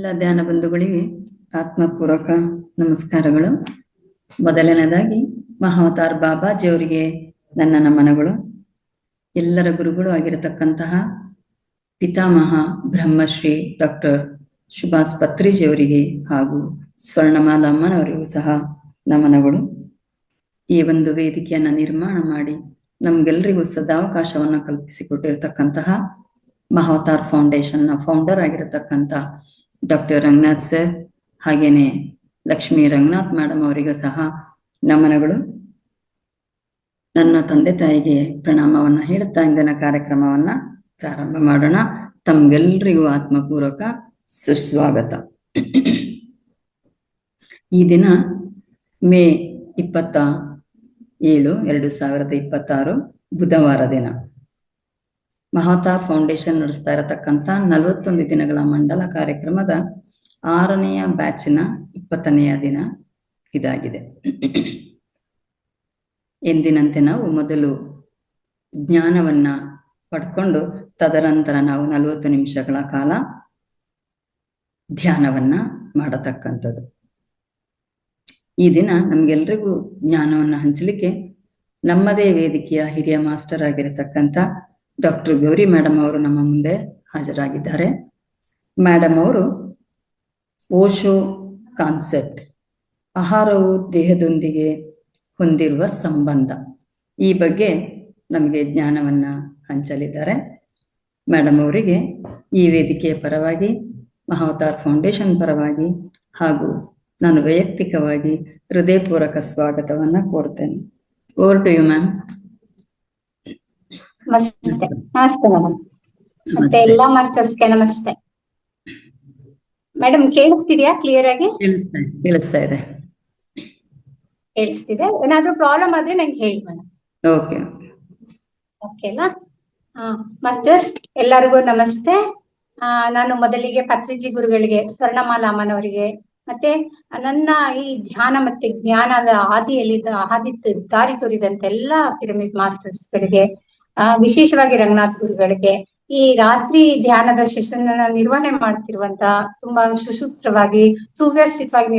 ಎಲ್ಲ ಧ್ಯಾನ ಬಂಧುಗಳಿಗೆ ಆತ್ಮಪೂರ್ವಕ ನಮಸ್ಕಾರಗಳು. ಮೊದಲನೇದಾಗಿ ಮಹಾವತಾರ್ ಬಾಬಾಜಿಯವರಿಗೆ ನನ್ನ ನಮನಗಳು. ಎಲ್ಲರ ಗುರುಗಳು ಆಗಿರತಕ್ಕಂತಹ ಪಿತಾಮಹ ಬ್ರಹ್ಮಶ್ರೀ ಡಾಕ್ಟರ್ ಸುಭಾಷ್ ಪತ್ರಿಜಿಯವರಿಗೆ ಹಾಗೂ ಸ್ವರ್ಣಮಾಲಾ ಅಮ್ಮನವರಿಗೂ ಸಹ ನಮನಗಳು. ಈ ಒಂದು ವೇದಿಕೆಯನ್ನು ನಿರ್ಮಾಣ ಮಾಡಿ ನಮ್ಗೆಲ್ರಿಗೂ ಸದಾವಕಾಶವನ್ನು ಕಲ್ಪಿಸಿಕೊಟ್ಟಿರ್ತಕ್ಕಂತಹ ಮಹಾವತಾರ್ ಫೌಂಡೇಶನ್ನ ಫೌಂಡರ್ ಆಗಿರತಕ್ಕಂಥ ಡಾಕ್ಟರ್ ರಂಗನಾಥ್ ಸರ್ ಹಾಗೇನೆ ಲಕ್ಷ್ಮೀ ರಂಗನಾಥ್ ಮೇಡಮ್ ಅವರಿಗೂ ಸಹ ನಮನಗಳು. ನನ್ನ ತಂದೆ ತಾಯಿಗೆ ಪ್ರಣಾಮವನ್ನ ಹೇಳುತ್ತಾ ಇಂದಿನ ಕಾರ್ಯಕ್ರಮವನ್ನ ಪ್ರಾರಂಭ ಮಾಡೋಣ. ತಮ್ಗೆಲ್ರಿಗೂ ಆತ್ಮಪೂರ್ವಕ ಸುಸ್ವಾಗತ. ಈ ದಿನ ಮೇ 27, 2026 ಬುಧವಾರ ದಿನ. ಮಹಾವತಾರ್ ಫೌಂಡೇಶನ್ ನಡೆಸ್ತಾ ಇರತಕ್ಕಂಥ 41 ದಿನಗಳ ಮಂಡಲ ಕಾರ್ಯಕ್ರಮದ 6ನೆಯ ಬ್ಯಾಚಿನ 20ನೆಯ ದಿನ ಇದಾಗಿದೆ. ಎಂದಿನಂತೆ ನಾವು ಮೊದಲು ಜ್ಞಾನವನ್ನ ಪಡ್ಕೊಂಡು ತದನಂತರ ನಾವು 40 ನಿಮಿಷಗಳ ಕಾಲ ಧ್ಯಾನವನ್ನ ಮಾಡತಕ್ಕಂಥದ್ದು. ಈ ದಿನ ನಮ್ಗೆಲ್ರಿಗೂ ಜ್ಞಾನವನ್ನ ಹಂಚಲಿಕ್ಕೆ ನಮ್ಮದೇ ವೇದಿಕೆಯ ಹಿರಿಯ ಮಾಸ್ಟರ್ ಆಗಿರತಕ್ಕಂಥ ಡಾಕ್ಟರ್ ಗೌರಿ ಮೇಡಮ್ ಅವರು ನಮ್ಮ ಮುಂದೆ ಹಾಜರಾಗಿದ್ದಾರೆ. ಮೇಡಮ್ ಅವರು ಓಶೋ ಕಾನ್ಸೆಪ್ಟ್, ಆಹಾರವು ದೇಹದೊಂದಿಗೆ ಹೊಂದಿರುವ ಸಂಬಂಧ, ಈ ಬಗ್ಗೆ ನಮಗೆ ಜ್ಞಾನವನ್ನ ಹಂಚಲಿದ್ದಾರೆ. ಮೇಡಮ್ ಅವರಿಗೆ ಈ ವೇದಿಕೆಯ ಪರವಾಗಿ, ಮಹಾವತಾರ್ ಫೌಂಡೇಶನ್ ಪರವಾಗಿ ಹಾಗೂ ನಾನು ವೈಯಕ್ತಿಕವಾಗಿ ಹೃದಯಪೂರ್ವಕ ಸ್ವಾಗತವನ್ನ ಕೋರ್ತೇನೆ. Over to you ma'am. ನಮಸ್ತೆ. ನಮಸ್ತೆ ಮೇಡಮ್. ಮತ್ತೆ ಎಲ್ಲಾ ಮಾಸ್ಟರ್ಸ್ಗೆ ನಮಸ್ತೆ. ಮೇಡಮ್ ಕೇಳಿಸ್ತಿದ್ಯಾ ಕ್ಲಿಯರ್ ಆಗಿ? ಕೇಳಿಸ್ತಾ ಇದೆ. ಕೇಳಿಸ್ತಿದೆ. ಏನಾದ್ರೂ ಪ್ರಾಬ್ಲಮ್ ಆದ್ರೆ ನಂಗೆ ಹೇಳಿ ಮೇಡಮ್. ಓಕೆ ಓಕೆನಾ? ಮಾಸ್ಟರ್ಸ್ ಎಲ್ಲರಿಗೂ ನಮಸ್ತೆ. ನಾನು ಮೊದಲಿಗೆ ಪತ್ರಿಜಿ ಗುರುಗಳಿಗೆ, ಸ್ವರ್ಣಮಾಲಾ ಅಮ್ಮನವರಿಗೆ, ಮತ್ತೆ ನನ್ನ ಈ ಧ್ಯಾನ ಮತ್ತೆ ಜ್ಞಾನದ ಹಾದಿ ದಾರಿ ತೋರಿದಂತ ಎಲ್ಲಾ ಪಿರಮಿಡ್ ಮಾಸ್ಟರ್ಸ್ ಗಳಿಗೆ, ವಿಶೇಷವಾಗಿ ರಂಗನಾಥ್ ಗುರುಗಳಿಗೆ, ಈ ರಾತ್ರಿ ಧ್ಯಾನದ ಸೆಷನ್ ನಿರ್ವಹಣೆ ಮಾಡ್ತಿರುವಂತ, ತುಂಬಾ ಸುಸೂತ್ರವಾಗಿ ಸುವ್ಯವಸ್ಥಿತವಾಗಿ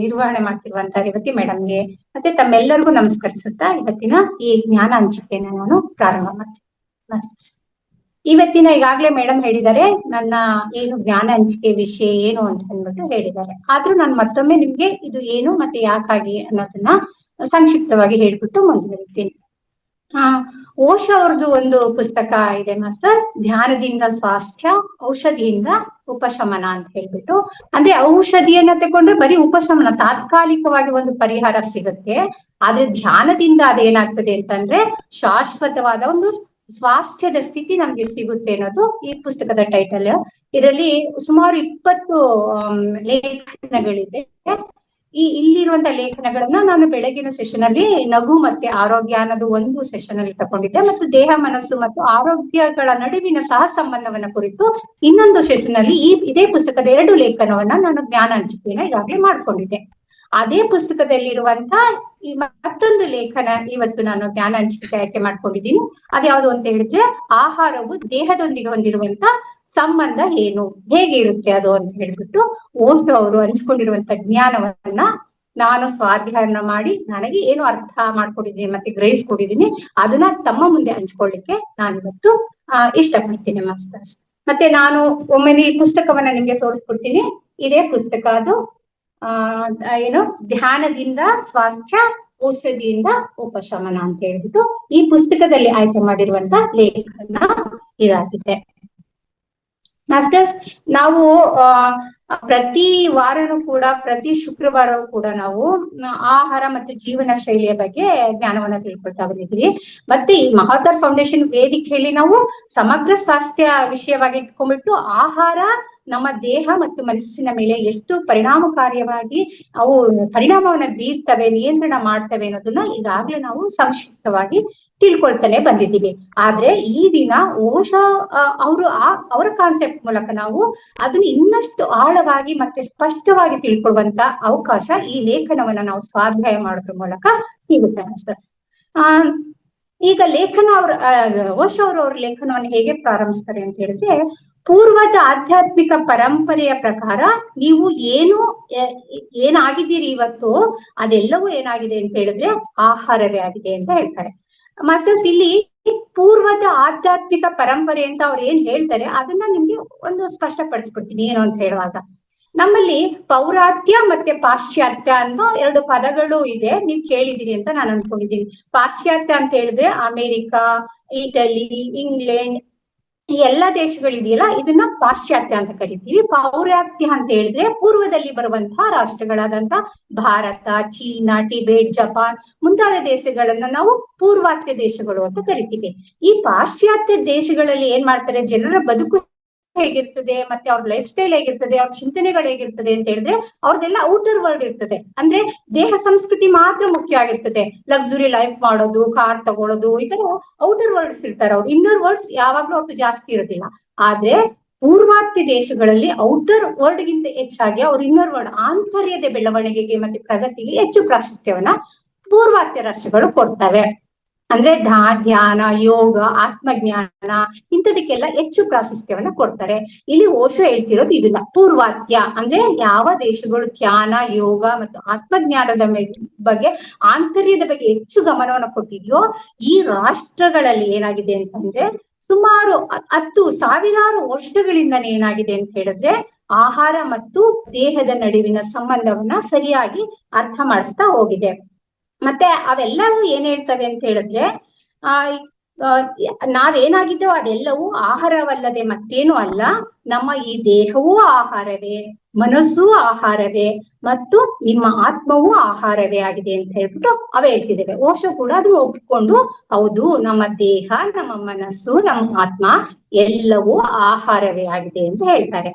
ನಿರ್ವಹಣೆ ಮಾಡ್ತಿರುವಂತ ರೇವತಿ ಮೇಡಮ್ಗೆ, ಮತ್ತೆ ತಮ್ಮೆಲ್ಲರಿಗೂ ನಮಸ್ಕರಿಸುತ್ತಾ ಇವತ್ತಿನ ಈ ಜ್ಞಾನ ಹಂಚಿಕೆಯನ್ನ ನಾನು ಪ್ರಾರಂಭ ಮಾಡ್ತೀನಿ. ಇವತ್ತಿನ ಈಗಾಗ್ಲೇ ಮೇಡಮ್ ಹೇಳಿದ್ದಾರೆ ನನ್ನ ಏನು ಜ್ಞಾನ ಹಂಚಿಕೆ ವಿಷಯ ಏನು ಅಂತ ಅಂದ್ಬಿಟ್ಟು ಹೇಳಿದ್ದಾರೆ. ಆದ್ರೂ ನಾನು ಮತ್ತೊಮ್ಮೆ ನಿಮ್ಗೆ ಇದು ಏನು ಮತ್ತೆ ಯಾಕಾಗಿ ಅನ್ನೋದನ್ನ ಸಂಕ್ಷಿಪ್ತವಾಗಿ ಹೇಳ್ಬಿಟ್ಟು ಮುಂದುವರಿತೀನಿ. ಓಶೋ ಅವ್ರದ್ದು ಒಂದು ಪುಸ್ತಕ ಇದೆ ಮಾಸ್ಟರ್, ಧ್ಯಾನದಿಂದ ಸ್ವಾಸ್ಥ್ಯ, ಔಷಧಿಯಿಂದ ಉಪಶಮನ ಅಂತ ಹೇಳ್ಬಿಟ್ಟು. ಅಂದ್ರೆ ಔಷಧಿಯನ್ನ ತಗೊಂಡ್ರೆ ಬರೀ ಉಪಶಮನ, ತಾತ್ಕಾಲಿಕವಾಗಿ ಒಂದು ಪರಿಹಾರ ಸಿಗುತ್ತೆ. ಆದ್ರೆ ಧ್ಯಾನದಿಂದ ಅದೇನಾಗ್ತದೆ ಅಂತಂದ್ರೆ ಶಾಶ್ವತವಾದ ಒಂದು ಸ್ವಾಸ್ಥ್ಯದ ಸ್ಥಿತಿ ನಮ್ಗೆ ಸಿಗುತ್ತೆ ಅನ್ನೋದು ಈ ಪುಸ್ತಕದ ಟೈಟಲ್. ಇದರಲ್ಲಿ ಸುಮಾರು 20 ಲೇಖನಗಳಿದೆ. ಇಲ್ಲಿರುವಂತಹ ಲೇಖನಗಳನ್ನ ನಾನು ಬೆಳಗಿನ ಸೆಷನ್ ಅಲ್ಲಿ ನಗು ಮತ್ತೆ ಆರೋಗ್ಯ ಅನ್ನೋದು ಒಂದು ಸೆಷನ್ ಅಲ್ಲಿ ತಗೊಂಡಿದ್ದೆ, ಮತ್ತು ದೇಹ, ಮನಸ್ಸು ಮತ್ತು ಆರೋಗ್ಯಗಳ ನಡುವಿನ ಸಹ ಸಂಬಂಧವನ್ನ ಕುರಿತು ಇನ್ನೊಂದು ಸೆಷನ್ ಅಲ್ಲಿ ಇದೇ ಪುಸ್ತಕದ 2 ಲೇಖನವನ್ನ ನಾನು ಜ್ಞಾನ ಹಂಚಿಕೆಯನ್ನ ಈಗಾಗಲೇ ಮಾಡ್ಕೊಂಡಿದ್ದೆ. ಅದೇ ಪುಸ್ತಕದಲ್ಲಿರುವಂತ ಈ ಮತ್ತೊಂದು ಲೇಖನ ಇವತ್ತು ನಾನು ಜ್ಞಾನ ಹಂಚಿಕೆ ಆಯ್ಕೆ ಮಾಡ್ಕೊಂಡಿದ್ದೀನಿ. ಅದ್ಯಾವುದು ಅಂತ ಹೇಳಿದ್ರೆ, ಆಹಾರವು ದೇಹದೊಂದಿಗೆ ಹೊಂದಿರುವಂತ ಸಂಬಂಧ ಏನು, ಹೇಗೆ ಇರುತ್ತೆ ಅದು ಅಂತ ಹೇಳ್ಬಿಟ್ಟು ಓಶೋ ಅವರು ಹಂಚ್ಕೊಂಡಿರುವಂತ ಜ್ಞಾನವನ್ನ ನಾನು ಸ್ವಾಧ್ಯಾಯನ ಮಾಡಿ ನನಗೆ ಏನು ಅರ್ಥ ಮಾಡ್ಕೊಂಡಿದ್ದೀನಿ ಮತ್ತೆ ಗ್ರಹಿಸ್ಕೊಂಡಿದ್ದೀನಿ ಅದನ್ನ ತಮ್ಮ ಮುಂದೆ ಹಂಚ್ಕೊಳ್ಳಿಕ್ಕೆ ನಾನಿವತ್ತು ಇಷ್ಟಪಡ್ತೀನಿ ಮಾಸ್ಟರ್ಸ್. ಮತ್ತೆ ನಾನು ಒಮ್ಮೆ ಈ ಪುಸ್ತಕವನ್ನ ನಿಮ್ಗೆ ತೋರಿಸ್ಕೊಡ್ತೀನಿ. ಇದೇ ಪುಸ್ತಕ, ಅದು ಏನು ಧ್ಯಾನದಿಂದ ಸ್ವಾಸ್ಥ್ಯ, ಔಷಧಿಯಿಂದ ಉಪಶಮನ ಅಂತ ಹೇಳ್ಬಿಟ್ಟು ಈ ಪುಸ್ತಕದಲ್ಲಿ ಆಯ್ಕೆ ಮಾಡಿರುವಂತ ಲೇಖನ ಇದಾಗಿದೆ. ಮಾಸ್ಟರ್ಸ್, ನಾವು ಪ್ರತಿ ವಾರನೂ ಕೂಡ, ಪ್ರತಿ ಶುಕ್ರವಾರವೂ ಕೂಡ ನಾವು ಆಹಾರ ಮತ್ತು ಜೀವನ ಶೈಲಿಯ ಬಗ್ಗೆ ಜ್ಞಾನವನ್ನ ತಿಳ್ಕೊಳ್ತಾ ಬಂದಿದ್ದೀವಿ. ಮತ್ತೆ ಈ ಮಹಾವತಾರ್ ಫೌಂಡೇಶನ್ ವೇದಿಕೆಯಲ್ಲಿ ನಾವು ಸಮಗ್ರ ಸ್ವಾಸ್ಥ್ಯ ವಿಷಯವಾಗಿ ಇಟ್ಕೊಂಡ್ಬಿಟ್ಟು ಆಹಾರ ನಮ್ಮ ದೇಹ ಮತ್ತು ಮನಸ್ಸಿನ ಮೇಲೆ ಎಷ್ಟು ಪರಿಣಾಮಕಾರಿಯಾಗಿ ಅವು ಪರಿಣಾಮವನ್ನ ಬೀರ್ತವೆ, ನಿಯಂತ್ರಣ ಮಾಡ್ತವೆ ಅನ್ನೋದನ್ನ ಈಗಾಗ್ಲೇ ನಾವು ಸಂಕ್ಷಿಪ್ತವಾಗಿ ತಿಳ್ಕೊಳ್ತಾನೆ ಬಂದಿದ್ದೀವಿ. ಆದ್ರೆ ಈ ದಿನ ಓಶೋ ಅವರ ಕಾನ್ಸೆಪ್ಟ್ ಮೂಲಕ ನಾವು ಅದನ್ನ ಇನ್ನಷ್ಟು ಆಳವಾಗಿ ಮತ್ತೆ ಸ್ಪಷ್ಟವಾಗಿ ತಿಳ್ಕೊಳ್ಳುವಂತ ಅವಕಾಶ ಈ ಲೇಖನವನ್ನ ನಾವು ಸ್ವಾಧ್ಯಾಯ ಮಾಡೋದ್ರ ಮೂಲಕ ಸಿಗುತ್ತೆ ಮಾಸ್ಟರ್ಸ್. ಈಗ ಲೇಖನ ಓಶೋ ಅವ್ರ ಲೇಖನವನ್ನು ಹೇಗೆ ಪ್ರಾರಂಭಿಸ್ತಾರೆ ಅಂತ ಹೇಳಿದ್ರೆ, ಪೂರ್ವದ ಆಧ್ಯಾತ್ಮಿಕ ಪರಂಪರೆಯ ಪ್ರಕಾರ ನೀವು ಏನಾಗಿದ್ದೀರಿ ಇವತ್ತು, ಅದೆಲ್ಲವೂ ಏನಾಗಿದೆ ಅಂತ ಹೇಳಿದ್ರೆ ಆಹಾರವೇ ಆಗಿದೆ ಅಂತ ಹೇಳ್ತಾರೆ. ಮಾಸ್ಟರ್ಸ್, ಇಲ್ಲಿ ಪೂರ್ವದ ಆಧ್ಯಾತ್ಮಿಕ ಪರಂಪರೆ ಅಂತ ಅವ್ರು ಏನ್ ಹೇಳ್ತಾರೆ ಅದನ್ನ ನಿಮ್ಗೆ ಒಂದು ಸ್ಪಷ್ಟಪಡಿಸ್ಬಿಡ್ತೀನಿ ಏನು ಅಂತ ಹೇಳುವಾಗ. ನಮ್ಮಲ್ಲಿ ಪೌರಾತ್ಯ ಮತ್ತೆ ಪಾಶ್ಚಾತ್ಯ ಅಂತ ಎರಡು ಪದಗಳು ಇದೆ, ನೀವ್ ಕೇಳಿದೀರಿ ಅಂತ ನಾನು ಅನ್ಕೊಂಡಿದ್ದೀನಿ. ಪಾಶ್ಚಾತ್ಯ ಅಂತ ಹೇಳಿದ್ರೆ ಅಮೆರಿಕ, ಇಟಲಿ, ಇಂಗ್ಲೆಂಡ್, ಈ ಎಲ್ಲಾ ದೇಶಗಳಿದೆಯಲ್ಲ ಇದನ್ನ ಪಾಶ್ಚಾತ್ಯ ಅಂತ ಕರಿತೀವಿ. ಪೌರಾತ್ಯ ಅಂತ ಹೇಳಿದ್ರೆ ಪೂರ್ವದಲ್ಲಿ ಬರುವಂತಹ ರಾಷ್ಟ್ರಗಳಾದಂತ ಭಾರತ, ಚೀನಾ, ಟಿಬೆಟ್, ಜಪಾನ್ ಮುಂತಾದ ದೇಶಗಳನ್ನ ನಾವು ಪೂರ್ವಾತ್ಯ ದೇಶಗಳು ಅಂತ ಕರಿತೀವಿ. ಈ ಪಾಶ್ಚಾತ್ಯ ದೇಶಗಳಲ್ಲಿ ಏನ್ ಮಾಡ್ತಾರೆ, ಜನರ ಬದುಕು ಹೇಗಿರ್ತದೆ, ಮತ್ತೆ ಅವ್ರ ಲೈಫ್ ಸ್ಟೈಲ್ ಹೇಗಿರ್ತದೆ, ಅವ್ರ ಚಿಂತನೆಗಳು ಹೇಗಿರ್ತದೆ ಅಂತ ಹೇಳಿದ್ರೆ ಅವ್ರದೆಲ್ಲ ಔಟರ್ ವರ್ಲ್ಡ್ ಇರ್ತದೆ. ಅಂದ್ರೆ ದೇಹ ಸಂಸ್ಕೃತಿ ಮಾತ್ರ ಮುಖ್ಯ ಆಗಿರ್ತದೆ. ಲಕ್ಸುರಿ ಲೈಫ್ ಮಾಡೋದು, ಕಾರ್ ತಗೊಳ್ಳೋದು, ಈ ತರ ಔಟರ್ ವರ್ಲ್ಡ್ಸ್ ಇರ್ತಾರೆ. ಅವ್ರು ಇನ್ನರ್ ವರ್ಲ್ಡ್ಸ್ ಯಾವಾಗ್ಲೂ ಅವ್ರದ್ದು ಜಾಸ್ತಿ ಇರೋದಿಲ್ಲ. ಆದ್ರೆ ಪೂರ್ವಾತ್ಯ ದೇಶಗಳಲ್ಲಿ ಔಟರ್ ವರ್ಲ್ಡ್ ಗಿಂತ ಹೆಚ್ಚಾಗಿ ಅವ್ರ ಇನ್ನರ್ ವರ್ಲ್ಡ್ ಆಂತರ್ಯದ ಬೆಳವಣಿಗೆಗೆ ಮತ್ತೆ ಪ್ರಗತಿಗೆ ಹೆಚ್ಚು ಪ್ರಾಶಸ್ತ್ಯವನ್ನ ಪೂರ್ವಾತ್ಯ ರಾಷ್ಟ್ರಗಳು ಕೊಡ್ತವೆ. ಅಂದ್ರೆ ಧ್ಯಾನ, ಯೋಗ, ಆತ್ಮಜ್ಞಾನ ಇಂಥದಕ್ಕೆಲ್ಲ ಹೆಚ್ಚು ಪ್ರಾಶಸ್ತ್ಯವನ್ನ ಕೊಡ್ತಾರೆ. ಇಲ್ಲಿ ಓಶೋ ಹೇಳ್ತಿರೋದು ಇದನ್ನ, ಪೂರ್ವಾತ್ಯ ಅಂದ್ರೆ ಯಾವ ದೇಶಗಳು ಧ್ಯಾನ, ಯೋಗ ಮತ್ತು ಆತ್ಮಜ್ಞಾನದ ಬಗ್ಗೆ, ಆಂತರ್ಯದ ಬಗ್ಗೆ ಹೆಚ್ಚು ಗಮನವನ್ನು ಕೊಟ್ಟಿದ್ಯೋ ಈ ರಾಷ್ಟ್ರಗಳಲ್ಲಿ ಏನಾಗಿದೆ ಅಂತಂದ್ರೆ ಸುಮಾರು 10,000 ವರ್ಷಗಳಿಂದನೇ ಏನಾಗಿದೆ ಅಂತ ಹೇಳಿದ್ರೆ ಆಹಾರ ಮತ್ತು ದೇಹದ ನಡುವಿನ ಸಂಬಂಧವನ್ನ ಸರಿಯಾಗಿ ಅರ್ಥ ಮಾಡಿಸ್ತಾ ಹೋಗಿದೆ. ಮತ್ತೆ ಅವೆಲ್ಲವೂ ಏನ್ ಹೇಳ್ತವೆ ಅಂತ ಹೇಳಿದ್ರೆ ನಾವೇನಾಗಿದ್ದೋ ಅದೆಲ್ಲವೂ ಆಹಾರವಲ್ಲದೆ ಮತ್ತೇನು ಅಲ್ಲ, ನಮ್ಮ ಈ ದೇಹವೂ ಆಹಾರವೇ, ಮನಸ್ಸು ಆಹಾರವೇ ಮತ್ತು ನಿಮ್ಮ ಆತ್ಮವೂ ಆಹಾರವೇ ಆಗಿದೆ ಅಂತ ಹೇಳ್ಬಿಟ್ಟು ಅವೇ ಹೇಳ್ತಿದ್ದೇವೆ. ಓಶೋ ಕೂಡ ಅದನ್ನ ಒಪ್ಪಿಕೊಂಡು ಹೌದು, ನಮ್ಮ ದೇಹ, ನಮ್ಮ ಮನಸ್ಸು, ನಮ್ಮ ಆತ್ಮ ಎಲ್ಲವೂ ಆಹಾರವೇ ಆಗಿದೆ ಅಂತ ಹೇಳ್ತಾರೆ.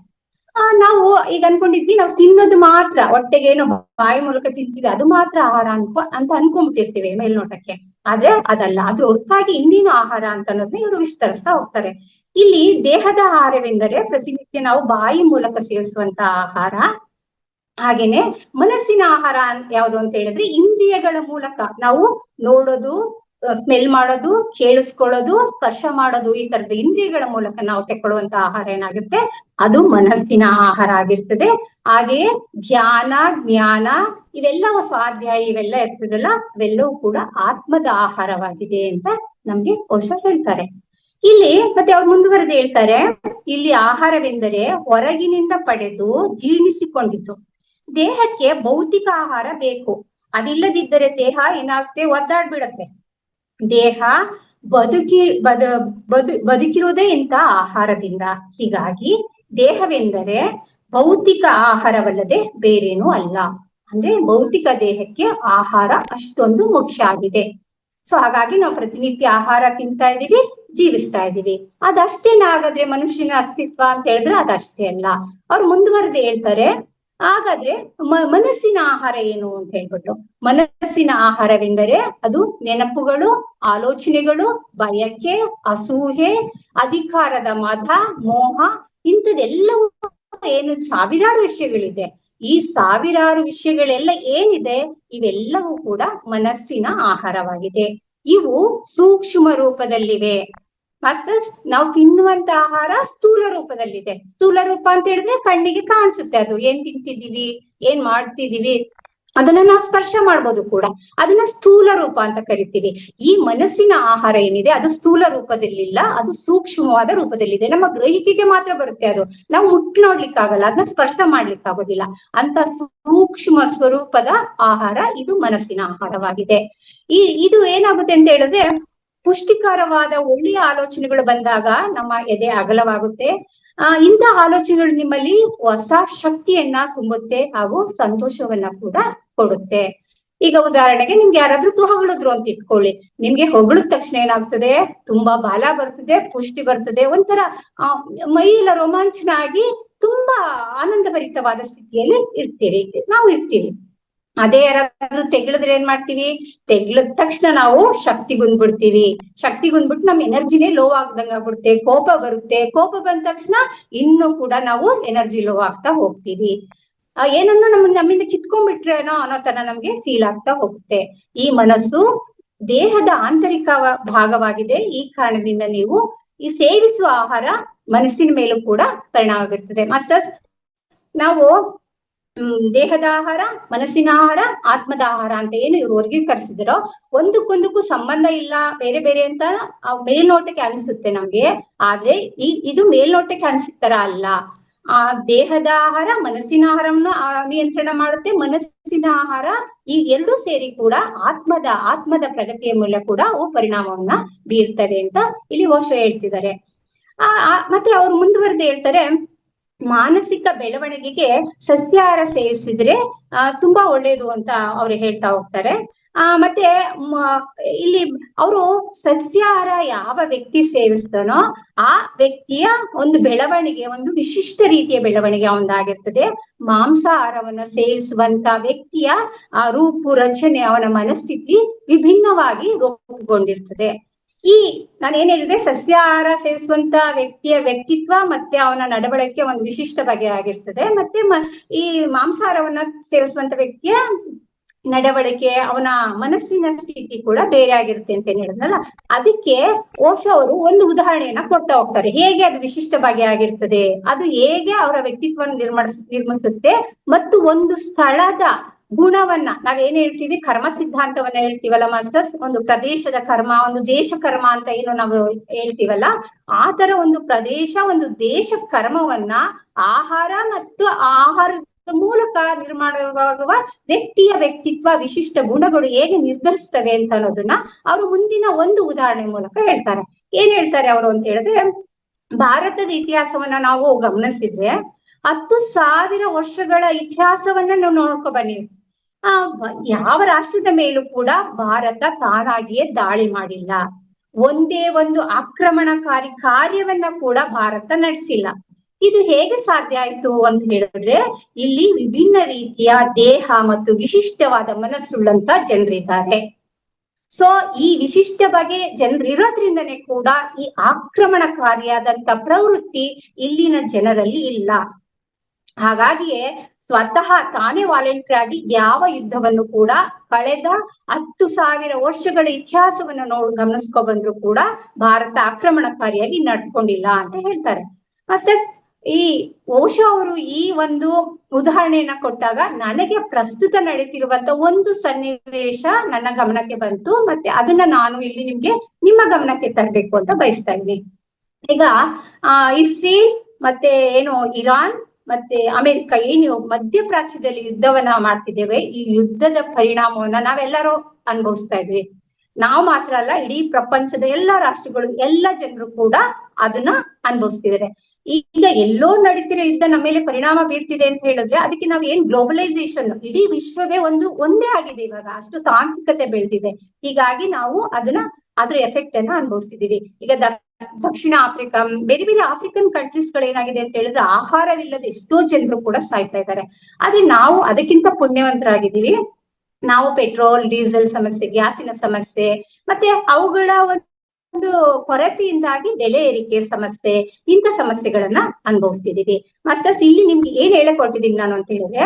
ನಾವು ಈಗ ಅನ್ಕೊಂಡಿದ್ವಿ ನಾವು ತಿನ್ನೋದು ಮಾತ್ರ, ಹೊಟ್ಟೆಗೇನೋ ಬಾಯಿ ಮೂಲಕ ತಿಂತೀವಿ ಅದು ಮಾತ್ರ ಆಹಾರ ಅಂತ ಅನ್ಕೊಂಡ್ಬಿಟ್ಟಿರ್ತೀವಿ ಮೇಲ್ನೋಟಕ್ಕೆ. ಆದ್ರೆ ಅದಲ್ಲ, ಅದು ಒಟ್ಟಾಗಿ ಇಂದಿನ ಆಹಾರ ಅಂತ ಅನ್ನೋದನ್ನ ಇವರು ವಿಸ್ತರಿಸ್ತಾ ಹೋಗ್ತಾರೆ. ಇಲ್ಲಿ ದೇಹದ ಆಹಾರವೆಂದರೆ ಪ್ರತಿನಿತ್ಯ ನಾವು ಬಾಯಿ ಮೂಲಕ ಸೇವಿಸುವಂತ ಆಹಾರ. ಹಾಗೇನೆ ಮನಸ್ಸಿನ ಆಹಾರ ಯಾವುದು ಅಂತ ಹೇಳಿದ್ರೆ ಇಂದ್ರಿಯಗಳ ಮೂಲಕ ನಾವು ನೋಡೋದು, ಸ್ಮೆಲ್ ಮಾಡೋದು, ಕೇಳಿಸ್ಕೊಳ್ಳೋದು, ಸ್ಪರ್ಶ ಮಾಡೋದು, ಈ ತರದ ಇಂದ್ರಿಯಗಳ ಮೂಲಕ ನಾವು ತೆಕ್ಕೊಳ್ಳುವಂತ ಆಹಾರ ಏನಾಗುತ್ತೆ ಅದು ಮನಸ್ಸಿನ ಆಹಾರ ಆಗಿರ್ತದೆ. ಹಾಗೆಯೇ ಧ್ಯಾನ, ಜ್ಞಾನ ಇವೆಲ್ಲವೂ ಸ್ವಾಧ್ಯಾಯ ಇವೆಲ್ಲ ಇರ್ತದಲ್ಲ ಅವೆಲ್ಲವೂ ಕೂಡ ಆತ್ಮದ ಆಹಾರವಾಗಿದೆ ಅಂತ ನಮ್ಗೆ ಓಶೋ ಹೇಳ್ತಾರೆ. ಇಲ್ಲಿ ಮತ್ತೆ ಅವ್ರು ಮುಂದುವರೆದು ಹೇಳ್ತಾರೆ, ಇಲ್ಲಿ ಆಹಾರವೆಂದರೆ ಹೊರಗಿನಿಂದ ಪಡೆದು ಜೀರ್ಣಿಸಿಕೊಂಡಿದ್ದು. ದೇಹಕ್ಕೆ ಭೌತಿಕ ಆಹಾರ ಬೇಕು, ಅದಿಲ್ಲದಿದ್ದರೆ ದೇಹ ಏನಾಗುತ್ತೆ, ಒದ್ದಾಡ್ಬಿಡತ್ತೆ. ದೇಹ ಬದುಕಿರುವುದೇ ಇಂಥ ಆಹಾರದಿಂದ. ಹೀಗಾಗಿ ದೇಹವೆಂದರೆ ಭೌತಿಕ ಆಹಾರವಲ್ಲದೆ ಬೇರೇನೂ ಅಲ್ಲ. ಅಂದ್ರೆ ಭೌತಿಕ ದೇಹಕ್ಕೆ ಆಹಾರ ಅಷ್ಟೊಂದು ಮುಖ್ಯ ಆಗಿದೆ. ಸೊ ಹಾಗಾಗಿ ನಾವು ಪ್ರತಿನಿತ್ಯ ಆಹಾರ ತಿಂತಾ ಇದೀವಿ, ಜೀವಿಸ್ತಾ ಇದೀವಿ. ಅದಷ್ಟೇನ ಹಾಗಾದ್ರೆ ಮನುಷ್ಯನ ಅಸ್ತಿತ್ವ ಅಂತ ಹೇಳಿದ್ರೆ ಅದಷ್ಟೇ ಅಲ್ಲ. ಅವ್ರು ಮುಂದುವರೆದು ಹೇಳ್ತಾರೆ, ಹಾಗಾದ್ರೆ ಮನಸ್ಸಿನ ಆಹಾರ ಏನು ಅಂತ ಹೇಳ್ಬಿಟ್ಟು. ಮನಸ್ಸಿನ ಆಹಾರವೆಂದರೆ ಅದು ನೆನಪುಗಳು, ಆಲೋಚನೆಗಳು, ಬಯಕೆ, ಅಸೂಹೆ, ಅಧಿಕಾರದ ಮದ, ಮೋಹ ಇಂಥದೆಲ್ಲವೂ ಏನು ಸಾವಿರಾರು ವಿಷಯಗಳಿದೆ. ಈ ಸಾವಿರಾರು ವಿಷಯಗಳೆಲ್ಲ ಏನಿದೆ ಇವೆಲ್ಲವೂ ಕೂಡ ಮನಸ್ಸಿನ ಆಹಾರವಾಗಿದೆ. ಇವು ಸೂಕ್ಷ್ಮ ರೂಪದಲ್ಲಿವೆ. ಮಾಸ್ಟರ್ಸ್, ನಾವು ತಿನ್ನುವಂತ ಆಹಾರ ಸ್ಥೂಲ ರೂಪದಲ್ಲಿದೆ. ಸ್ಥೂಲ ರೂಪ ಅಂತ ಹೇಳಿದ್ರೆ ಕಣ್ಣಿಗೆ ಕಾಣಿಸುತ್ತೆ, ಅದು ಏನ್ ತಿಂತಿದೀವಿ, ಏನ್ ಮಾಡ್ತಿದೀವಿ ಅದನ್ನ ನಾವು ಸ್ಪರ್ಶ ಮಾಡ್ಬೋದು ಕೂಡ, ಅದನ್ನ ಸ್ಥೂಲ ರೂಪ ಅಂತ ಕರಿತೀವಿ. ಈ ಮನಸ್ಸಿನ ಆಹಾರ ಏನಿದೆ ಅದು ಸ್ಥೂಲ ರೂಪದಲ್ಲಿಲ್ಲ, ಅದು ಸೂಕ್ಷ್ಮವಾದ ರೂಪದಲ್ಲಿದೆ. ನಮ್ಮ ಗ್ರಹಿಕೆಗೆ ಮಾತ್ರ ಬರುತ್ತೆ, ಅದು ನಾವು ಮುಟ್ಟಿ ನೋಡ್ಲಿಕ್ಕಾಗಲ್ಲ, ಅದನ್ನ ಸ್ಪರ್ಶ ಮಾಡ್ಲಿಕ್ಕಾಗೋದಿಲ್ಲ. ಅಂತ ಸೂಕ್ಷ್ಮ ಸ್ವರೂಪದ ಆಹಾರ ಇದು ಮನಸ್ಸಿನ ಆಹಾರವಾಗಿದೆ. ಇದು ಏನಾಗುತ್ತೆ ಅಂತ ಹೇಳಿದ್ರೆ ಪುಷ್ಟಿಕರವಾದ ಒಳ್ಳೆಯ ಆಲೋಚನೆಗಳು ಬಂದಾಗ ನಮ್ಮ ಎದೆ ಅಗಲವಾಗುತ್ತೆ. ಇಂಥ ಆಲೋಚನೆಗಳು ನಿಮ್ಮಲ್ಲಿ ಹೊಸ ಶಕ್ತಿಯನ್ನ ತುಂಬುತ್ತೆ ಹಾಗೂ ಸಂತೋಷವನ್ನ ಕೂಡ ಕೊಡುತ್ತೆ. ಈಗ ಉದಾಹರಣೆಗೆ ನಿಮ್ಗೆ ಯಾರಾದ್ರೂ ಹೊಗಳಿದ್ರು ಅಂತ ಇಟ್ಕೊಳ್ಳಿ, ನಿಮ್ಗೆ ಹೊಗಳಿದ ತಕ್ಷಣ ಏನಾಗ್ತದೆ, ತುಂಬಾ ಬಲ ಬರ್ತದೆ, ಪುಷ್ಟಿ ಬರ್ತದೆ, ಒಂಥರ ಮೈಯೆಲ್ಲ ರೋಮಾಂಚನ ಆಗಿ ತುಂಬಾ ಆನಂದಭರಿತವಾದ ಸ್ಥಿತಿಯಲ್ಲಿ ನಾವು ಇರ್ತೀವಿ. ಅದೇ ಯಾರಾದ್ರೂ ತೆಗಳಿದ್ರೆ ಏನ್ ಮಾಡ್ತೀವಿ, ತೆಗ್ಲದ ತಕ್ಷಣ ನಾವು ಶಕ್ತಿಗುಂದ್ಬಿಡ್ತೀವಿ. ಶಕ್ತಿಗುಂದ್ಬಿಟ್ಟು ನಮ್ ಎನರ್ಜಿನೇ ಲೋ ಆಗ್ದಂಗ ಆಗ್ಬಿಡುತ್ತೆ, ಕೋಪ ಬರುತ್ತೆ. ಕೋಪ ಬಂದ ತಕ್ಷಣ ಇನ್ನೂ ಕೂಡ ನಾವು ಎನರ್ಜಿ ಲೋ ಆಗ್ತಾ ಹೋಗ್ತೀವಿ. ಏನನ್ನು ನಮ್ಮಿಂದ ಕಿತ್ಕೊಂಡ್ಬಿಟ್ರೇನೋ ಅನ್ನೋ ತರ ನಮ್ಗೆ ಫೀಲ್ ಆಗ್ತಾ ಹೋಗುತ್ತೆ. ಈ ಮನಸ್ಸು ದೇಹದ ಆಂತರಿಕ ಭಾಗವಾಗಿದೆ. ಈ ಕಾರಣದಿಂದ ನೀವು ಈ ಸೇವಿಸುವ ಆಹಾರ ಮನಸ್ಸಿನ ಮೇಲೂ ಕೂಡ ಪರಿಣಾಮ ಬೀರ್ತದೆ. ಮಾಸ್ಟರ್ಸ್, ನಾವು ದೇಹದ ಆಹಾರ, ಮನಸ್ಸಿನ ಆಹಾರ, ಆತ್ಮದ ಆಹಾರ ಅಂತ ಏನು ಇವ್ರು ವರ್ಗೀಕರಿಸಿದಿರೋ ಒಂದಕ್ಕೊಂದಕ್ಕೂ ಸಂಬಂಧ ಇಲ್ಲ, ಬೇರೆ ಬೇರೆ ಅಂತ ಮೇಲ್ನೋಟಕ್ಕೆ ಅನಿಸುತ್ತೆ ನಮ್ಗೆ. ಆದ್ರೆ ಇದು ಮೇಲ್ನೋಟಕ್ಕೆ ಅನಿಸ್ತಾರ ಅಲ್ಲ. ಆ ದೇಹದ ಆಹಾರ ಮನಸ್ಸಿನ ಆಹಾರವನ್ನು ನಿಯಂತ್ರಣ ಮಾಡುತ್ತೆ, ಮನಸ್ಸಿನ ಆಹಾರ ಈ ಎರಡೂ ಸೇರಿ ಕೂಡ ಆತ್ಮದ ಪ್ರಗತಿಯ ಮೂಲಕ ಕೂಡ ಅವು ಪರಿಣಾಮವನ್ನ ಬೀರ್ತವೆ ಅಂತ ಇಲ್ಲಿ ಓಶೋ ಹೇಳ್ತಿದ್ದಾರೆ. ಮತ್ತೆ ಅವ್ರು ಮುಂದುವರೆದು ಹೇಳ್ತಾರೆ, ಮಾನಸಿಕ ಬೆಳವಣಿಗೆಗೆ ಸಸ್ಯಾಹಾರ ಸೇವಿಸಿದ್ರೆ ತುಂಬಾ ಒಳ್ಳೇದು ಅಂತ ಅವ್ರು ಹೇಳ್ತಾ ಹೋಗ್ತಾರೆ. ಮತ್ತೆ ಇಲ್ಲಿ ಅವರು ಸಸ್ಯಾಹಾರ ಯಾವ ವ್ಯಕ್ತಿ ಸೇವಿಸ್ತಾನೋ ಆ ವ್ಯಕ್ತಿಯ ಒಂದು ಬೆಳವಣಿಗೆ ಒಂದು ವಿಶಿಷ್ಟ ರೀತಿಯ ಬೆಳವಣಿಗೆ ಒಂದಾಗಿರ್ತದೆ. ಮಾಂಸಾಹಾರವನ್ನ ಸೇವಿಸುವಂತ ವ್ಯಕ್ತಿಯ ರೂಪು ರಚನೆ, ಅವನ ಮನಸ್ಥಿತಿ ವಿಭಿನ್ನವಾಗಿ ರೂಪುಗೊಂಡಿರ್ತದೆ. ನಾನು ಏನ್ ಹೇಳಿದೆ, ಸಸ್ಯಾಹಾರ ಸೇವಿಸುವಂತ ವ್ಯಕ್ತಿಯ ವ್ಯಕ್ತಿತ್ವ ಮತ್ತೆ ಅವನ ನಡವಳಿಕೆ ಒಂದು ವಿಶಿಷ್ಟ ಬಗೆಯಾಗಿರ್ತದೆ. ಮತ್ತೆ ಈ ಮಾಂಸಾಹಾರವನ್ನ ಸೇವಿಸುವಂತ ವ್ಯಕ್ತಿಯ ನಡವಳಿಕೆ, ಅವನ ಮನಸ್ಸಿನ ಸ್ಥಿತಿ ಕೂಡ ಬೇರೆ ಆಗಿರುತ್ತೆ ಅಂತ ಹೇಳಿದ್ನಲ್ಲ. ಅದಕ್ಕೆ ಓಶೋ ಅವರು ಒಂದು ಉದಾಹರಣೆಯನ್ನ ಕೊಡ್ತಾ ಹೋಗ್ತಾರೆ, ಹೇಗೆ ಅದು ವಿಶಿಷ್ಟ ಬಗೆಯಾಗಿರ್ತದೆ, ಅದು ಹೇಗೆ ಅವರ ವ್ಯಕ್ತಿತ್ವವನ್ನು ನಿರ್ಮಿಸುತ್ತೆ, ಮತ್ತು ಒಂದು ಸ್ಥಳದ ಗುಣವನ್ನ ನಾವೇನ್ ಹೇಳ್ತೀವಿ, ಕರ್ಮ ಸಿದ್ಧಾಂತವನ್ನ ಹೇಳ್ತೀವಲ್ಲ ಮಾಸ್ಟರ್, ಒಂದು ಪ್ರದೇಶದ ಕರ್ಮ, ಒಂದು ದೇಶ ಕರ್ಮ ಅಂತ ಏನು ನಾವು ಹೇಳ್ತೀವಲ್ಲ, ಆ ತರ ಒಂದು ಪ್ರದೇಶ, ಒಂದು ದೇಶ ಕರ್ಮವನ್ನ ಆಹಾರ ಮತ್ತು ಆಹಾರದ ಮೂಲಕ ನಿರ್ಮಾಣವಾಗುವ ವ್ಯಕ್ತಿಯ ವ್ಯಕ್ತಿತ್ವ ವಿಶಿಷ್ಟ ಗುಣಗಳು ಹೇಗೆ ನಿರ್ಧರಿಸ್ತವೆ ಅಂತ ಅನ್ನೋದನ್ನ ಅವರು ಮುಂದಿನ ಒಂದು ಉದಾಹರಣೆ ಮೂಲಕ ಹೇಳ್ತಾರೆ. ಏನ್ ಹೇಳ್ತಾರೆ ಅವರು ಅಂತ ಹೇಳಿದ್ರೆ, ಭಾರತದ ಇತಿಹಾಸವನ್ನ ನಾವು ಗಮನಿಸಿದ್ರೆ 10,000 ವರ್ಷಗಳ ಇತಿಹಾಸವನ್ನ ನಾವು ನೋಡ್ಕೊ ಬನ್ನಿ. ಯಾವ ರಾಷ್ಟ್ರದ ಮೇಲೂ ಕೂಡ ಭಾರತ ತಾನಾಗಿಯೇ ದಾಳಿ ಮಾಡಿಲ್ಲ. ಒಂದೇ ಒಂದು ಆಕ್ರಮಣಕಾರಿ ಕಾರ್ಯವನ್ನ ಕೂಡ ಭಾರತ ನಡೆಸಿಲ್ಲ. ಇದು ಹೇಗೆ ಸಾಧ್ಯ ಆಯ್ತು ಅಂತ ಹೇಳಿದ್ರೆ, ಇಲ್ಲಿ ವಿಭಿನ್ನ ರೀತಿಯ ದೇಹ ಮತ್ತು ವಿಶಿಷ್ಟವಾದ ಮನಸ್ಸುಳ್ಳಂತ ಜನರಿದ್ದಾರೆ. ಸೊ ಈ ವಿಶಿಷ್ಟ ಬಗೆ ಜನರಿರೋದ್ರಿಂದನೇ ಕೂಡ ಈ ಆಕ್ರಮಣಕಾರಿಯಾದಂತ ಪ್ರವೃತ್ತಿ ಇಲ್ಲಿನ ಜನರಲ್ಲಿ ಇಲ್ಲ. ಹಾಗಾಗಿಯೇ ಸ್ವತಃ ತಾನೇ ವಾಲಂಟಿಯರ್ ಆಗಿ ಯಾವ ಯುದ್ಧವನ್ನು ಕೂಡ ಕಳೆದ 10,000 ವರ್ಷಗಳ ಇತಿಹಾಸವನ್ನ ಗಮನಿಸ್ಕೊ ಬಂದ್ರು ಕೂಡ ಭಾರತ ಆಕ್ರಮಣಕಾರಿಯಾಗಿ ನಡ್ಕೊಂಡಿಲ್ಲ ಅಂತ ಹೇಳ್ತಾರೆ. ಅಷ್ಟೇ, ಈ ಓಶೋ ಅವರು ಈ ಒಂದು ಉದಾಹರಣೆಯನ್ನ ಕೊಟ್ಟಾಗ ನನಗೆ ಪ್ರಸ್ತುತ ನಡೀತಿರುವಂತ ಒಂದು ಸನ್ನಿವೇಶ ನನ್ನ ಗಮನಕ್ಕೆ ಬಂತು, ಮತ್ತೆ ಅದನ್ನ ನಾನು ಇಲ್ಲಿ ನಿಮ್ಮ ಗಮನಕ್ಕೆ ತರಬೇಕು ಅಂತ ಬಯಸ್ತಾ ಇದ್ದೀನಿ. ಈಗ ಇಸ್ರೇಲ್ ಮತ್ತೆ ಏನು ಇರಾನ್ ಮತ್ತೆ ಅಮೆರಿಕ ಏನು ಮಧ್ಯಪ್ರಾಚ್ಯದಲ್ಲಿ ಯುದ್ಧವನ್ನ ಮಾಡ್ತಿದ್ದೇವೆ, ಈ ಯುದ್ಧದ ಪರಿಣಾಮವನ್ನ ನಾವೆಲ್ಲರೂ ಅನುಭವಿಸ್ತಾ ಇದ್ವಿ. ನಾವು ಮಾತ್ರ ಅಲ್ಲ, ಇಡೀ ಪ್ರಪಂಚದ ಎಲ್ಲಾ ರಾಷ್ಟ್ರಗಳು, ಎಲ್ಲಾ ಜನರು ಕೂಡ ಅದನ್ನ ಅನುಭವಿಸ್ತಿದ್ದಾರೆ. ಈಗ ಎಲ್ಲೋ ನಡೀತಿರೋ ಯುದ್ಧ ನಮ್ಮ ಮೇಲೆ ಪರಿಣಾಮ ಬೀರ್ತಿದೆ ಅಂತ ಹೇಳಿದ್ರೆ ಅದಕ್ಕೆ ನಾವ್ ಏನ್ ಗ್ಲೋಬಲೈಸೇಷನ್, ಇಡೀ ವಿಶ್ವವೇ ಒಂದೇ ಆಗಿದೆ ಇವಾಗ, ಅಷ್ಟು ತಾಂತ್ರಿಕತೆ ಬೆಳೆದಿದೆ. ಹೀಗಾಗಿ ನಾವು ಅದ್ರ ಎಫೆಕ್ಟ್ ಅನ್ನ ಅನುಭವಿಸ್ತಿದೀವಿ. ಈಗ ದಕ್ಷಿಣ ಆಫ್ರಿಕಾ, ಬೇರೆ ಬೇರೆ ಆಫ್ರಿಕನ್ ಕಂಟ್ರೀಸ್ ಗಳು ಏನಾಗಿದೆ ಅಂತ ಹೇಳಿದ್ರೆ ಆಹಾರವಿಲ್ಲದೆ ಎಷ್ಟೋ ಜನರು ಕೂಡ ಸಾಯ್ತಾ ಇದ್ದಾರೆ. ಆದ್ರೆ ನಾವು ಅದಕ್ಕಿಂತ ಪುಣ್ಯವಂತರಾಗಿದ್ದೀವಿ. ನಾವು ಪೆಟ್ರೋಲ್ ಡೀಸೆಲ್ ಸಮಸ್ಯೆ, ಗ್ಯಾಸಿನ ಸಮಸ್ಯೆ, ಮತ್ತೆ ಅವುಗಳ ಒಂದು ಕೊರತೆಯಿಂದಾಗಿ ಬೆಲೆ ಏರಿಕೆ ಸಮಸ್ಯೆ, ಇಂಥ ಸಮಸ್ಯೆಗಳನ್ನ ಅನುಭವಿಸ್ತಿದೀವಿ. ಮಾಸ್ಟರ್ಸ್, ಇಲ್ಲಿ ನಿಮ್ಗೆ ಏನ್ ಹೇಳಕೊಟ್ಟಿದೀನಿ ನಾನು ಅಂತ ಹೇಳಿದ್ರೆ,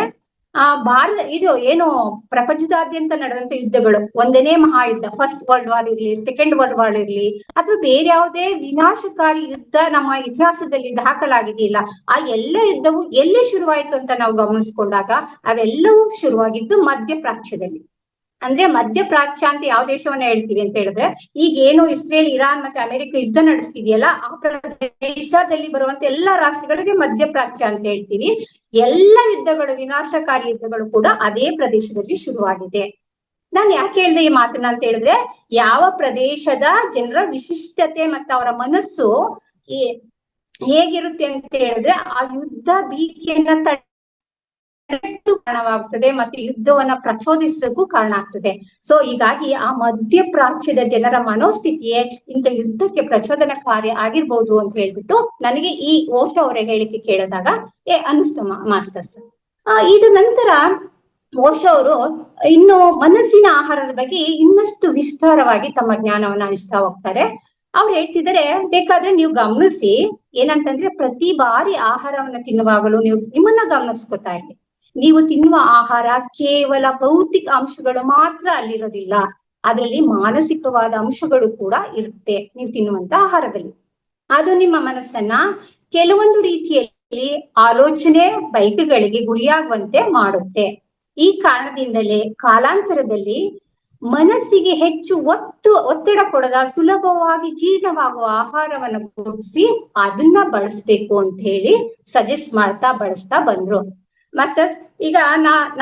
ಭಾರತ ಇದು ಏನು ಪ್ರಪಂಚದಾದ್ಯಂತ ನಡೆದಂತ ಯುದ್ಧಗಳು, ಒಂದನೇ ಮಹಾಯುದ್ಧ, ಫಸ್ಟ್ ವರ್ಲ್ಡ್ ವಾರ್ ಇರ್ಲಿ, ಸೆಕೆಂಡ್ ವರ್ಲ್ಡ್ ವಾರ್ ಇರ್ಲಿ, ಅಥವಾ ಬೇರೆ ಯಾವುದೇ ವಿನಾಶಕಾರಿ ಯುದ್ಧ ನಮ್ಮ ಇತಿಹಾಸದಲ್ಲಿ ದಾಖಲಾಗಿದೆಯಿಲ್ಲ. ಆ ಎಲ್ಲ ಯುದ್ಧವು ಎಲ್ಲಿ ಶುರುವಾಯ್ತು ಅಂತ ನಾವು ಗಮನಿಸ್ಕೊಂಡಾಗ ಅವೆಲ್ಲವೂ ಶುರುವಾಗಿದ್ದು ಮಧ್ಯಪ್ರಾಚ್ಯದಲ್ಲಿ. ಅಂದ್ರೆ ಮಧ್ಯಪ್ರಾಚ್ಯ ಅಂತ ಯಾವ ದೇಶವನ್ನ ಹೇಳ್ತೀವಿ ಅಂತ ಹೇಳಿದ್ರೆ, ಈಗ ಏನು ಇಸ್ರೇಲ್, ಇರಾನ್ ಮತ್ತೆ ಅಮೆರಿಕ ಯುದ್ಧ ನಡೆಸ್ತಿದೆಯಲ್ಲ, ಆ ಪ್ರದೇಶದಲ್ಲಿ ಬರುವಂತ ಎಲ್ಲಾ ರಾಷ್ಟ್ರಗಳಿಗೆ ಮಧ್ಯಪ್ರಾಚ್ಯ ಅಂತ ಹೇಳ್ತೀವಿ. ಎಲ್ಲ ಯುದ್ಧಗಳು, ವಿನಾಶಕಾರಿ ಯುದ್ಧಗಳು ಕೂಡ ಅದೇ ಪ್ರದೇಶದಲ್ಲಿ ಶುರುವಾಗಿದೆ. ನಾನು ಯಾಕೆ ಹೇಳ್ದೆ ಈ ಮಾತನ್ನ ಅಂತ ಹೇಳಿದ್ರೆ, ಯಾವ ಪ್ರದೇಶದ ಜನರ ವಿಶಿಷ್ಟತೆ ಮತ್ತು ಅವರ ಮನಸ್ಸು ಹೇಗಿರುತ್ತೆ ಅಂತ ಹೇಳಿದ್ರೆ, ಆ ಯುದ್ಧ ಭೀತಿಯನ್ನ ಕಾರಣವಾಗ್ತದೆ ಮತ್ತೆ ಯುದ್ಧವನ್ನ ಪ್ರಚೋದಿಸೋಕ್ಕೂ ಕಾರಣ ಆಗ್ತದೆ. ಸೊ ಹೀಗಾಗಿ ಆ ಮಧ್ಯಪ್ರಾಚ್ಯದ ಜನರ ಮನೋಸ್ಥಿತಿಯೇ ಇಂಥ ಯುದ್ಧಕ್ಕೆ ಪ್ರಚೋದನಕಾರಿ ಆಗಿರ್ಬೋದು ಅಂತ ಹೇಳ್ಬಿಟ್ಟು ನನಗೆ ಈ ಓಶೋ ಅವರ ಹೇಳಿಕೆ ಕೇಳಿದಾಗ ಅನಿಸ್ತು ಮಾಸ್ಟರ್ಸ್. ಇದು ನಂತರ ಓಶೋ ಅವರು ಇನ್ನು ಮನಸ್ಸಿನ ಆಹಾರದ ಬಗ್ಗೆ ಇನ್ನಷ್ಟು ವಿಸ್ತಾರವಾಗಿ ತಮ್ಮ ಜ್ಞಾನವನ್ನ ಹಂಚ್ತಾ ಹೋಗ್ತಾರೆ. ಅವ್ರು ಹೇಳ್ತಿದ್ದಾರೆ, ಬೇಕಾದ್ರೆ ನೀವು ಗಮನಿಸಿ, ಏನಂತಂದ್ರೆ ಪ್ರತಿ ಬಾರಿ ಆಹಾರವನ್ನ ತಿನ್ನುವಾಗಲೂ ನೀವು ನಿಮ್ಮನ್ನ ಗಮನಿಸ್ಕೊತಾ ಇರ್ಲಿ. ನೀವು ತಿನ್ನುವ ಆಹಾರ ಕೇವಲ ಭೌತಿಕ ಅಂಶಗಳು ಮಾತ್ರ ಅಲ್ಲಿರೋದಿಲ್ಲ, ಅದರಲ್ಲಿ ಮಾನಸಿಕವಾದ ಅಂಶಗಳು ಕೂಡ ಇರುತ್ತೆ ನೀವು ತಿನ್ನುವಂತ ಆಹಾರದಲ್ಲಿ. ಅದು ನಿಮ್ಮ ಮನಸ್ಸನ್ನ ಕೆಲವೊಂದು ರೀತಿಯಲ್ಲಿ ಆಲೋಚನೆ ಬೈಕ್ಗಳಿಗೆ ಗುರಿಯಾಗುವಂತೆ ಮಾಡುತ್ತೆ. ಈ ಕಾರಣದಿಂದಲೇ ಕಾಲಾಂತರದಲ್ಲಿ ಮನಸ್ಸಿಗೆ ಹೆಚ್ಚು ಒತ್ತಡ ಕೊಡದ ಸುಲಭವಾಗಿ ಜೀರ್ಣವಾಗುವ ಆಹಾರವನ್ನು ಕೊಡಿಸಿ ಅದನ್ನ ಬಳಸ್ಬೇಕು ಅಂತ ಹೇಳಿ ಸಜೆಸ್ಟ್ ಮಾಡ್ತಾ ಬಳಸ್ತಾ ಬಂದ್ರು. ಮಾಸ್ಟರ್, ಈಗ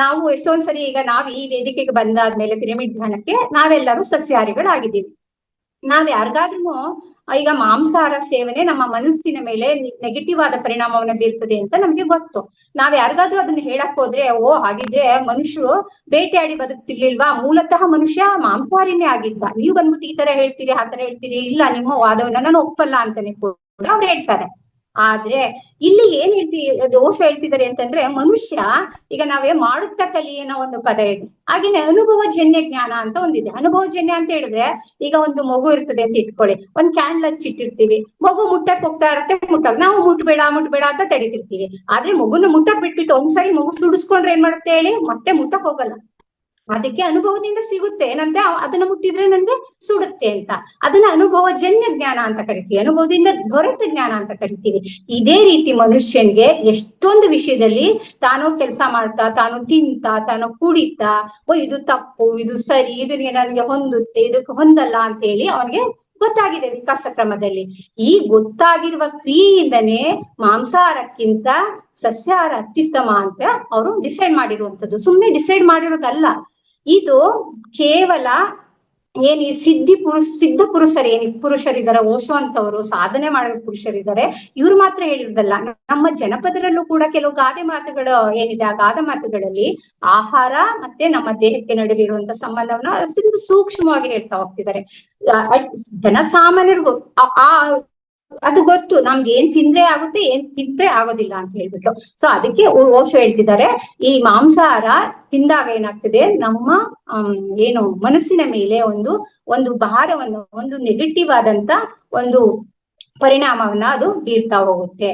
ನಾವು ಎಷ್ಟೊಂದ್ಸರಿ ಈಗ ನಾವ್ ಈ ವೇದಿಕೆಗೆ ಬಂದಾದ್ಮೇಲೆ ಪಿರಮಿಡ್ ಧ್ಯಾನಕ್ಕೆ ನಾವೆಲ್ಲರೂ ಸಸ್ಯಾಹಾರಿಗಳಾಗಿದ್ದೀವಿ. ನಾವ್ ಯಾರಿಗಾದ್ರೂ ಈಗ ಮಾಂಸಾಹಾರ ಸೇವನೆ ನಮ್ಮ ಮನಸ್ಸಿನ ಮೇಲೆ ನೆಗೆಟಿವ್ ಆದ ಪರಿಣಾಮವನ್ನ ಬೀರ್ತದೆ ಅಂತ ನಮ್ಗೆ ಗೊತ್ತು. ನಾವ್ ಯಾರಿಗಾದ್ರೂ ಅದನ್ನ ಹೇಳಕ್ ಹೋದ್ರೆ, ಓ ಹಾಗಿದ್ರೆ ಮನುಷ್ಯರು ಬೇಟೆಯಾಡಿ ಬದುಕ್ತಿರ್ಲಿಲ್ವಾ, ಮೂಲತಃ ಮನುಷ್ಯ ಮಾಂಸಾಹಾರಿನೇ ಆಗಿದ್ದ, ನೀವು ಬಂದ್ಬಿಟ್ಟು ಈ ತರ ಹೇಳ್ತೀರಿ ಆ ತರ ಹೇಳ್ತೀರಿ, ಇಲ್ಲ ನಿಮ್ಮ ವಾದವನ್ನ ನಾನು ಒಪ್ಪಲ್ಲ ಅಂತಾನೆ ಕೂಡ ಅವ್ರು ಹೇಳ್ತಾರೆ. ಆದ್ರೆ ಇಲ್ಲಿ ಏನ್ ದೋಷ ಹೇಳ್ತಿದ್ದಾರೆ ಅಂತಂದ್ರೆ, ಮನುಷ್ಯ ಈಗ ನಾವೇ ಮಾಡುತ್ತಾ ಕಲಿ ಅನ್ನೋ ಒಂದು ಪದ ಇದೆ, ಹಾಗೇನೆ ಅನುಭವಜನ್ಯ ಜ್ಞಾನ ಅಂತ ಒಂದಿದೆ. ಅನುಭವಜನ್ಯ ಅಂತ ಹೇಳಿದ್ರೆ, ಈಗ ಒಂದು ಮಗು ಇರ್ತದೆ ಅಂತ ಇಟ್ಕೊಳ್ಳಿ, ಒಂದ್ ಕ್ಯಾಂಡಲ್ ಹಚ್ಚಿಟ್ಟಿರ್ತೀವಿ, ಮಗು ಮುಟ್ಟಕ್ ಹೋಗ್ತಾ ಇರುತ್ತೆ, ನಾವು ಮುಟ್ಬೇಡ ಅಂತ ತಡೀತಿರ್ತೀವಿ. ಆದ್ರೆ ಮಗುನ ಮುಟ್ಟಕ್ ಬಿಟ್ಬಿಟ್ಟು ಒಂದ್ಸರಿ ಮಗು ಸುಡಿಸ್ಕೊಂಡ್ರೆ ಏನ್ ಮಾಡುತ್ತೆ ಹೇಳಿ, ಮತ್ತೆ ಮುಟ್ಟಕ್ ಹೋಗಲ್ಲ. ಅದಕ್ಕೆ ಅನುಭವದಿಂದ ಸಿಗುತ್ತೆ ಏನಂತೆ, ಅದನ್ನ ಮುಟ್ಟಿದ್ರೆ ನನ್ಗೆ ಸುಡುತ್ತೆ ಅಂತ. ಅದನ್ನ ಅನುಭವಜನ್ಯ ಜ್ಞಾನ ಅಂತ ಕರಿತೀವಿ, ಅನುಭವದಿಂದ ದೊರೆತ ಜ್ಞಾನ ಅಂತ ಕರಿತೀವಿ. ಇದೇ ರೀತಿ ಮನುಷ್ಯನ್ಗೆ ಎಷ್ಟೊಂದು ವಿಷಯದಲ್ಲಿ ತಾನು ಕೆಲಸ ಮಾಡ್ತಾ, ತಾನು ತಿಂತಾ, ತಾನು ಕುಡಿತಾ, ಇದು ತಪ್ಪು, ಇದು ಸರಿ, ಇದು ನನಗೆ ಹೊಂದುತ್ತೆ, ಇದಕ್ಕೆ ಹೊಂದಲ್ಲ ಅಂತ ಹೇಳಿ ಅವನಿಗೆ ಗೊತ್ತಾಗಿದೆ ವಿಕಾಸ ಕ್ರಮದಲ್ಲಿ. ಈ ಗೊತ್ತಾಗಿರುವ ಕ್ರಿಯೆಯಿಂದನೇ ಮಾಂಸಾಹಾರಕ್ಕಿಂತ ಸಸ್ಯಾಹಾರ ಅತ್ಯುತ್ತಮ ಅಂತ ಅವರು ಡಿಸೈಡ್ ಮಾಡಿರುವಂತದ್ದು. ಸುಮ್ನೆ ಡಿಸೈಡ್ ಮಾಡಿರೋದಲ್ಲ ಇದು, ಕೇವಲ ಏನ್ ಈ ಸಿದ್ಧ ಪುರುಷರಿದ್ದಾರೆ, ಓಶೋ ಅಂತವರು ಸಾಧನೆ ಮಾಡಿದ ಪುರುಷರಿದ್ದಾರೆ, ಇವ್ರು ಮಾತ್ರ ಹೇಳಿರೋದಲ್ಲ. ನಮ್ಮ ಜನಪದರಲ್ಲೂ ಕೂಡ ಕೆಲವು ಗಾದೆ ಮಾತುಗಳು ಏನಿದೆ, ಆ ಗಾದೆ ಮಾತುಗಳಲ್ಲಿ ಆಹಾರ ಮತ್ತೆ ನಮ್ಮ ದೇಹಕ್ಕೆ ನಡುವೆ ಇರುವಂತ ಸಂಬಂಧವನ್ನ ಅತ್ಯಂತ ಸೂಕ್ಷ್ಮವಾಗಿ ಹೇಳ್ತಾ ಹೋಗ್ತಿದ್ದಾರೆ. ಜನಸಾಮಾನ್ಯರಿಗೂ ಅದು ಗೊತ್ತು, ನಮ್ಗೆ ಏನ್ ತಿಂದ್ರೆ ಆಗುತ್ತೆ, ಏನ್ ತಿಂದ್ರೆ ಆಗೋದಿಲ್ಲ ಅಂತ ಹೇಳ್ಬಿಟ್ಟು. ಸೊ ಅದಕ್ಕೆ ಓಶೋ ಹೇಳ್ತಿದ್ದಾರೆ, ಈ ಮಾಂಸಾಹಾರ ತಿಂದಾಗ ಏನಾಗ್ತದೆ, ನಮ್ಮ ಏನು ಮನಸ್ಸಿನ ಮೇಲೆ ಒಂದು ಭಾರವನ್ನು, ಒಂದು ನೆಗೆಟಿವ್ ಆದಂತ ಒಂದು ಪರಿಣಾಮವನ್ನ ಅದು ಬೀರ್ತಾ ಹೋಗುತ್ತೆ.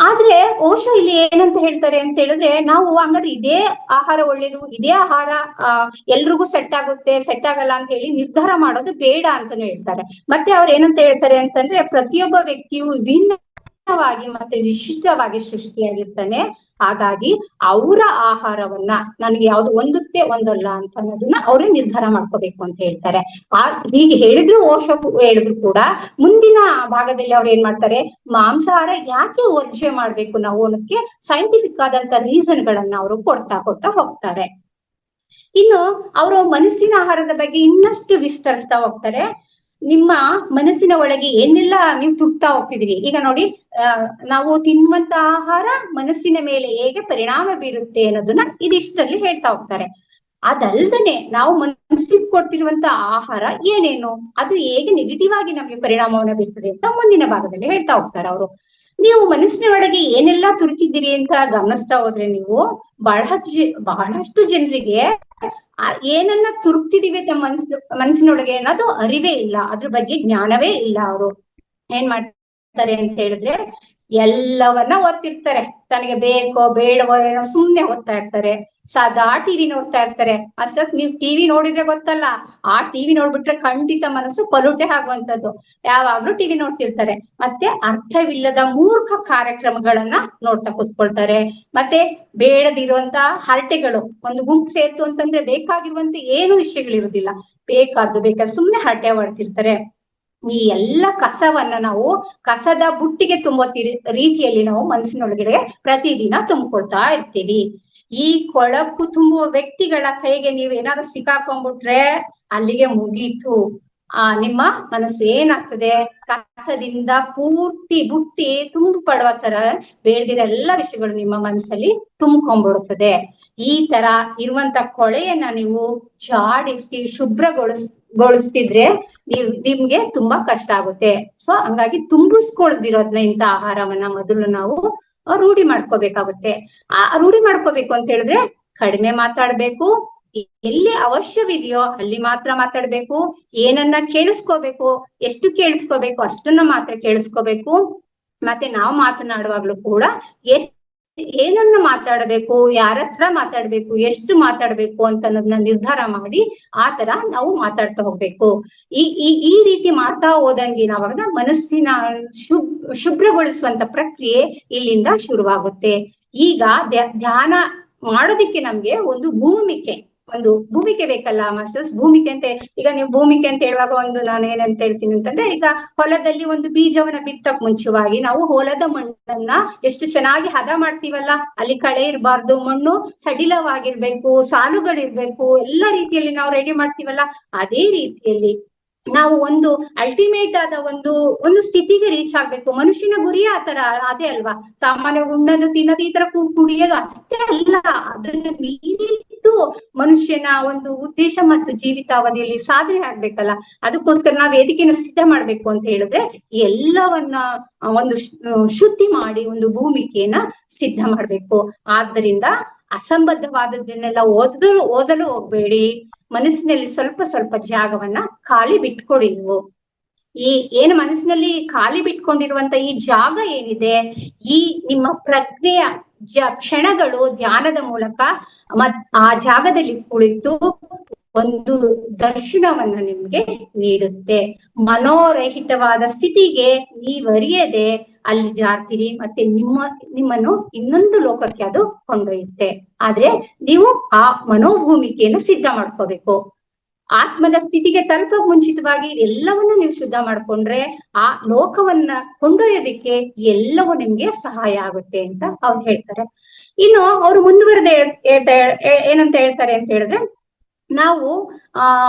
ಆದ್ರೆ ಓಶೋ ಇಲ್ಲಿ ಏನಂತ ಹೇಳ್ತಾರೆ ಅಂತ ಹೇಳಿದ್ರೆ, ನಾವು ಹಂಗಾದ್ರೆ ಇದೇ ಆಹಾರ ಒಳ್ಳೇದು, ಇದೇ ಆಹಾರ ಎಲ್ರಿಗೂ ಸೆಟ್ ಆಗುತ್ತೆ, ಸೆಟ್ ಆಗಲ್ಲ ಅಂತ ಹೇಳಿ ನಿರ್ಧಾರ ಮಾಡೋದು ಬೇಡ ಅಂತಾನು ಹೇಳ್ತಾರೆ. ಮತ್ತೆ ಅವ್ರು ಏನಂತ ಹೇಳ್ತಾರೆ ಅಂತಂದ್ರೆ, ಪ್ರತಿಯೊಬ್ಬ ವ್ಯಕ್ತಿಯು ವಿಭಿನ್ನವಾಗಿ ಮತ್ತೆ ವಿಶಿಷ್ಟವಾಗಿ ಸೃಷ್ಟಿಯಾಗಿರ್ತಾನೆ, ಹಾಗಾಗಿ ಅವರ ಆಹಾರವನ್ನ ನನಗೆ ಯಾವ್ದು ಹೊಂದುತ್ತೆ ಹೊಂದಲ್ಲ ಅಂತ ಅನ್ನೋದನ್ನ ಅವರೇ ನಿರ್ಧಾರ ಮಾಡ್ಕೋಬೇಕು ಅಂತ ಹೇಳ್ತಾರೆ. ಹೀಗೆ ಹೇಳಿದ್ರು ಓಶೋ ಹೇಳಿದ್ರು ಕೂಡ ಮುಂದಿನ ಭಾಗದಲ್ಲಿ ಅವ್ರು ಏನ್ ಮಾಡ್ತಾರೆ, ಮಾಂಸಾಹಾರ ಯಾಕೆ ವರ್ಜೆ ಮಾಡ್ಬೇಕು ನಾವು ಅನ್ನೋದಕ್ಕೆ ಸೈಂಟಿಫಿಕ್ ಆದಂತ ರೀಸನ್ ಗಳನ್ನ ಅವರು ಕೊಡ್ತಾ ಹೋಗ್ತಾರೆ. ಇನ್ನು ಅವರು ಮನಸ್ಸಿನ ಆಹಾರದ ಬಗ್ಗೆ ಇನ್ನಷ್ಟು ವಿಸ್ತರಿಸ್ತಾ ಹೋಗ್ತಾರೆ. ನಿಮ್ಮ ಮನಸ್ಸಿನ ಒಳಗೆ ಏನೆಲ್ಲ ನೀವು ತುಟ್ತಾ ಹೋಗ್ತಿದೀರಿ, ಈಗ ನೋಡಿ, ನಾವು ತಿನ್ನುವಂತ ಆಹಾರ ಮನಸ್ಸಿನ ಮೇಲೆ ಹೇಗೆ ಪರಿಣಾಮ ಬೀರುತ್ತೆ ಅನ್ನೋದನ್ನ ಇದಿಷ್ಟರಲ್ಲಿ ಹೇಳ್ತಾ ಹೋಗ್ತಾರೆ. ಅದಲ್ದನೆ ನಾವು ಮನಸ್ಸಿಗೆ ಕೊಡ್ತಿರುವಂತ ಆಹಾರ ಏನೇನು, ಅದು ಹೇಗೆ ನೆಗೆಟಿವ್ ಆಗಿ ನಮ್ಗೆ ಪರಿಣಾಮವನ್ನ ಬೀರ್ತದೆ ಅಂತ ಮುಂದಿನ ಭಾಗದಲ್ಲಿ ಹೇಳ್ತಾ ಹೋಗ್ತಾರೆ ಅವರು. ನೀವು ಮನಸ್ಸಿನ ಒಳಗೆ ಏನೆಲ್ಲಾ ತುರುಕಿದ್ದೀರಿ ಅಂತ ಗಮನಿಸ್ತಾ ಹೋದ್ರೆ, ನೀವು ಬಹಳಷ್ಟು ಜನರಿಗೆ ಏನನ್ನ ತುರುಕ್ತಿದೀವಿ ನಮ್ಮ ಮನಸ್ಸಿನೊಳಗೆ ಅನ್ನೋದು ಅರಿವೇ ಇಲ್ಲ, ಅದ್ರ ಬಗ್ಗೆ ಜ್ಞಾನವೇ ಇಲ್ಲ. ಅವರು ಏನ್ ಮಾಡ್ತಾರೆ ಅಂತ ಹೇಳಿದ್ರೆ, ಎಲ್ಲವನ್ನ ಓದ್ತಿರ್ತಾರೆ, ತನಗೆ ಬೇಕೋ ಬೇಡವೋ ಏನೋ ಸುಮ್ನೆ ಓದ್ತಾ ಇರ್ತಾರೆ, ಸದಾ ಟಿವಿ ನೋಡ್ತಾ ಇರ್ತಾರೆ. ಅಷ್ಟಸ್ ನೀವ್ ಟಿವಿ ನೋಡಿದ್ರೆ ಗೊತ್ತಲ್ಲ, ಆ ಟಿವಿ ನೋಡ್ಬಿಟ್ರೆ ಖಂಡಿತ ಮನಸ್ಸು ಪಲುಟೆ ಆಗುವಂತದ್ದು. ಯಾವಾಗ್ಲೂ ಟಿವಿ ನೋಡ್ತಿರ್ತಾರೆ, ಮತ್ತೆ ಅರ್ಥವಿಲ್ಲದ ಮೂರ್ಖ ಕಾರ್ಯಕ್ರಮಗಳನ್ನ ನೋಡ್ತಾ ಕೂತ್ಕೊಳ್ತಾರೆ. ಮತ್ತೆ ಬೇಡದಿರುವಂತ ಹರಟೆಗಳು, ಒಂದು ಗುಂಪು ಸೇರ್ತು ಅಂತಂದ್ರೆ ಬೇಕಾಗಿರುವಂತ ಏನು ವಿಷಯಗಳಿರುವುದಿಲ್ಲ, ಬೇಕಾದ್ರೆ ಸುಮ್ನೆ ಹರಟೆ ಹೊಡ್ತಿರ್ತಾರೆ. ಈ ಎಲ್ಲ ಕಸವನ್ನ ನಾವು ಕಸದ ಬುಟ್ಟಿಗೆ ತುಂಬೋ ರೀತಿಯಲ್ಲಿ ನಾವು ಮನಸ್ಸಿನೊಳಗಡೆ ಪ್ರತಿದಿನ ತುಂಬಿಕೊಳ್ತಾ ಇರ್ತೀವಿ. ಈ ಕೊಳಕು ತುಂಬುವ ವ್ಯಕ್ತಿಗಳ ಕೈಗೆ ನೀವು ಏನಾದ್ರು ಸಿಕ್ಕಾಕೊಂಡ್ಬಿಟ್ರೆ ಅಲ್ಲಿಗೆ ಮುಗೀತು. ನಿಮ್ಮ ಮನಸ್ಸು ಏನಾಗ್ತದೆ, ಕಸದಿಂದ ಪೂರ್ತಿ ಬುಟ್ಟಿ ತುಂಬು ಪಡುವ ತರ ಬೇಡದಿರೋ ಎಲ್ಲ ವಿಷಯಗಳು ನಿಮ್ಮ ಮನಸ್ಸಲ್ಲಿ ತುಂಬಿಕೊಂಡ್ಬಿಡುತ್ತದೆ. ಈ ತರ ಇರುವಂತ ಕೊಳೆಯನ್ನ ನೀವು ಜಾಡಿಸಿ ಶುಭ್ರಗೊಳಿಸ್ತಿದ್ರೆ ನಿಮ್ಗೆ ತುಂಬಾ ಕಷ್ಟ ಆಗುತ್ತೆ. ಸೊ ಹಂಗಾಗಿ ತುಂಬಿಸ್ಕೊಳ್ದಿರೋದ್ನ ಇಂಥ ಆಹಾರವನ್ನ ಮೊದಲು ನಾವು ರೂಢಿ ಮಾಡ್ಕೋಬೇಕಾಗುತ್ತೆ. ರೂಢಿ ಮಾಡ್ಕೋಬೇಕು ಅಂತ ಹೇಳಿದ್ರೆ ಕಡಿಮೆ ಮಾತಾಡ್ಬೇಕು, ಎಲ್ಲಿ ಅವಶ್ಯವಿದೆಯೋ ಅಲ್ಲಿ ಮಾತ್ರ ಮಾತಾಡ್ಬೇಕು, ಏನನ್ನ ಕೇಳಿಸ್ಕೋಬೇಕು, ಎಷ್ಟು ಕೇಳಿಸ್ಕೋಬೇಕು ಅಷ್ಟನ್ನ ಮಾತ್ರ ಕೇಳಿಸ್ಕೋಬೇಕು. ಮತ್ತೆ ನಾವು ಮಾತನಾಡುವಾಗ್ಲೂ ಕೂಡ ಏನನ್ನ ಮಾತಾಡಬೇಕು, ಯಾರ ಹತ್ರ ಮಾತಾಡ್ಬೇಕು, ಎಷ್ಟು ಮಾತಾಡ್ಬೇಕು ಅಂತ ಅನ್ನೋದನ್ನ ನಿರ್ಧಾರ ಮಾಡಿ ಆ ತರ ನಾವು ಮಾತಾಡ್ತಾ ಹೋಗ್ಬೇಕು. ಈ ರೀತಿ ಮಾಡ್ತಾ ಹೋದಂಗೆ ನಾವಾಗ ಮನಸ್ಸಿನ ಶುಭ್ರಗೊಳಿಸುವಂತ ಪ್ರಕ್ರಿಯೆ ಇಲ್ಲಿಂದ ಶುರುವಾಗುತ್ತೆ. ಈಗ ಧ್ಯಾನ ಮಾಡೋದಿಕ್ಕೆ ನಮ್ಗೆ ಒಂದು ಭೂಮಿಕೆ ಬೇಕಲ್ಲ ಮಾಸ್ಟರ್ಸ್. ಭೂಮಿಕೆ ಅಂತ ಈಗ ನೀವು ಭೂಮಿಕೆ ಅಂತ ಹೇಳುವಾಗ ನಾನು ಏನಂತ ಹೇಳ್ತೀನಿ ಅಂತಂದ್ರೆ, ಈಗ ಹೊಲದಲ್ಲಿ ಒಂದು ಬೀಜವನ್ನ ಬಿತ್ತಕ್ ಮುಂಚೆವಾಗಿ ನಾವು ಹೊಲದ ಮಣ್ಣನ್ನ ಎಷ್ಟು ಚೆನ್ನಾಗಿ ಹದ ಮಾಡ್ತೀವಲ್ಲ, ಅಲ್ಲಿ ಕಳೆ ಇರಬಾರ್ದು, ಮಣ್ಣು ಸಡಿಲವಾಗಿರ್ಬೇಕು, ಸಾಲುಗಳಿರ್ಬೇಕು, ಎಲ್ಲ ರೀತಿಯಲ್ಲಿ ನಾವು ರೆಡಿ ಮಾಡ್ತೀವಲ್ಲ, ಅದೇ ರೀತಿಯಲ್ಲಿ ನಾವು ಒಂದು ಅಲ್ಟಿಮೇಟ್ ಆದ ಒಂದು ಸ್ಥಿತಿಗೆ ರೀಚ್ ಆಗ್ಬೇಕು. ಮನುಷ್ಯನ ಗುರಿ ಆತರ ಅದೇ ಅಲ್ವಾ. ಸಾಮಾನ್ಯ ಉಣ್ಣೋದು ತಿನ್ನೋದು ಈ ತರ ಕುಡಿಯೋದು ಅಷ್ಟೇ ಅಲ್ಲ, ಅದನ್ನ ಮೀರಿದ್ದು ಮನುಷ್ಯನ ಒಂದು ಉದ್ದೇಶ ಮತ್ತು ಜೀವಿತಾವಧಿಯಲ್ಲಿ ಸಾಧನೆ ಆಗ್ಬೇಕಲ್ಲ. ಅದಕ್ಕೋಸ್ಕರ ನಾವ್ ವೇದಿಕೆನ ಸಿದ್ಧ ಮಾಡ್ಬೇಕು ಅಂತ ಹೇಳಿದ್ರೆ ಎಲ್ಲವನ್ನ ಒಂದು ಶುದ್ಧಿ ಮಾಡಿ ಒಂದು ಭೂಮಿಕೆಯನ್ನ ಸಿದ್ಧ ಮಾಡ್ಬೇಕು. ಆದ್ದರಿಂದ ಅಸಂಬದ್ಧವಾದದ್ದನ್ನೆಲ್ಲ ಓದಲು ಹೋಗ್ಬೇಡಿ. ಮನಸ್ಸಿನಲ್ಲಿ ಸ್ವಲ್ಪ ಸ್ವಲ್ಪ ಜಾಗವನ್ನ ಖಾಲಿ ಬಿಟ್ಕೊಡಿ. ನೀವು ಏನು ಮನಸ್ಸಿನಲ್ಲಿ ಖಾಲಿ ಬಿಟ್ಕೊಂಡಿರುವಂತ ಈ ಜಾಗ ಏನಿದೆ, ಈ ನಿಮ್ಮ ಪ್ರಜ್ಞೆಯ ಕ್ಷಣಗಳು ಧ್ಯಾನದ ಮೂಲಕ ಆ ಜಾಗದಲ್ಲಿ ಕುಳಿತು ಒಂದು ದರ್ಶನವನ್ನ ನಿಮ್ಗೆ ನೀಡುತ್ತೆ. ಮನೋರಹಿತವಾದ ಸ್ಥಿತಿಗೆ ನೀವರಿಯದೆ ಅಲ್ಲಿ ಜಾರ್ತೀರಿ, ಮತ್ತೆ ನಿಮ್ಮನ್ನು ಇನ್ನೊಂದು ಲೋಕಕ್ಕೆ ಅದು ಕೊಂಡೊಯ್ಯುತ್ತೆ. ಆದ್ರೆ ನೀವು ಆ ಮನೋಭೂಮಿಕೆಯನ್ನು ಸಿದ್ಧ ಮಾಡ್ಕೋಬೇಕು. ಆತ್ಮದ ಸ್ಥಿತಿಗೆ ತಲುಪ ಮುಂಚಿತವಾಗಿ ಎಲ್ಲವನ್ನ ನೀವು ಶುದ್ಧ ಮಾಡ್ಕೊಂಡ್ರೆ ಆ ಲೋಕವನ್ನ ಕೊಂಡೊಯ್ಯೋದಿಕ್ಕೆ ಎಲ್ಲವೂ ನಿಮ್ಗೆ ಸಹಾಯ ಆಗುತ್ತೆ ಅಂತ ಅವ್ರು ಹೇಳ್ತಾರೆ. ಇನ್ನು ಅವ್ರು ಮುಂದುವರೆದ ಏನಂತ ಹೇಳ್ತಾರೆ ಅಂತ ಹೇಳಿದ್ರೆ, ನಾವು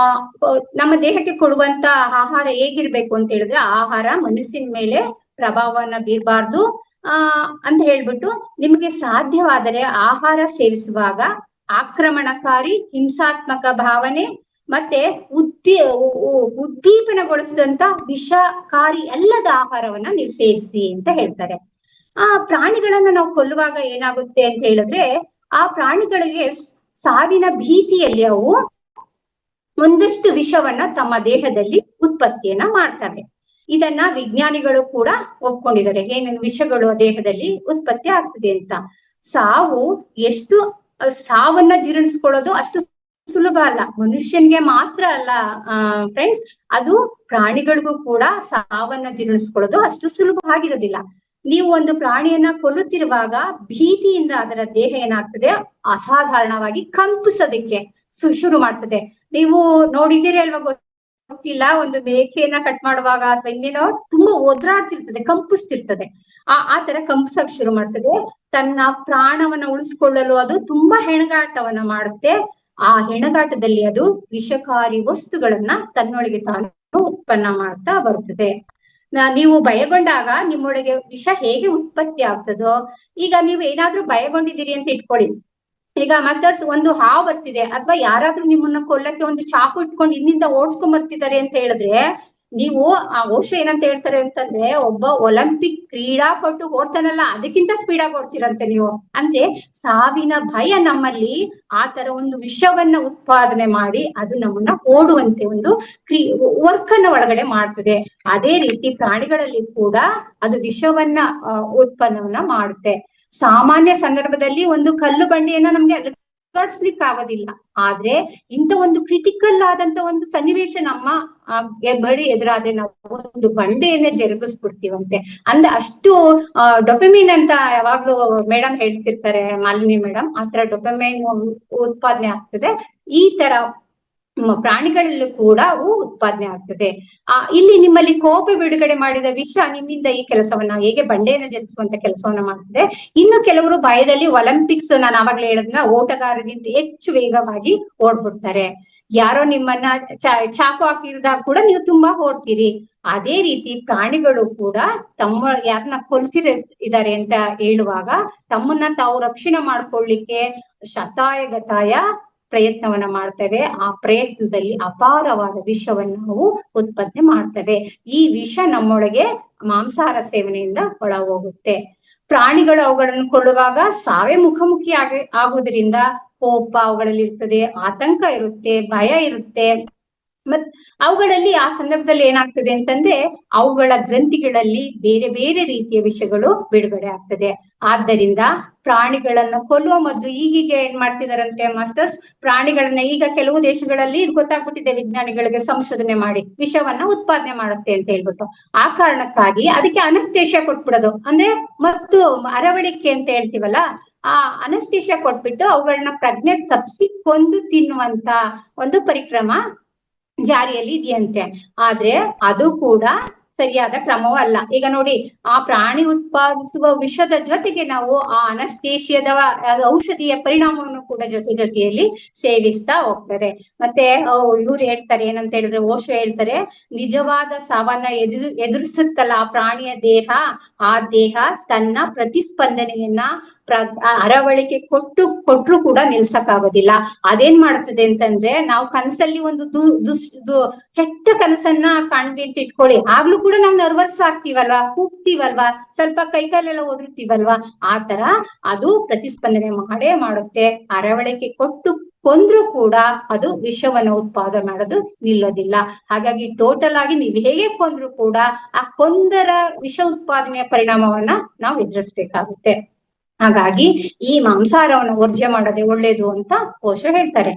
ನಮ್ಮ ದೇಹಕ್ಕೆ ಕೊಡುವಂತ ಆಹಾರ ಹೇಗಿರ್ಬೇಕು ಅಂತ ಹೇಳಿದ್ರೆ, ಆಹಾರ ಮನಸ್ಸಿನ ಮೇಲೆ ಪ್ರಭಾವವನ್ನ ಬೀರಬಾರ್ದು ಅಂತ ಹೇಳ್ಬಿಟ್ಟು, ನಿಮಗೆ ಸಾಧ್ಯವಾದರೆ ಆಹಾರ ಸೇವಿಸುವಾಗ ಆಕ್ರಮಣಕಾರಿ, ಹಿಂಸಾತ್ಮಕ ಭಾವನೆ ಮತ್ತೆ ಉದ್ದೀಪನಗೊಳಿಸಿದಂತ ವಿಷಕಾರಿ ಅಲ್ಲದ ಆಹಾರವನ್ನ ನೀವು ಸೇವಿಸಿ ಅಂತ ಹೇಳ್ತಾರೆ. ಪ್ರಾಣಿಗಳನ್ನ ನಾವು ಕೊಲ್ಲುವಾಗ ಏನಾಗುತ್ತೆ ಅಂತ ಹೇಳಿದ್ರೆ, ಆ ಪ್ರಾಣಿಗಳಿಗೆ ಸಾವಿನ ಭೀತಿಯಲ್ಲಿ ಅವು ಒಂದಷ್ಟು ವಿಷವನ್ನ ತಮ್ಮ ದೇಹದಲ್ಲಿ ಉತ್ಪತ್ತಿಯನ್ನ ಮಾಡ್ತವೆ. ಇದನ್ನ ವಿಜ್ಞಾನಿಗಳು ಕೂಡ ಒಪ್ಕೊಂಡಿದ್ದಾರೆ, ಏನೇನು ವಿಷಗಳು ದೇಹದಲ್ಲಿ ಉತ್ಪತ್ತಿ ಆಗ್ತದೆ ಅಂತ. ಸಾವನ್ನ ಜೀರ್ಣಿಸ್ಕೊಳ್ಳೋದು ಅಷ್ಟು ಸುಲಭ ಅಲ್ಲ. ಮನುಷ್ಯನ್ಗೆ ಮಾತ್ರ ಅಲ್ಲ ಫ್ರೆಂಡ್ಸ್, ಅದು ಪ್ರಾಣಿಗಳಿಗೂ ಕೂಡ ಸಾವನ್ನ ಜೀರ್ಣಿಸ್ಕೊಳ್ಳೋದು ಅಷ್ಟು ಸುಲಭ ಆಗಿರೋದಿಲ್ಲ. ನೀವು ಒಂದು ಪ್ರಾಣಿಯನ್ನ ಕೊಲ್ಲುತ್ತಿರುವಾಗ ಭೀತಿಯಿಂದ ಅದರ ದೇಹ ಏನಾಗ್ತದೆ, ಅಸಾಧಾರಣವಾಗಿ ಕಂಪಿಸೋದಕ್ಕೆ ಶುರು ಮಾಡ್ತದೆ. ನೀವು ನೋಡಿದ್ದೀರಿ ಅಲ್ವಾ ಗೊತ್ತಿಲ್ಲ, ಒಂದು ಮೇಕೆಯನ್ನ ಕಟ್ ಮಾಡುವಾಗ ಅಥವಾ ಇನ್ನೇನೋ ತುಂಬಾ ಒದ್ರಾಡ್ತಿರ್ತದೆ, ಕಂಪಿಸ್ತಿರ್ತದೆ. ಆ ತರ ಕಂಪಿಸಕ್ ಶುರು ಮಾಡ್ತದೆ. ತನ್ನ ಪ್ರಾಣವನ್ನ ಉಳಿಸ್ಕೊಳ್ಳಲು ಅದು ತುಂಬಾ ಹೆಣಗಾಟವನ್ನ ಮಾಡುತ್ತೆ. ಆ ಹೆಣಗಾಟದಲ್ಲಿ ಅದು ವಿಷಕಾರಿ ವಸ್ತುಗಳನ್ನ ತನ್ನೊಳಗೆ ತಾನು ಉತ್ಪನ್ನ ಮಾಡ್ತಾ ಬರ್ತದೆ. ನೀವು ಭಯಗೊಂಡಾಗ ನಿಮ್ಮೊಳಗೆ ವಿಷ ಹೇಗೆ ಉತ್ಪತ್ತಿ ಆಗ್ತದೋ, ಈಗ ನೀವು ಏನಾದ್ರೂ ಭಯಗೊಂಡಿದ್ದೀರಿ ಅಂತ ಇಟ್ಕೊಳ್ಳಿ. ಈಗ ಮಾಸ್ಟರ್ಸ್ ಒಂದು ಹಾವು ಬರ್ತಿದೆ, ಅಥವಾ ಯಾರಾದ್ರೂ ನಿಮ್ಮನ್ನ ಕೊಲ್ಲಕ್ಕೆ ಒಂದು ಚಾಕು ಇಟ್ಕೊಂಡು ಇನ್ನಿಂದ ಓಡಿಸ್ಕೊಂಡ್ ಬರ್ತಿದ್ದಾರೆ ಅಂತ ಹೇಳಿದ್ರೆ, ನೀವು ಆ ಔಷಧ ಏನಂತ ಹೇಳ್ತಾರೆ ಅಂತಂದ್ರೆ, ಒಬ್ಬ ಒಲಿಂಪಿಕ್ ಕ್ರೀಡಾಪಟು ಓಡ್ತಾನಲ್ಲ ಅದಕ್ಕಿಂತ ಸ್ಪೀಡ್ ಆಗಿ ಓಡ್ತೀರಂತೆ ನೀವು. ಅಂದ್ರೆ ಸಾವಿನ ಭಯ ನಮ್ಮಲ್ಲಿ ಆ ತರ ಒಂದು ವಿಷವನ್ನ ಉತ್ಪಾದನೆ ಮಾಡಿ ಅದು ನಮ್ಮನ್ನ ಓಡುವಂತೆ ಒಂದು ವರ್ಕ್ ಅನ್ನ ಒಳಗಡೆ ಮಾಡ್ತದೆ. ಅದೇ ರೀತಿ ಪ್ರಾಣಿಗಳಲ್ಲಿ ಕೂಡ ಅದು ವಿಷವನ್ನ ಉತ್ಪನ್ನವನ್ನ ಮಾಡುತ್ತೆ. ಸಾಮಾನ್ಯ ಸಂದರ್ಭದಲ್ಲಿ ಒಂದು ಕಲ್ಲು ಬಂಡೆಯನ್ನ ನಮ್ಗೆ ಅಲುಗಾಡಿಸ್ಲಿಕ್ಕೆ ಆಗೋದಿಲ್ಲ, ಆದ್ರೆ ಇಂಥ ಒಂದು ಕ್ರಿಟಿಕಲ್ ಆದಂತ ಒಂದು ಸನ್ನಿವೇಶ ನಮ್ಮ ಬಳಿ ಎದುರಾದ್ರೆ ನಾವು ಒಂದು ಬಂಡೆಯನ್ನೇ ಜರುಗಿಸ್ಬಿಡ್ತೀವಂತೆ. ಅಂದ್ರೆ ಅಷ್ಟು ಡೊಪಮೈನ್ ಅಂತ ಯಾವಾಗ್ಲೂ ಮೇಡಮ್ ಹೇಳ್ತಿರ್ತಾರೆ, ಮಾಲಿನಿ ಮೇಡಮ್, ಆ ತರ ಡೊಪಮೈನ್ ಉತ್ಪಾದನೆ ಆಗ್ತದೆ. ಈ ತರ ಪ್ರಾಣಿಗಳಲ್ಲೂ ಕೂಡ ಅವು ಉತ್ಪಾದನೆ ಆಗ್ತದೆ. ಇಲ್ಲಿ ನಿಮ್ಮಲ್ಲಿ ಕೋಪ ಬಿಡುಗಡೆ ಮಾಡಿದ ವಿಷ ನಿಮ್ಮಿಂದ ಈ ಕೆಲಸವನ್ನ, ಹೇಗೆ ಬಂಡೆಯನ್ನ ಜರಿಸುವಂತ ಕೆಲಸವನ್ನ ಮಾಡ್ತದೆ. ಇನ್ನು ಕೆಲವರು ಭಯದಲ್ಲಿ ಒಲಿಂಪಿಕ್ಸ್, ನಾನು ಆವಾಗ್ಲೇ ಹೇಳದ್ನ, ಓಟಗಾರರಿಗಿಂತ ಹೆಚ್ಚು ವೇಗವಾಗಿ ಓಡ್ಬಿಡ್ತಾರೆ. ಯಾರೋ ನಿಮ್ಮನ್ನ ಚಾಕು ಹಾಕಿದಾಗ ಕೂಡ ನೀವು ತುಂಬಾ ಓಡ್ತೀರಿ. ಅದೇ ರೀತಿ ಪ್ರಾಣಿಗಳು ಕೂಡ ಯಾರನ್ನ ಕೊಲ್ತಿದ್ದಾರೆ ಅಂತ ಹೇಳುವಾಗ ತಮ್ಮನ್ನ ತಾವು ರಕ್ಷಣೆ ಮಾಡ್ಕೊಳ್ಳಿಕ್ಕೆ ಶತಾಯಗತಾಯ ಪ್ರಯತ್ನವನ್ನ ಮಾಡ್ತೇವೆ. ಆ ಪ್ರಯತ್ನದಲ್ಲಿ ಅಪಾರವಾದ ವಿಷವನ್ನ ನಾವು ಉತ್ಪತ್ತಿ ಮಾಡ್ತೇವೆ. ಈ ವಿಷ ನಮ್ಮೊಳಗೆ ಮಾಂಸಾಹಾರ ಸೇವನೆಯಿಂದ ಒಳ ಹೋಗುತ್ತೆ. ಪ್ರಾಣಿಗಳು ಅವುಗಳನ್ನು ಕೊಳ್ಳುವಾಗ ಸಾವೇ ಮುಖಾಮುಖಿ ಆಗೋದ್ರಿಂದ ಕೋಪ ಅವುಗಳಲ್ಲಿ ಇರ್ತದೆ, ಆತಂಕ ಇರುತ್ತೆ, ಭಯ ಇರುತ್ತೆ. ಮತ್ ಅವುಗಳಲ್ಲಿ ಆ ಸಂದರ್ಭದಲ್ಲಿ ಏನಾಗ್ತದೆ ಅಂತಂದ್ರೆ ಅವುಗಳ ಗ್ರಂಥಿಗಳಲ್ಲಿ ಬೇರೆ ಬೇರೆ ರೀತಿಯ ವಿಷಗಳು ಬಿಡುಗಡೆ ಆಗ್ತದೆ. ಆದ್ದರಿಂದ ಪ್ರಾಣಿಗಳನ್ನ ಕೊಲ್ಲುವ ಮೊದಲು ಈಗೀಗ ಏನ್ ಮಾಡ್ತಿದಾರಂತೆ ಮಾಸ್ಟರ್ಸ್, ಪ್ರಾಣಿಗಳನ್ನ ಈಗ ಕೆಲವು ದೇಶಗಳಲ್ಲಿ ಇದು ಗೊತ್ತಾಗ್ಬಿಟ್ಟಿದೆ ವಿಜ್ಞಾನಿಗಳಿಗೆ, ಸಂಶೋಧನೆ ಮಾಡಿ ವಿಷವನ್ನ ಉತ್ಪಾದನೆ ಮಾಡುತ್ತೆ ಅಂತ ಹೇಳ್ಬಿಟ್ಟು. ಆ ಕಾರಣಕ್ಕಾಗಿ ಅದಕ್ಕೆ ಅನಸ್ತೇಷಿಯಾ ಕೊಟ್ಬಿಡೋದು, ಅಂದ್ರೆ ಮತ್ತು ಅರವಳಿಕೆ ಅಂತ ಹೇಳ್ತೀವಲ್ಲ, ಆ ಅನಸ್ತೇಷಿಯಾ ಕೊಟ್ಬಿಟ್ಟು ಅವುಗಳನ್ನ ಪ್ರಜ್ಞೆ ತಪ್ಪಿಸಿ ಕೊಂದು ತಿನ್ನುವಂತ ಒಂದು ಪರಿಕ್ರಮ ಜಾರಿಯಲ್ಲಿ ಇದೆಯಂತೆ. ಆದ್ರೆ ಅದು ಕೂಡ ಸರಿಯಾದ ಕ್ರಮವಲ್ಲ. ಈಗ ನೋಡಿ, ಆ ಪ್ರಾಣಿ ಉತ್ಪಾದಿಸುವ ವಿಷದ ಜೊತೆಗೆ ನಾವು ಆ ಅನಸ್ತೇಷಿಯದ ಔಷಧಿಯ ಪರಿಣಾಮವನ್ನು ಕೂಡ ಜೊತೆಯಲ್ಲಿ ಸೇವಿಸ್ತಾ ಹೋಗ್ತಾರೆ. ಮತ್ತೆ ಇವ್ರು ಹೇಳ್ತಾರೆ ಏನಂತ ಹೇಳಿದ್ರೆ, ಓಶೋ ಹೇಳ್ತಾರೆ, ನಿಜವಾದ ಸಾವನ್ನ ಎದುರಿಸುತ್ತಲ್ಲ ಆ ಪ್ರಾಣಿಯ ದೇಹ, ಆ ದೇಹ ತನ್ನ ಪ್ರತಿಸ್ಪಂದನೆಯನ್ನ ಅರವಳಿಕೆ ಕೊಟ್ರು ಕೂಡ ನಿಲ್ಸಕ್ಕಾಗೋದಿಲ್ಲ. ಅದೇನ್ ಮಾಡ್ತದೆ ಅಂತಂದ್ರೆ, ನಾವು ಕನಸಲ್ಲಿ ಒಂದು ಕೆಟ್ಟ ಕನಸನ್ನ ಕಾಣ್ವಿ ಅಂತ ಇಟ್ಕೊಳ್ಳಿ, ಆಗ್ಲೂ ಕೂಡ ನಾವು ನರ್ವಸ್ ಆಗ್ತೀವಲ್ವಾ, ಕೂಗ್ತೀವಲ್ವಾ, ಸ್ವಲ್ಪ ಕೈಕಾಲೆಲ್ಲ ಒದರ್ತೀವಲ್ವಾ, ಆ ತರ ಅದು ಪ್ರತಿಸ್ಪಂದನೆ ಮಾಡೇ ಮಾಡುತ್ತೆ. ಅರವಳಿಕೆ ಕೊಟ್ಟು ಕೊಂದ್ರೂ ಕೂಡ ಅದು ವಿಷವನ್ನು ಉತ್ಪಾದನೆ ಮಾಡೋದು ನಿಲ್ಲೋದಿಲ್ಲ. ಹಾಗಾಗಿ ಟೋಟಲ್ ಆಗಿ ನೀವು ಹೇಗೆ ಕೊಂದ್ರೂ ಕೂಡ ಆ ಕೊಂದರ ವಿಷ ಉತ್ಪಾದನೆಯ ಪರಿಣಾಮವನ್ನ ನಾವು ಎದುರಿಸ್ಬೇಕಾಗುತ್ತೆ. ಹಾಗಾಗಿ ಈ ಮಾಂಸಾಹಾರವನ್ನು ವರ್ಜ್ಯ ಮಾಡೋದೇ ಒಳ್ಳೇದು ಅಂತ ಓಶೋ ಹೇಳ್ತಾರೆ.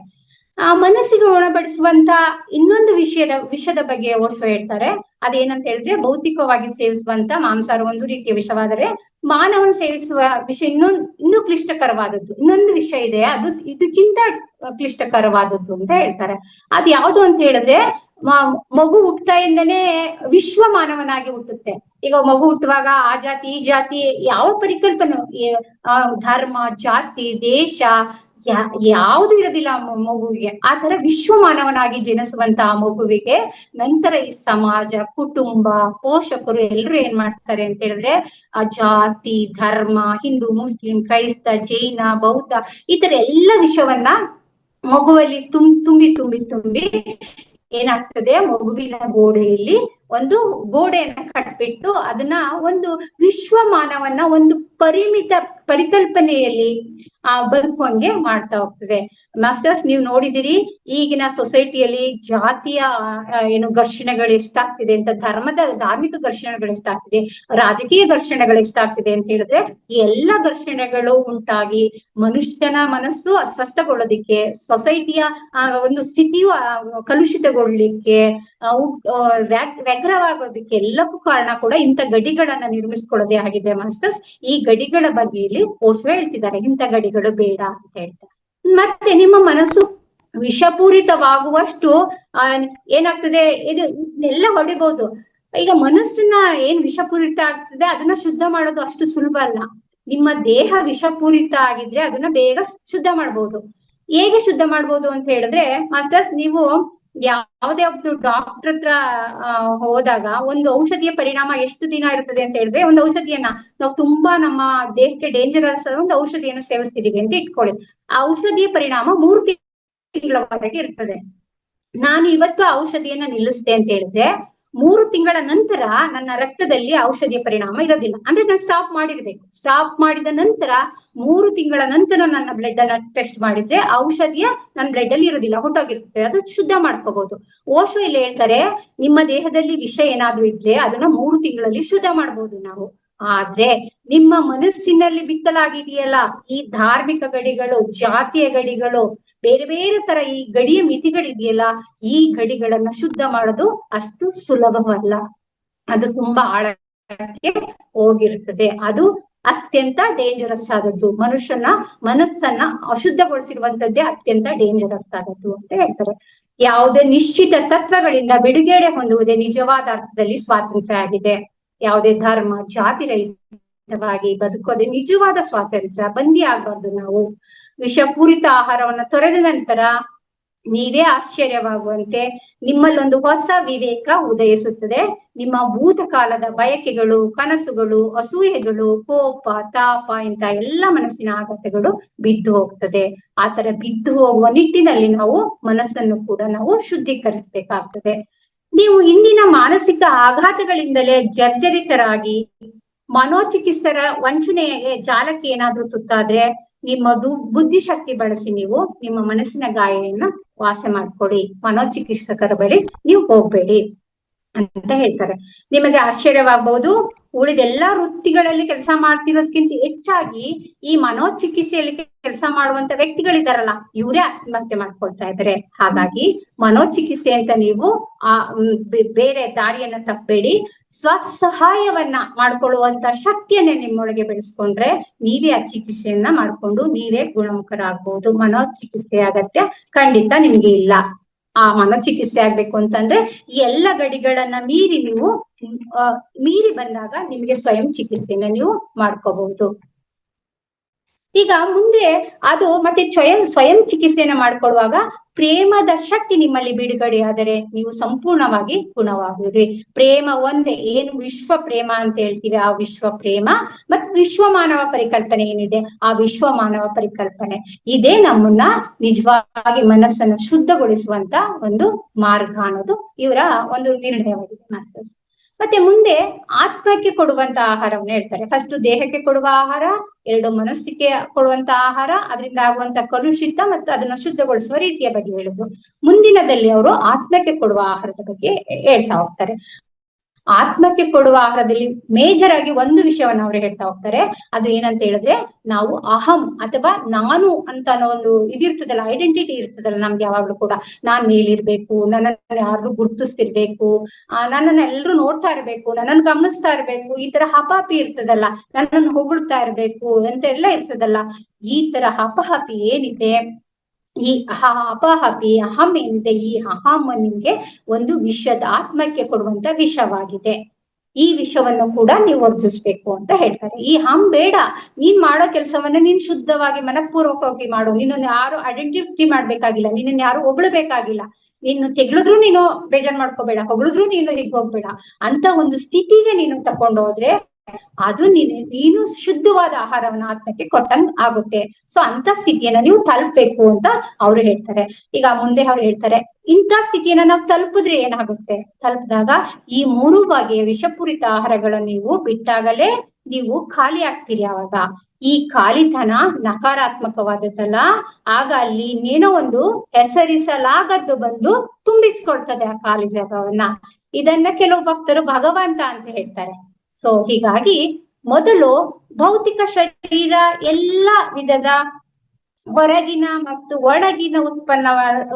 ಆ ಮನಸ್ಸಿಗೆ ಉಣಬಡಿಸುವಂತ ಇನ್ನೊಂದು ವಿಷದ ಬಗ್ಗೆ ಓಶೋ ಹೇಳ್ತಾರೆ. ಅದೇನಂತ ಹೇಳಿದ್ರೆ, ಭೌತಿಕವಾಗಿ ಸೇವಿಸುವಂತ ಮಾಂಸಾಹಾರ ಒಂದು ರೀತಿಯ ವಿಷವಾದರೆ, ಮಾನವನ ಸೇವಿಸುವ ವಿಷ ಇನ್ನೂ ಕ್ಲಿಷ್ಟಕರವಾದದ್ದು ಇನ್ನೊಂದು ವಿಷಯ ಇದೆ, ಅದು ಇದಕ್ಕಿಂತ ಕ್ಲಿಷ್ಟಕರವಾದದ್ದು ಅಂತ ಹೇಳ್ತಾರೆ. ಅದ್ ಯಾವುದು ಅಂತ ಹೇಳಿದ್ರೆ, ಮಗು ಹುಟ್ಟತಾ ಇಂದನೇ ವಿಶ್ವ ಮಾನವನಾಗಿ ಹುಟ್ಟುತ್ತೆ. ಈಗ ಮಗು ಹುಟ್ಟುವಾಗ ಆ ಜಾತಿ ಈ ಜಾತಿ ಯಾವ ಪರಿಕಲ್ಪನೆ, ಧರ್ಮ, ಜಾತಿ, ದೇಶ ಯಾವುದು ಇರೋದಿಲ್ಲ ಮಗುವಿಗೆ. ಆ ತರ ವಿಶ್ವ ಮಾನವನಾಗಿ ಜನಿಸುವಂತ ಆ ಮಗುವಿಗೆ ನಂತರ ಈ ಸಮಾಜ, ಕುಟುಂಬ, ಪೋಷಕರು ಎಲ್ಲರೂ ಏನ್ ಮಾಡ್ತಾರೆ ಅಂತ ಹೇಳಿದ್ರೆ, ಆ ಜಾತಿ, ಧರ್ಮ, ಹಿಂದೂ, ಮುಸ್ಲಿಂ, ಕ್ರೈಸ್ತ, ಜೈನ, ಬೌದ್ಧ ಈ ತರ ಎಲ್ಲ ವಿಷಯವನ್ನ ಮಗುವಲ್ಲಿ ತುಂಬಿ ಏನಾಗ್ತದೆ, ಮಗುವಿನ ಗೋಡೆಯಲ್ಲಿ ಒಂದು ಗೋಡೆಯನ್ನ ಕಟ್ಬಿಟ್ಟು ಅದನ್ನ ಒಂದು ವಿಶ್ವ ಮಾನವನ್ನ ಒಂದು ಪರಿಮಿತ ಪರಿಕಲ್ಪನೆಯಲ್ಲಿ ಬದುಕುವಂಗೆ ಮಾಡ್ತಾ ಹೋಗ್ತದೆ. ಮಾಸ್ಟರ್ಸ್, ನೀವು ನೋಡಿದಿರಿ ಈಗಿನ ಸೊಸೈಟಿಯಲ್ಲಿ ಜಾತಿಯ ಏನು ಘರ್ಷಣೆಗಳು ಎಷ್ಟಾಗ್ತಿದೆ ಅಂತ, ಧಾರ್ಮಿಕ ಘರ್ಷಣೆಗಳು ಎಷ್ಟಾಗ್ತಿದೆ, ರಾಜಕೀಯ ಘರ್ಷಣೆಗಳು ಎಷ್ಟಾಗ್ತಿದೆ ಅಂತ ಹೇಳಿದ್ರೆ, ಈ ಎಲ್ಲ ಘರ್ಷಣೆಗಳು ಉಂಟಾಗಿ ಮನುಷ್ಯನ ಮನಸ್ಸು ಅಸ್ವಸ್ಥಗೊಳ್ಳೋದಿಕ್ಕೆ, ಸೊಸೈಟಿಯ ಒಂದು ಸ್ಥಿತಿಯು ಕಲುಷಿತಗೊಳ್ಳಿಕ್ಕೆ, ವ್ಯಗ್ರವಾಗೋದಿಕ್ಕೆ ಎಲ್ಲಕ್ಕೂ ಕಾರಣ ಕೂಡ ಇಂಥ ಗಡಿಗಳನ್ನ ನಿರ್ಮಿಸ್ಕೊಳ್ಳೋದೇ ಆಗಿದೆ ಮಾಸ್ಟರ್ಸ್. ಈ ಗಡಿಗಳ ಬಗ್ಗೆ ಇಲ್ಲಿ ಓಶೋ ಹೇಳ್ತಿದ್ದಾರೆ, ಇಂಥ ಗಡಿಗಳು ಬೇಡ ಅಂತ ಹೇಳ್ತಾರೆ. ಮತ್ತೆ ನಿಮ್ಮ ಮನಸ್ಸು ವಿಷಪೂರಿತವಾಗುವಷ್ಟು ಏನಾಗ್ತದೆ, ಇದನ್ನೆಲ್ಲ ಹೊಡಿಬಹುದು. ಈಗ ಮನಸ್ಸನ್ನ ಏನ್ ವಿಷಪೂರಿತ ಆಗ್ತದೆ ಅದನ್ನ ಶುದ್ಧ ಮಾಡೋದು ಅಷ್ಟು ಸುಲಭ ಅಲ್ಲ. ನಿಮ್ಮ ದೇಹ ವಿಷಪೂರಿತ ಆಗಿದ್ರೆ ಅದನ್ನ ಬೇಗ ಶುದ್ಧ ಮಾಡ್ಬೋದು. ಹೇಗೆ ಶುದ್ಧ ಮಾಡ್ಬೋದು ಅಂತ ಹೇಳಿದ್ರೆ ಮಾಸ್ಟರ್ಸ್, ನೀವು ಯಾವುದೇ ಒಂದು ಡಾಕ್ಟರ್ ಹತ್ರ ಹೋದಾಗ ಒಂದು ಔಷಧಿಯ ಪರಿಣಾಮ ಎಷ್ಟು ದಿನ ಇರ್ತದೆ ಅಂತ ಹೇಳಿದ್ರೆ, ಒಂದು ಔಷಧಿಯನ್ನ ನಾವು ತುಂಬಾ ನಮ್ಮ ದೇಹಕ್ಕೆ ಡೇಂಜರಸ್ ಒಂದು ಔಷಧಿಯನ್ನ ಸೇವಿಸ್ತಿದೀವಿ ಅಂತ ಇಟ್ಕೊಳ್ಳಿ, ಆ ಔಷಧಿಯ ಪರಿಣಾಮ 3 ತಿಂಗಳವರೆಗೆ ಇರ್ತದೆ. ನಾನು ಇವತ್ತು ಔಷಧಿಯನ್ನ ನಿಲ್ಲಿಸ್ದೆ ಅಂತ ಹೇಳಿದ್ರೆ 3 ತಿಂಗಳ ನಂತರ ನನ್ನ ರಕ್ತದಲ್ಲಿ ಔಷಧಿಯ ಪರಿಣಾಮ ಇರೋದಿಲ್ಲ. ಅಂದ್ರೆ ನಾನು ಸ್ಟಾಪ್ ಮಾಡಿರ್ಬೇಕು. ಸ್ಟಾಪ್ ಮಾಡಿದ ನಂತರ 3 ತಿಂಗಳ ನಂತರ ನನ್ನ ಬ್ಲಡ್ ಅನ್ನ ಟೆಸ್ಟ್ ಮಾಡಿದ್ರೆ ಔಷಧಿಯ ನನ್ನ ಬ್ಲಡ್ ಅಲ್ಲಿ ಇರೋದಿಲ್ಲ, ಹೊಟ್ಟೋಗಿರ್ತದೆ, ಅದು ಶುದ್ಧ ಮಾಡ್ಕೋಬಹುದು. ಓಶೋ ಇಲ್ಲಿ ಹೇಳ್ತಾರೆ, ನಿಮ್ಮ ದೇಹದಲ್ಲಿ ವಿಷ ಏನಾದ್ರೂ ಇದ್ರೆ ಅದನ್ನ 3 ತಿಂಗಳಲ್ಲಿ ಶುದ್ಧ ಮಾಡ್ಬೋದು ನಾವು. ಆದ್ರೆ ನಿಮ್ಮ ಮನಸ್ಸಿನಲ್ಲಿ ಬಿತ್ತಲಾಗಿದೆಯಲ್ಲ ಈ ಧಾರ್ಮಿಕ ಗಡಿಗಳು, ಜಾತಿಯ ಗಡಿಗಳು, ಬೇರೆ ಬೇರೆ ತರ ಈ ಗಡಿಯ ಮಿತಿಗಳಿದೆಯಲ್ಲ, ಈ ಗಡಿಗಳನ್ನ ಶುದ್ಧ ಮಾಡೋದು ಅಷ್ಟು ಸುಲಭವಲ್ಲ. ಅದು ತುಂಬಾ ಆಳಕ್ಕೆ ಹೋಗಿರ್ತದೆ. ಅದು ಅತ್ಯಂತ ಡೇಂಜರಸ್ ಆದದ್ದು. ಮನಸ್ಸನ್ನ ಅಶುದ್ಧಗೊಳಿಸಿರುವಂತದ್ದೇ ಅತ್ಯಂತ ಡೇಂಜರಸ್ ಆದದ್ದು ಅಂತ ಹೇಳ್ತಾರೆ. ಯಾವುದೇ ನಿಶ್ಚಿತ ತತ್ವಗಳಿಂದ ಬಿಡುಗಡೆ ಹೊಂದುವುದೇ ನಿಜವಾದ ಅರ್ಥದಲ್ಲಿ ಸ್ವಾತಂತ್ರ್ಯ ಆಗಿದೆ. ಯಾವುದೇ ಧರ್ಮ, ಜಾತಿ ರಹಿತವಾಗಿ ಬದುಕೋದೇ ನಿಜವಾದ ಸ್ವಾತಂತ್ರ್ಯ. ಬಂದಿ ಆಗ್ಬಾರ್ದು ನಾವು. ವಿಷಪೂರಿತ ಆಹಾರವನ್ನ ತೊರೆದ ನಂತರ ನೀವೇ ಆಶ್ಚರ್ಯವಾಗುವಂತೆ ನಿಮ್ಮಲ್ಲೊಂದು ಹೊಸ ವಿವೇಕ ಉದಯಿಸುತ್ತದೆ. ನಿಮ್ಮ ಭೂತಕಾಲದ ಬಯಕೆಗಳು, ಕನಸುಗಳು, ಅಸೂಯೆಗಳು, ಕೋಪ, ತಾಪ ಇಂತ ಎಲ್ಲ ಮನಸ್ಸಿನ ಆಘಾತಗಳು ಬಿದ್ದು ಹೋಗ್ತದೆ. ಆತರ ಬಿದ್ದು ಹೋಗುವ ನಿಟ್ಟಿನಲ್ಲಿ ನಾವು ಮನಸ್ಸನ್ನು ಕೂಡ ನಾವು ಶುದ್ಧೀಕರಿಸಬೇಕಾಗ್ತದೆ. ನೀವು ಇಂದಿನ ಮಾನಸಿಕ ಆಘಾತಗಳಿಂದಲೇ ಜರ್ಜರಿತರಾಗಿ ಮನೋಚಿಕಿತ್ಸರ ವಂಚನೆಗೆ ಜಾಲಕ್ಕೆ ಏನಾದ್ರೂ ತುತ್ತಾದ್ರೆ ನಿಮ್ಮದು ಬುದ್ಧಿಶಕ್ತಿ ಬಳಸಿ ನೀವು ನಿಮ್ಮ ಮನಸ್ಸಿನ ಗಾಯನ ವಾಸ ಮಾಡ್ಕೊಡಿ, ಮನೋಚಿಕಿತ್ಸಕರ ಬಳಿ ನೀವು ಹೋಗ್ಬೇಡಿ ಅಂತ ಹೇಳ್ತಾರೆ. ನಿಮಗೆ ಆಶ್ಚರ್ಯವಾಗಬಹುದು, ಉಳಿದ ಎಲ್ಲಾ ವೃತ್ತಿಗಳಲ್ಲಿ ಕೆಲಸ ಮಾಡ್ತಿರೋದ್ಕಿಂತ ಹೆಚ್ಚಾಗಿ ಈ ಮನೋಚಿಕಿತ್ಸೆಯಲ್ಲಿ ಕೆಲಸ ಮಾಡುವಂತ ವ್ಯಕ್ತಿಗಳಿದಾರಲ್ಲ, ಇವರೇ ಆತ್ಮಹತ್ಯೆ ಮಾಡ್ಕೊಳ್ತಾ ಇದ್ದಾರೆ. ಹಾಗಾಗಿ ಮನೋಚಿಕಿತ್ಸೆ ಅಂತ ನೀವು ಬೇರೆ ದಾರಿಯನ್ನ ತಪ್ಪಬೇಡಿ. ಸ್ವಸಹಾಯವನ್ನ ಮಾಡ್ಕೊಳ್ಳುವಂತ ಶಕ್ತಿಯನ್ನ ನಿಮ್ಮೊಳಗೆ ಬೆಳೆಸ್ಕೊಂಡ್ರೆ ನೀವೇ ಆ ಚಿಕಿತ್ಸೆಯನ್ನ ಮಾಡ್ಕೊಂಡು ನೀವೇ ಗುಣಮುಖರಾಗಬಹುದು. ಮನೋಚಿಕಿತ್ಸೆ ಅಗತ್ಯ ಖಂಡಿತ ನಿಮ್ಗೆ ಇಲ್ಲ. ಆ ಮನೋಚಿಕಿತ್ಸೆ ಆಗ್ಬೇಕು ಅಂತಂದ್ರೆ ಈ ಎಲ್ಲ ಗಡಿಗಳನ್ನ ಮೀರಿ ಬಂದಾಗ ನಿಮಗೆ ಸ್ವಯಂ ಚಿಕಿತ್ಸೆನ ನೀವು ಮಾಡ್ಕೋಬಹುದು. ಈಗ ಮುಂದೆ ಅದು ಮತ್ತೆ ಸ್ವಯಂ ಚಿಕಿತ್ಸೆಯನ್ನ ಮಾಡ್ಕೊಳ್ಳುವಾಗ ಪ್ರೇಮದ ಶಕ್ತಿ ನಿಮ್ಮಲ್ಲಿ ಬಿಡುಗಡೆ ಆದರೆ ನೀವು ಸಂಪೂರ್ಣವಾಗಿ ಗುಣವಾಗುವಿರಿ. ಪ್ರೇಮ ಒಂದೇ, ಏನು ವಿಶ್ವ ಪ್ರೇಮ ಅಂತ ಹೇಳ್ತೀವಿ ಆ ವಿಶ್ವ ಪ್ರೇಮ, ಮತ್ತು ವಿಶ್ವ ಮಾನವ ಪರಿಕಲ್ಪನೆ ಏನಿದೆ ಆ ವಿಶ್ವ ಮಾನವ ಪರಿಕಲ್ಪನೆ ಇದೇ ನಮ್ಮನ್ನ ನಿಜವಾಗಿ ಮನಸ್ಸನ್ನು ಶುದ್ಧಗೊಳಿಸುವಂತ ಒಂದು ಮಾರ್ಗ ಅನ್ನೋದು ಇವರ ಒಂದು ನಿರ್ಣಯವಾಗಿದೆ ಮಾಸ್ಟರ್ಸ್. ಮತ್ತೆ ಮುಂದೆ ಆತ್ಮಕ್ಕೆ ಕೊಡುವಂತ ಆಹಾರವನ್ನು ಹೇಳ್ತಾರೆ. ಫಸ್ಟ್ ದೇಹಕ್ಕೆ ಕೊಡುವ ಆಹಾರ, ಎರಡು ಮನಸ್ಸಿಗೆ ಕೊಡುವಂತ ಆಹಾರ, ಅದರಿಂದ ಆಗುವಂತ ಕಲುಷಿತ ಮತ್ತು ಅದನ್ನ ಶುದ್ಧಗೊಳಿಸುವ ರೀತಿಯ ಬಗ್ಗೆ ಹೇಳಿದ್ರು. ಮುಂದಿನದಲ್ಲಿ ಅವರು ಆತ್ಮಕ್ಕೆ ಕೊಡುವ ಆಹಾರದ ಬಗ್ಗೆ ಹೇಳ್ತಾ ಹೋಗ್ತಾರೆ. ಆತ್ಮಕ್ಕೆ ಕೊಡುವ ಆಹಾರದಲ್ಲಿ ಮೇಜರ್ ಆಗಿ ಒಂದು ವಿಷಯವನ್ನ ಅವರು ಹೇಳ್ತಾ ಹೋಗ್ತಾರೆ. ಅದು ಏನಂತ ಹೇಳಿದ್ರೆ, ನಾವು ಅಹಂ ಅಥವಾ ನಾನು ಅಂತ ಅನ್ನೋ ಒಂದು ಇದಿರ್ತದಲ್ಲ, ಐಡೆಂಟಿಟಿ ಇರ್ತದಲ್ಲ ನಮ್ಗೆ ಯಾವಾಗ್ಲೂ ಕೂಡ, ನಾನ್ ಮೇಲಿರ್ಬೇಕು, ನನ್ನನ್ನು ಯಾರು ಗುರ್ತಿಸ್ತಿರ್ಬೇಕು, ನನ್ನನ್ನ ಎಲ್ರು ನೋಡ್ತಾ ಇರ್ಬೇಕು, ನನ್ನನ್ನು ಗಮನಿಸ್ತಾ ಇರ್ಬೇಕು, ಈ ತರ ಹಪಾಪಿ ಇರ್ತದಲ್ಲ, ನನ್ನನ್ನು ಹೊಗಳ್ತಾ ಇರ್ಬೇಕು ಅಂತ ಎಲ್ಲ ಇರ್ತದಲ್ಲ. ಈ ತರ ಹಪಹಪಿ ಏನಿದೆ, ಈ ಅಪಹಪಿ ಅಹಂ ಏನಿದೆ, ಈ ಅಹಂ ನಿಮ್ಗೆ ಒಂದು ವಿಷದ ಆತ್ಮಕ್ಕೆ ಕೊಡುವಂತ ವಿಷವಾಗಿದೆ. ಈ ವಿಷವನ್ನು ಕೂಡ ನೀವು ವರ್ಜಿಸ್ಬೇಕು ಅಂತ ಹೇಳ್ತಾರೆ. ಈ ಹಂ ಬೇಡ, ನೀನ್ ಮಾಡೋ ಕೆಲಸವನ್ನ ನೀನ್ ಶುದ್ಧವಾಗಿ ಮನಪೂರ್ವಕವಾಗಿ ಮಾಡು. ನಿನ್ನನ್ನು ಯಾರು ಐಡೆಂಟಿಟಿ ಮಾಡ್ಬೇಕಾಗಿಲ್ಲ, ನಿನ್ನನ್ನು ಯಾರು ಹೊಗಳಬೇಕಾಗಿಲ್ಲ. ನೀನು ತೆಗಳಿದ್ರು ನೀನು ಬೇಜಾರ್ ಮಾಡ್ಕೋಬೇಡ, ಹೊಗಳಿದ್ರು ನೀನು ಹೀಗೆ ಹೋಗ್ಬೇಡ ಅಂತ ಒಂದು ಸ್ಥಿತಿಗೆ ನೀನು ತಕೊಂಡೋದ್ರೆ ಅದು ನೀನು ಶುದ್ಧವಾದ ಆಹಾರವನ್ನ ಆತ್ಮಕ್ಕೆ ಕೊಟ್ಟಂಗ್ ಆಗುತ್ತೆ. ಸೊ ಅಂತ ಸ್ಥಿತಿಯನ್ನ ನೀವು ತಲುಪಬೇಕು ಅಂತ ಅವ್ರು ಹೇಳ್ತಾರೆ. ಈಗ ಮುಂದೆ ಅವ್ರು ಹೇಳ್ತಾರೆ, ಇಂಥ ಸ್ಥಿತಿಯನ್ನ ನಾವು ತಲುಪಿದ್ರೆ ಏನಾಗುತ್ತೆ, ತಲುಪಿದಾಗ ಈ 3 ಬಗೆಯ ವಿಷಪೂರಿತ ಆಹಾರಗಳನ್ನ ನೀವು ಬಿಟ್ಟಾಗಲೇ ನೀವು ಖಾಲಿ ಆಗ್ತೀರಿ. ಅವಾಗ ಈ ಖಾಲಿತನ ನಕಾರಾತ್ಮಕವಾದದ್ದಲ್ಲ, ಆಗ ಅಲ್ಲಿ ಇನ್ನೇನೋ ಒಂದು ಹೆಸರಿಸಲಾಗದ್ದು ಬಂದು ತುಂಬಿಸ್ಕೊಳ್ತದೆ ಆ ಖಾಲಿ ಜಾಗವನ್ನ. ಇದನ್ನ ಕೆಲವು ಭಕ್ತರು ಭಗವಂತ ಅಂತ ಹೇಳ್ತಾರೆ. ಸೊ ಹೀಗಾಗಿ ಮೊದಲು ಭೌತಿಕ ಶರೀರ ಎಲ್ಲ ವಿಧದ ಹೊರಗಿನ ಮತ್ತು ಒಳಗಿನ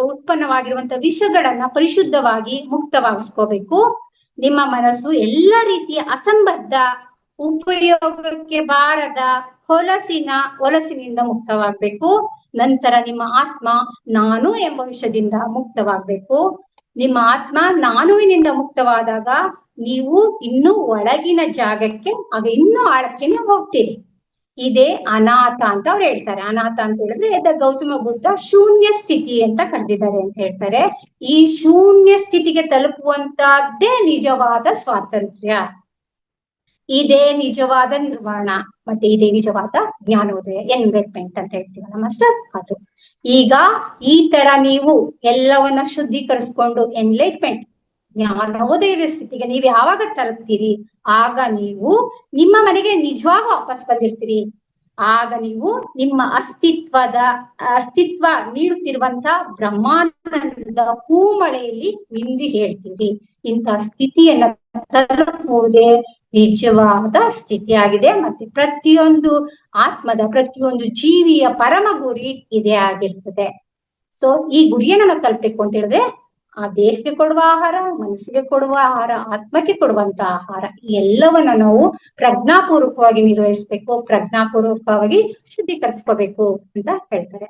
ಉತ್ಪನ್ನವಾಗಿರುವಂತಹ ವಿಷಗಳನ್ನ ಪರಿಶುದ್ಧವಾಗಿ ಮುಕ್ತವಾಗಿಸ್ಕೋಬೇಕು. ನಿಮ್ಮ ಮನಸ್ಸು ಎಲ್ಲ ರೀತಿಯ ಅಸಂಬದ್ಧ, ಉಪಯೋಗಕ್ಕೆ ಬಾರದ ಹೊಲಸಿನಿಂದ ಮುಕ್ತವಾಗ್ಬೇಕು. ನಂತರ ನಿಮ್ಮ ಆತ್ಮ ನಾನು ಎಂಬ ವಿಷಯದಿಂದ ಮುಕ್ತವಾಗ್ಬೇಕು. ನಿಮ್ಮ ಆತ್ಮ ನಾನುವಿನಿಂದ ಮುಕ್ತವಾದಾಗ ನೀವು ಇನ್ನೂ ಒಳಗಿನ ಜಾಗಕ್ಕೆ, ಆಗ ಇನ್ನೂ ಆಳಕ್ಕೆ ಹೋಗ್ತೀರಿ. ಇದೇ ಅನಾಥ ಅಂತ ಅವ್ರು ಹೇಳ್ತಾರೆ. ಅನಾಥ ಅಂತ ಹೇಳಿದ್ರೆ ಗೌತಮ ಬುದ್ಧ ಶೂನ್ಯ ಸ್ಥಿತಿ ಅಂತ ಕರೆದಿದ್ದಾರೆ ಅಂತ ಹೇಳ್ತಾರೆ. ಈ ಶೂನ್ಯ ಸ್ಥಿತಿಗೆ ತಲುಪುವಂತದ್ದೇ ನಿಜವಾದ ಸ್ವಾತಂತ್ರ್ಯ, ಇದೇ ನಿಜವಾದ ನಿರ್ವಾಣ, ಮತ್ತೆ ಇದೇ ನಿಜವಾದ ಜ್ಞಾನೋದಯ, ಎನ್ಲೈಟ್ಮೆಂಟ್ ಅಂತ ಹೇಳ್ತೀವಲ್ಲ ಮಾಸ್ಟರ್, ಅದು. ಈಗ ಈ ತರ ನೀವು ಎಲ್ಲವನ್ನ ಶುದ್ಧೀಕರಿಸ್ಕೊಂಡು ಎನ್ಲೈಟ್ಮೆಂಟ್ ಜ್ಞಾನೋದಯದ ಸ್ಥಿತಿಗೆ ನೀವು ಯಾವಾಗ ತಲುಪ್ತೀರಿ, ಆಗ ನೀವು ನಿಮ್ಮ ಮನೆಗೆ ನಿಜವಾಗ ವಾಪಸ್ ಬಂದಿರ್ತೀರಿ. ಆಗ ನೀವು ನಿಮ್ಮ ಅಸ್ತಿತ್ವ ನೀಡುತ್ತಿರುವಂತ ಬ್ರಹ್ಮಾಂಡದ ಹೂಮಳೆಯಲ್ಲಿ ನಿಂದಿ ಹೇಳ್ತೀರಿ. ಇಂಥ ಸ್ಥಿತಿಯನ್ನ ತಲುಪುವುದೇ ನಿಜವಾದ ಸ್ಥಿತಿಯಾಗಿದೆ. ಮತ್ತೆ ಪ್ರತಿಯೊಂದು ಆತ್ಮದ, ಪ್ರತಿಯೊಂದು ಜೀವಿಯ ಪರಮ ಗುರಿ ಇದೇ ಆಗಿರ್ತದೆ. ಸೊ ಈ ಗುರಿಯನ್ನ ನಾವು ತಲುಪಬೇಕು ಅಂತ ಹೇಳಿದ್ರೆ ಆ ದೇಹಕ್ಕೆ ಕೊಡುವ ಆಹಾರ, ಮನಸ್ಸಿಗೆ ಕೊಡುವ ಆಹಾರ, ಆತ್ಮಕ್ಕೆ ಕೊಡುವಂತ ಆಹಾರ, ಎಲ್ಲವನ್ನ ನಾವು ಪ್ರಜ್ಞಾಪೂರ್ವಕವಾಗಿ ನಿರ್ವಹಿಸ್ಬೇಕು, ಪ್ರಜ್ಞಾಪೂರ್ವಕವಾಗಿ ಶುದ್ಧೀಕರಿಸ್ಕೋಬೇಕು ಅಂತ ಹೇಳ್ತಾರೆ.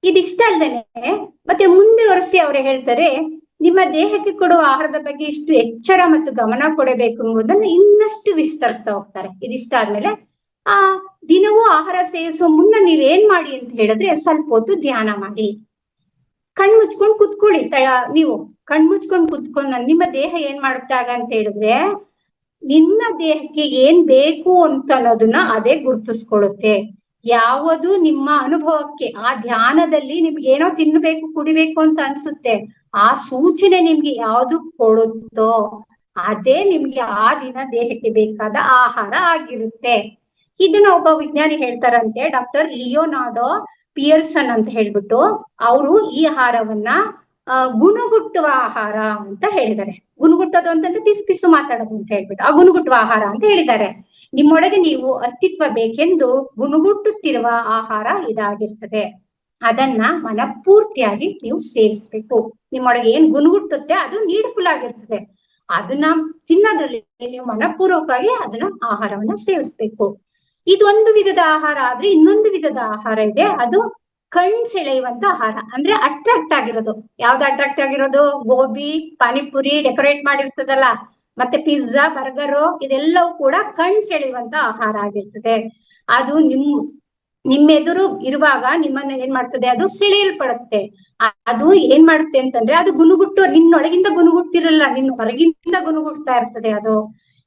ಇದಿಷ್ಟ ಅಲ್ಲದೆ ಮತ್ತೆ ಮುಂದುವರಿಸಿ ಅವರು ಹೇಳ್ತಾರೆ, ನಿಮ್ಮ ದೇಹಕ್ಕೆ ಕೊಡುವ ಆಹಾರದ ಬಗ್ಗೆ ಇಷ್ಟು ಎಚ್ಚರ ಮತ್ತು ಗಮನ ಕೊಡಬೇಕು ಎಂಬುದನ್ನು ಇನ್ನಷ್ಟು ವಿಸ್ತರಿಸ್ತಾ ಹೋಗ್ತಾರೆ. ಇದಿಷ್ಟ ಆದ್ಮೇಲೆ ದಿನವೂ ಆಹಾರ ಸೇವಿಸುವ ಮುನ್ನ ನೀವೇನ್ ಮಾಡಿ ಅಂತ ಹೇಳಿದ್ರೆ, ಸ್ವಲ್ಪ ಹೊತ್ತು ಧ್ಯಾನ ಮಾಡಿ. ಕಣ್ಮುಚ್ಕೊಂಡು ಕುತ್ಕೊಳ್ಳಿ. ನೀವು ಕಣ್ಮುಚ್ಕೊಂಡು ಕುತ್ಕೊಂಡು ನಿಮ್ಮ ದೇಹ ಏನ್ ಮಾಡುತ್ತಾಗ ಅಂತ ಹೇಳಿದ್ರೆ, ನಿಮ್ಮ ದೇಹಕ್ಕೆ ಏನ್ ಬೇಕು ಅಂತ ಅನ್ನೋದನ್ನ ಅದೇ ಗುರ್ತಿಸ್ಕೊಳ್ಳುತ್ತೆ. ಯಾವುದು ನಿಮ್ಮ ಅನುಭವಕ್ಕೆ ಆ ಧ್ಯಾನದಲ್ಲಿ ನಿಮ್ಗೆ ಏನೋ ತಿನ್ಬೇಕು, ಕುಡಿಬೇಕು ಅಂತ ಅನ್ಸುತ್ತೆ, ಆ ಸೂಚನೆ ನಿಮ್ಗೆ ಯಾವ್ದು ಕೊಡುತ್ತೋ ಅದೇ ನಿಮ್ಗೆ ಆ ದಿನ ದೇಹಕ್ಕೆ ಬೇಕಾದ ಆಹಾರ ಆಗಿರುತ್ತೆ. ಇದನ್ನ ಒಬ್ಬ ವಿಜ್ಞಾನಿ ಹೇಳ್ತಾರಂತೆ, ಡಾಕ್ಟರ್ ಲಿಯೋನಾರ್ಡೋ ಪಿಯರ್ಸನ್ ಅಂತ ಹೇಳ್ಬಿಟ್ಟು. ಅವರು ಈ ಆಹಾರವನ್ನ ಗುಣಗುಟ್ಟುವ ಆಹಾರ ಅಂತ ಹೇಳಿದ್ದಾರೆ. ಗುಣಗುಟ್ಟೋದು ಅಂತಂದ್ರೆ ಪಿಸು ಪಿಸು ಮಾತಾಡೋದು ಅಂತ ಹೇಳ್ಬಿಟ್ಟು ಆ ಗುಣಗುಟ್ಟುವ ಆಹಾರ ಅಂತ ಹೇಳಿದ್ದಾರೆ. ನಿಮ್ಮೊಳಗೆ ನೀವು ಅಸ್ತಿತ್ವ ಬೇಕೆಂದು ಗುಣಗುಟ್ಟುತ್ತಿರುವ ಆಹಾರ ಇದಾಗಿರ್ತದೆ. ಅದನ್ನ ಮನಪೂರ್ತಿಯಾಗಿ ನೀವು ಸೇವಿಸ್ಬೇಕು. ನಿಮ್ಮೊಳಗೆ ಏನ್ ಗುಣಗುಟ್ಟುತ್ತೆ ಅದು ನೀಡ್ಫುಲ್ ಆಗಿರ್ತದೆ. ಅದನ್ನ ತಿನ್ನೋದ್ರಲ್ಲಿ ನೀವು ಮನಪೂರ್ವಕವಾಗಿ ಅದನ್ನ ಆಹಾರವನ್ನ ಸೇವಿಸ್ಬೇಕು. ಇದೊಂದು ವಿಧದ ಆಹಾರ ಆದ್ರೆ ಇನ್ನೊಂದು ವಿಧದ ಆಹಾರ ಇದೆ, ಅದು ಕಣ್ ಸೆಳೆಯುವಂತ ಆಹಾರ, ಅಂದ್ರೆ ಅಟ್ರಾಕ್ಟ್ ಆಗಿರೋದು. ಯಾವ್ದು ಅಟ್ರಾಕ್ಟ್ ಆಗಿರೋದು? ಗೋಬಿ, ಪಾನಿಪುರಿ ಡೆಕೋರೇಟ್ ಮಾಡಿರ್ತದಲ್ಲ, ಮತ್ತೆ ಪಿಜ್ಜಾ, ಬರ್ಗರು, ಇದೆಲ್ಲವೂ ಕೂಡ ಕಣ್ ಸೆಳೆಯುವಂತ ಆಹಾರ ಆಗಿರ್ತದೆ. ಅದು ನಿಮ್ಮೆದುರು ಇರುವಾಗ ನಿಮ್ಮನ್ನ ಏನ್ ಮಾಡ್ತದೆ? ಅದು ಸೆಳೆಯಲ್ಪಡುತ್ತೆ. ಅದು ಏನ್ ಮಾಡುತ್ತೆ ಅಂತಂದ್ರೆ, ಅದು ಗುಣಗುಟ್ಟು ನಿನ್ನೊಳಗಿಂದ ಗುಣಗುಟ್ಟಿರಲ್ಲ, ನಿನ್ನ ಹೊರಗಿಂದ ಗುಣಗುಡ್ತಾ ಇರ್ತದೆ ಅದು.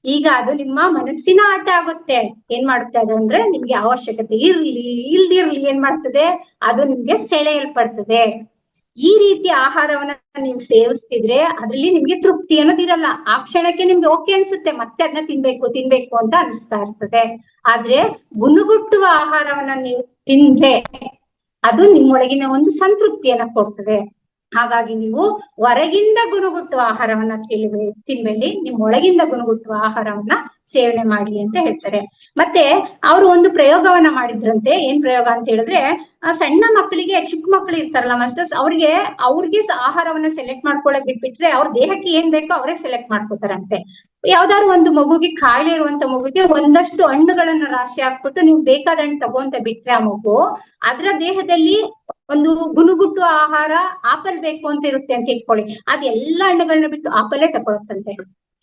ಈಗ ಅದು ನಿಮ್ಮ ಮನಸ್ಸಿನ ಆಟ ಆಗುತ್ತೆ. ಏನ್ ಮಾಡುತ್ತೆ ಅದು ಅಂದ್ರೆ, ನಿಮ್ಗೆ ಅವಶ್ಯಕತೆ ಇಲ್ದಿರ್ಲಿ ಏನ್ ಮಾಡ್ತದೆ? ಅದು ನಿಮ್ಗೆ ಸೆಳೆಯಲ್ಪಡ್ತದೆ. ಈ ರೀತಿ ಆಹಾರವನ್ನ ನೀವು ಸೇವಿಸ್ತಿದ್ರೆ ಅದ್ರಲ್ಲಿ ನಿಮ್ಗೆ ತೃಪ್ತಿ ಅನ್ನೋದಿರಲ್ಲ. ಆ ಕ್ಷಣಕ್ಕೆ ನಿಮ್ಗೆ ಓಕೆ ಅನ್ಸುತ್ತೆ, ಮತ್ತೆ ಅದನ್ನ ತಿನ್ಬೇಕು ಅಂತ ಅನಿಸ್ತಾ ಇರ್ತದೆ. ಆದ್ರೆ ಗುಣಗುಟ್ಟುವ ಆಹಾರವನ್ನ ನೀವು ತಿಂದ್ರೆ ಅದು ನಿಮ್ಮೊಳಗಿನ ಒಂದು ಸಂತೃಪ್ತಿಯನ್ನ ಕೊಡ್ತದೆ. ಹಾಗಾಗಿ ನೀವು ಹೊರಗಿಂದ ಗುಣಗುಟ್ಟುವ ಆಹಾರವನ್ನ ತಿನ್ಬೇಡಿ, ನಿಮ್ಮೊಳಗಿಂದ ಗುಣಗುಟ್ಟುವ ಆಹಾರವನ್ನ ಸೇವನೆ ಮಾಡಿ ಅಂತ ಹೇಳ್ತಾರೆ. ಮತ್ತೆ ಅವರು ಒಂದು ಪ್ರಯೋಗವನ್ನ ಮಾಡಿದ್ರಂತೆ. ಏನ್ ಪ್ರಯೋಗ ಅಂತ ಹೇಳಿದ್ರೆ, ಸಣ್ಣ ಮಕ್ಕಳಿಗೆ, ಚಿಕ್ಕ ಮಕ್ಕಳು ಇರ್ತಾರಲ್ಲ ಮಾಸ್ಟರ್ಸ್, ಅವ್ರಿಗೆ ಆಹಾರವನ್ನ ಸೆಲೆಕ್ಟ್ ಮಾಡ್ಕೊಳಕ್ ಬಿಟ್ಬಿಟ್ರೆ ಅವ್ರ ದೇಹಕ್ಕೆ ಏನ್ ಬೇಕೋ ಅವರೇ ಸೆಲೆಕ್ಟ್ ಮಾಡ್ಕೋತಾರಂತೆ. ಯಾವ್ದಾದ್ರು ಒಂದು ಮಗುಗೆ, ಕಾಯಿಲೆ ಇರುವಂತ ಮಗುಗೆ ಒಂದಷ್ಟು ಹಣ್ಣುಗಳನ್ನ ರಾಶಿ ಹಾಕ್ಬಿಟ್ಟು ನೀವು ಬೇಕಾದ ಹಣ್ಣು ತಗೋಂತ ಬಿಟ್ರೆ ಆ ಮಗು, ಅದ್ರ ದೇಹದಲ್ಲಿ ಒಂದು ಗುಣಗುಟ್ಟುವ ಆಹಾರ ಆಪಲ್ ಬೇಕು ಅಂತ ಇರುತ್ತೆ ಅಂತ ಇಟ್ಕೊಳ್ಳಿ, ಅದ್ ಎಲ್ಲಾ ಹಣ್ಣುಗಳನ್ನ ಬಿಟ್ಟು ಆಪಲೇ ತಗೊಳತ್ತಂತೆ.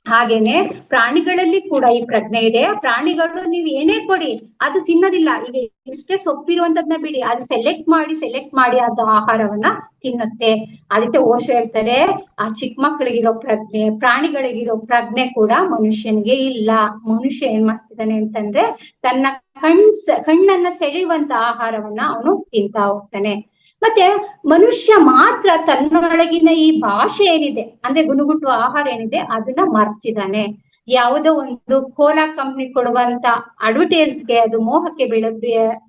ಹಾಗೇನೆ ಪ್ರಾಣಿಗಳಲ್ಲಿ ಕೂಡ ಈ ಪ್ರಜ್ಞೆ ಇದೆ. ಪ್ರಾಣಿಗಳು ನೀವು ಏನೇ ಕೊಡಿ ಅದು ತಿನ್ನೋದಿಲ್ಲ. ಈಗ ಎಷ್ಟೇ ಸೊಪ್ಪಿರುವಂತದ್ನ ಬಿಡಿ, ಅದು ಸೆಲೆಕ್ಟ್ ಮಾಡಿ ಅದು ಆಹಾರವನ್ನ ತಿನ್ನುತ್ತೆ. ಅದಕ್ಕೆ ಓಶೋ ಹೇಳ್ತಾರೆ, ಆ ಚಿಕ್ಕ ಮಕ್ಕಳಿಗಿರೋ ಪ್ರಜ್ಞೆ, ಪ್ರಾಣಿಗಳಿಗಿರೋ ಪ್ರಜ್ಞೆ ಕೂಡ ಮನುಷ್ಯನಿಗೆ ಇಲ್ಲ. ಮನುಷ್ಯ ಏನ್ ಮಾಡ್ತಿದ್ದಾನೆ ಅಂತಂದ್ರೆ, ತನ್ನ ಕಣ್ಣನ್ನ ಸೆಳೆಯುವಂತ ಆಹಾರವನ್ನ ಅವನು ತಿಂತಾ ಹೋಗ್ತಾನೆ. ಮತ್ತೆ ಮನುಷ್ಯ ಮಾತ್ರ ತನ್ನೊಳಗಿನ ಈ ಭಾಷೆ ಏನಿದೆ, ಅಂದ್ರೆ ಗುಣಗುಟ್ಟುವ ಆಹಾರ ಏನಿದೆ, ಅದನ್ನ ಮರ್ತಿದ್ದಾನೆ. ಯಾವುದೋ ಒಂದು ಕೋಲಾ ಕಂಪ್ನಿ ಕೊಡುವಂತ ಅಡ್ವರ್ಟೈಸ್ಗೆ ಅದು ಮೋಹಕ್ಕೆ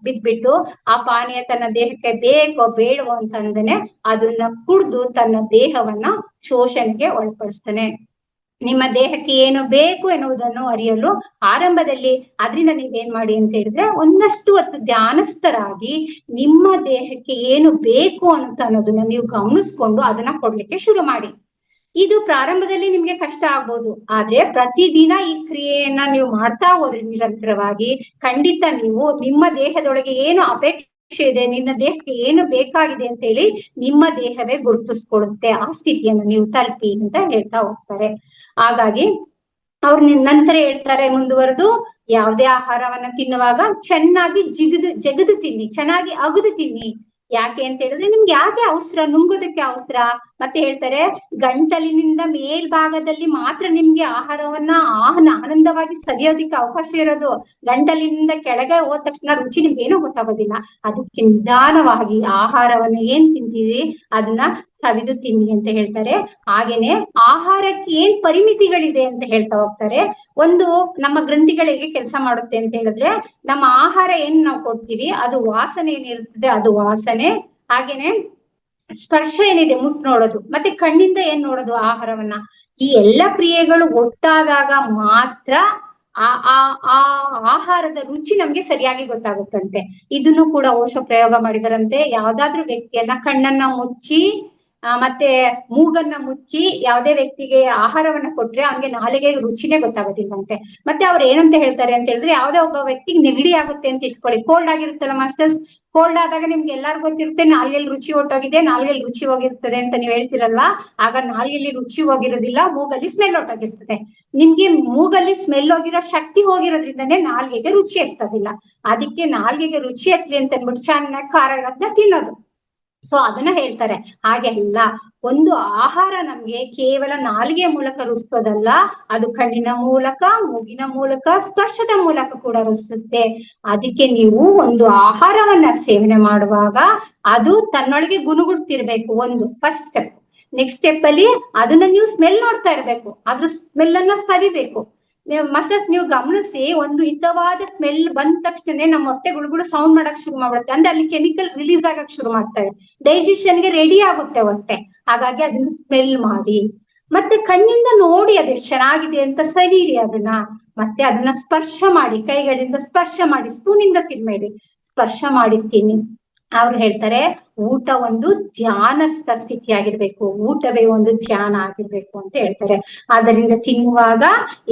ಬಿದ್ಬಿಟ್ಟು ಆ ಪಾನೀಯ ತನ್ನ ದೇಹಕ್ಕೆ ಬೇಕೋ ಬೇಡವೋ ಅಂತಂದನೆ ಅದನ್ನ ಕುಡ್ದು ತನ್ನ ದೇಹವನ್ನ ಶೋಷಣೆಗೆ ಒಳಪಡಿಸ್ತಾನೆ. ನಿಮ್ಮ ದೇಹಕ್ಕೆ ಏನು ಬೇಕು ಎನ್ನುವುದನ್ನು ಅರಿಯಲು ಆರಂಭದಲ್ಲಿ ಅದರಿಂದ ನೀವೇನ್ ಮಾಡಿ ಅಂತ ಹೇಳಿದ್ರೆ, ಒಂದಷ್ಟು ಹೊತ್ತು ಧ್ಯಾನಸ್ಥರಾಗಿ ನಿಮ್ಮ ದೇಹಕ್ಕೆ ಏನು ಬೇಕು ಅಂತ ಅನ್ನೋದನ್ನ ನೀವು ಗಮನಿಸ್ಕೊಂಡು ಅದನ್ನ ಕೊಡ್ಲಿಕ್ಕೆ ಶುರು ಮಾಡಿ. ಇದು ಪ್ರಾರಂಭದಲ್ಲಿ ನಿಮ್ಗೆ ಕಷ್ಟ ಆಗ್ಬೋದು, ಆದ್ರೆ ಪ್ರತಿದಿನ ಈ ಕ್ರಿಯೆಯನ್ನ ನೀವು ಮಾಡ್ತಾ ಹೋದ್ರೆ ನಿರಂತರವಾಗಿ, ಖಂಡಿತ ನೀವು ನಿಮ್ಮ ದೇಹದೊಳಗೆ ಏನು ಅಪೇಕ್ಷೆ ಇದೆ, ನಿನ್ನ ದೇಹಕ್ಕೆ ಏನು ಬೇಕಾಗಿದೆ ಅಂತ ಹೇಳಿ ನಿಮ್ಮ ದೇಹವೇ ಗುರುತಿಸ್ಕೊಳ್ಳುತ್ತೆ. ಆ ಸ್ಥಿತಿಯನ್ನು ನೀವು ತಲುಪಿ ಅಂತ ಹೇಳ್ತಾ ಹೋಗ್ತಾರೆ. ಹಾಗಾಗಿ ಅವ್ರು ನಂತರ ಹೇಳ್ತಾರೆ ಮುಂದುವರೆದು, ಯಾವುದೇ ಆಹಾರವನ್ನ ತಿನ್ನುವಾಗ ಚೆನ್ನಾಗಿ ಜಗದು ತಿನ್ನಿ, ಚೆನ್ನಾಗಿ ಅಗದು ತಿನ್ನಿ. ಯಾಕೆ ಅಂತ ಹೇಳಿದ್ರೆ, ನಿಮ್ಗೆ ಯಾಕೆ ಅವಸರ, ನುಂಗೋದಕ್ಕೆ ಅವಸರ. ಮತ್ತೆ ಹೇಳ್ತಾರೆ, ಗಂಟಲಿನಿಂದ ಮೇಲ್ಭಾಗದಲ್ಲಿ ಮಾತ್ರ ನಿಮ್ಗೆ ಆಹಾರವನ್ನ ಆನಂದವಾಗಿ ಸವಿಯೋದಿಕ್ಕೆ ಅವಕಾಶ ಇರೋದು. ಗಂಟಲಿನಿಂದ ಕೆಳಗೆ ಹೋದ ತಕ್ಷಣ ರುಚಿ ನಿಮ್ಗೆ ಏನೂ ಗೊತ್ತಾಗೋದಿಲ್ಲ. ಅದಕ್ಕೆ ನಿಧಾನವಾಗಿ ಆಹಾರವನ್ನ ಏನ್ ತಿಂತೀವಿ ಅದನ್ನ ಸವಿದು ತಿನ್ನಿ ಅಂತ ಹೇಳ್ತಾರೆ. ಹಾಗೇನೆ ಆಹಾರಕ್ಕೆ ಏನ್ ಪರಿಮಿತಿಗಳಿದೆ ಅಂತ ಹೇಳ್ತಾ ಹೋಗ್ತಾರೆ. ಒಂದು ನಮ್ಮ ಗ್ರಂಥಿಗಳಿಗೆ ಕೆಲಸ ಮಾಡುತ್ತೆ ಅಂತ ಹೇಳಿದ್ರೆ, ನಮ್ಮ ಆಹಾರ ಏನ್ ನಾವು ಕೊಡ್ತೀವಿ ಅದು ವಾಸನೆ ಏನಿರ್ತದೆ ಅದು ವಾಸನೆ, ಹಾಗೇನೆ ಸ್ಪರ್ಶ ಏನಿದೆ ಮುಟ್ ನೋಡೋದು, ಮತ್ತೆ ಕಣ್ಣಿಂದ ಏನ್ ನೋಡೋದು ಆಹಾರವನ್ನ, ಈ ಎಲ್ಲ ಕ್ರಿಯೆಗಳು ಒಟ್ಟಾದಾಗ ಮಾತ್ರ ಆ ಆಹಾರದ ರುಚಿ ನಮ್ಗೆ ಸರಿಯಾಗಿ ಗೊತ್ತಾಗುತ್ತಂತೆ. ಇದನ್ನು ಕೂಡ ಓಶೋ ಪ್ರಯೋಗ ಮಾಡಿದರಂತೆ. ಯಾವ್ದಾದ್ರು ವ್ಯಕ್ತಿಯನ್ನ ಕಣ್ಣನ್ನ ಮುಚ್ಚಿ ಮತ್ತೆ ಮೂಗನ್ನ ಮುಚ್ಚಿ ಯಾವುದೇ ವ್ಯಕ್ತಿಗೆ ಆಹಾರವನ್ನ ಕೊಟ್ರೆ ಅವ್ನಿಗೆ ನಾಲಿಗೆ ರುಚಿನೇ ಗೊತ್ತಾಗೋದಿಲ್ಲಂತೆ. ಮತ್ತೆ ಅವ್ರು ಏನಂತ ಹೇಳ್ತಾರೆ ಅಂತ ಹೇಳಿದ್ರೆ, ಯಾವ್ದೇ ಒಬ್ಬ ವ್ಯಕ್ತಿಗೆ ನೆಗಡಿ ಆಗುತ್ತೆ ಅಂತ ಇಟ್ಕೊಳ್ಳಿ, ಕೋಲ್ಡ್ ಆಗಿರುತ್ತಲ್ಲ ಮಾಸ್ಟರ್ಸ್, ಕೋಲ್ಡ್ ಆದಾಗ ನಿಮ್ಗೆ ಎಲ್ಲಾರ್ಗು ಗೊತ್ತಿರುತ್ತೆ ನಾಲ್ಗೆಲ್ಲಿ ರುಚಿ ಹೊಟ್ಟೋಗಿದೆ, ನಾಲ್ಗೆಲ್ಲಿ ರುಚಿ ಹೋಗಿರ್ತದೆ ಅಂತ ನೀವ್ ಹೇಳ್ತಿರಲ್ವಾ. ಆಗ ನಾಲ್ಗೆಲ್ಲಿ ರುಚಿ ಹೋಗಿರೋದಿಲ್ಲ, ಮೂಗಲ್ಲಿ ಸ್ಮೆಲ್ ಹೊಟ್ಟೋಗಿರ್ತದೆ. ನಿಮ್ಗೆ ಮೂಗಲ್ಲಿ ಸ್ಮೆಲ್ ಹೋಗಿರೋ ಶಕ್ತಿ ಹೋಗಿರೋದ್ರಿಂದನೇ ನಾಲ್ಗೆಗೆ ರುಚಿ ಎತ್ತೋದಿಲ್ಲ. ಅದಕ್ಕೆ ನಾಲ್ಗೆಗೆ ರುಚಿ ಎತ್ತಲಿ ಅಂತ ಅಂದ್ಬಿಟ್ಟು ಚೆನ್ನಾಗಿ ಖಾರ ಇರೋದನ್ನ ತಿನ್ನೋದು. ಸೊ ಅದನ್ನ ಹೇಳ್ತಾರೆ. ಹಾಗೆಲ್ಲ ಒಂದು ಆಹಾರ ನಮ್ಗೆ ಕೇವಲ ನಾಲಿಗೆ ಮೂಲಕ ರುಚಿಸೋದಲ್ಲ, ಅದು ಕಣ್ಣಿನ ಮೂಲಕ, ಮೂಗಿನ ಮೂಲಕ, ಸ್ಪರ್ಶದ ಮೂಲಕ ಕೂಡ ರುಚಿಸುತ್ತೆ. ಅದಕ್ಕೆ ನೀವು ಒಂದು ಆಹಾರವನ್ನ ಸೇವನೆ ಮಾಡುವಾಗ ಅದು ತನ್ನೊಳಗೆ ಗುಣಗುಡ್ತಿರ್ಬೇಕು, ಒಂದು ಫಸ್ಟ್ ಸ್ಟೆಪ್. ನೆಕ್ಸ್ಟ್ ಸ್ಟೆಪ್ ಅಲ್ಲಿ ಅದನ್ನ ನೀವು ಸ್ಮೆಲ್ ನೋಡ್ತಾ ಇರ್ಬೇಕು, ಅದ್ರ ಸ್ಮೆಲ್ ಅನ್ನ ಸವಿಬೇಕು. ಮಾಸ್ಟರ್ಸ್ ನೀವು ಗಮನಿಸಿ, ಒಂದು ಹಿತವಾದ ಸ್ಮೆಲ್ ಬಂದ ತಕ್ಷಣ ನಮ್ಮ ಹೊಟ್ಟೆ ಗುಳುಗುಳು ಸೌಂಡ್ ಮಾಡಕ್ ಶುರು ಮಾಡ್ಬಿಡುತ್ತೆ. ಅಂದ್ರೆ ಅಲ್ಲಿ ಕೆಮಿಕಲ್ ರಿಲೀಸ್ ಆಗಕ್ ಶುರು ಮಾಡ್ತವೆ, ಡೈಜೆಷನ್ಗೆ ರೆಡಿ ಆಗುತ್ತೆ ಹೊಟ್ಟೆ. ಹಾಗಾಗಿ ಅದನ್ನ ಸ್ಮೆಲ್ ಮಾಡಿ, ಮತ್ತೆ ಕಣ್ಣಿಂದ ನೋಡಿ ಅದು ಎಷ್ಟು ಚೆನ್ನಾಗಿದೆ ಅಂತ ಸವಿರಿ ಅದನ್ನ. ಮತ್ತೆ ಅದನ್ನ ಸ್ಪರ್ಶ ಮಾಡಿ, ಕೈಗಳಿಂದ ಸ್ಪರ್ಶ ಮಾಡಿ, ಸ್ಪೂನಿಂದ ತಿನ್ಬೇಡಿ, ಸ್ಪರ್ಶ ಮಾಡಿ ತಿನ್ನಿ. ಅವ್ರು ಹೇಳ್ತಾರೆ ಊಟ ಒಂದು ಧ್ಯಾನಸ್ಥ ಸ್ಥಿತಿ ಆಗಿರ್ಬೇಕು, ಊಟವೇ ಒಂದು ಧ್ಯಾನ ಆಗಿರ್ಬೇಕು ಅಂತ ಹೇಳ್ತಾರೆ. ಆದ್ದರಿಂದ ತಿನ್ನುವಾಗ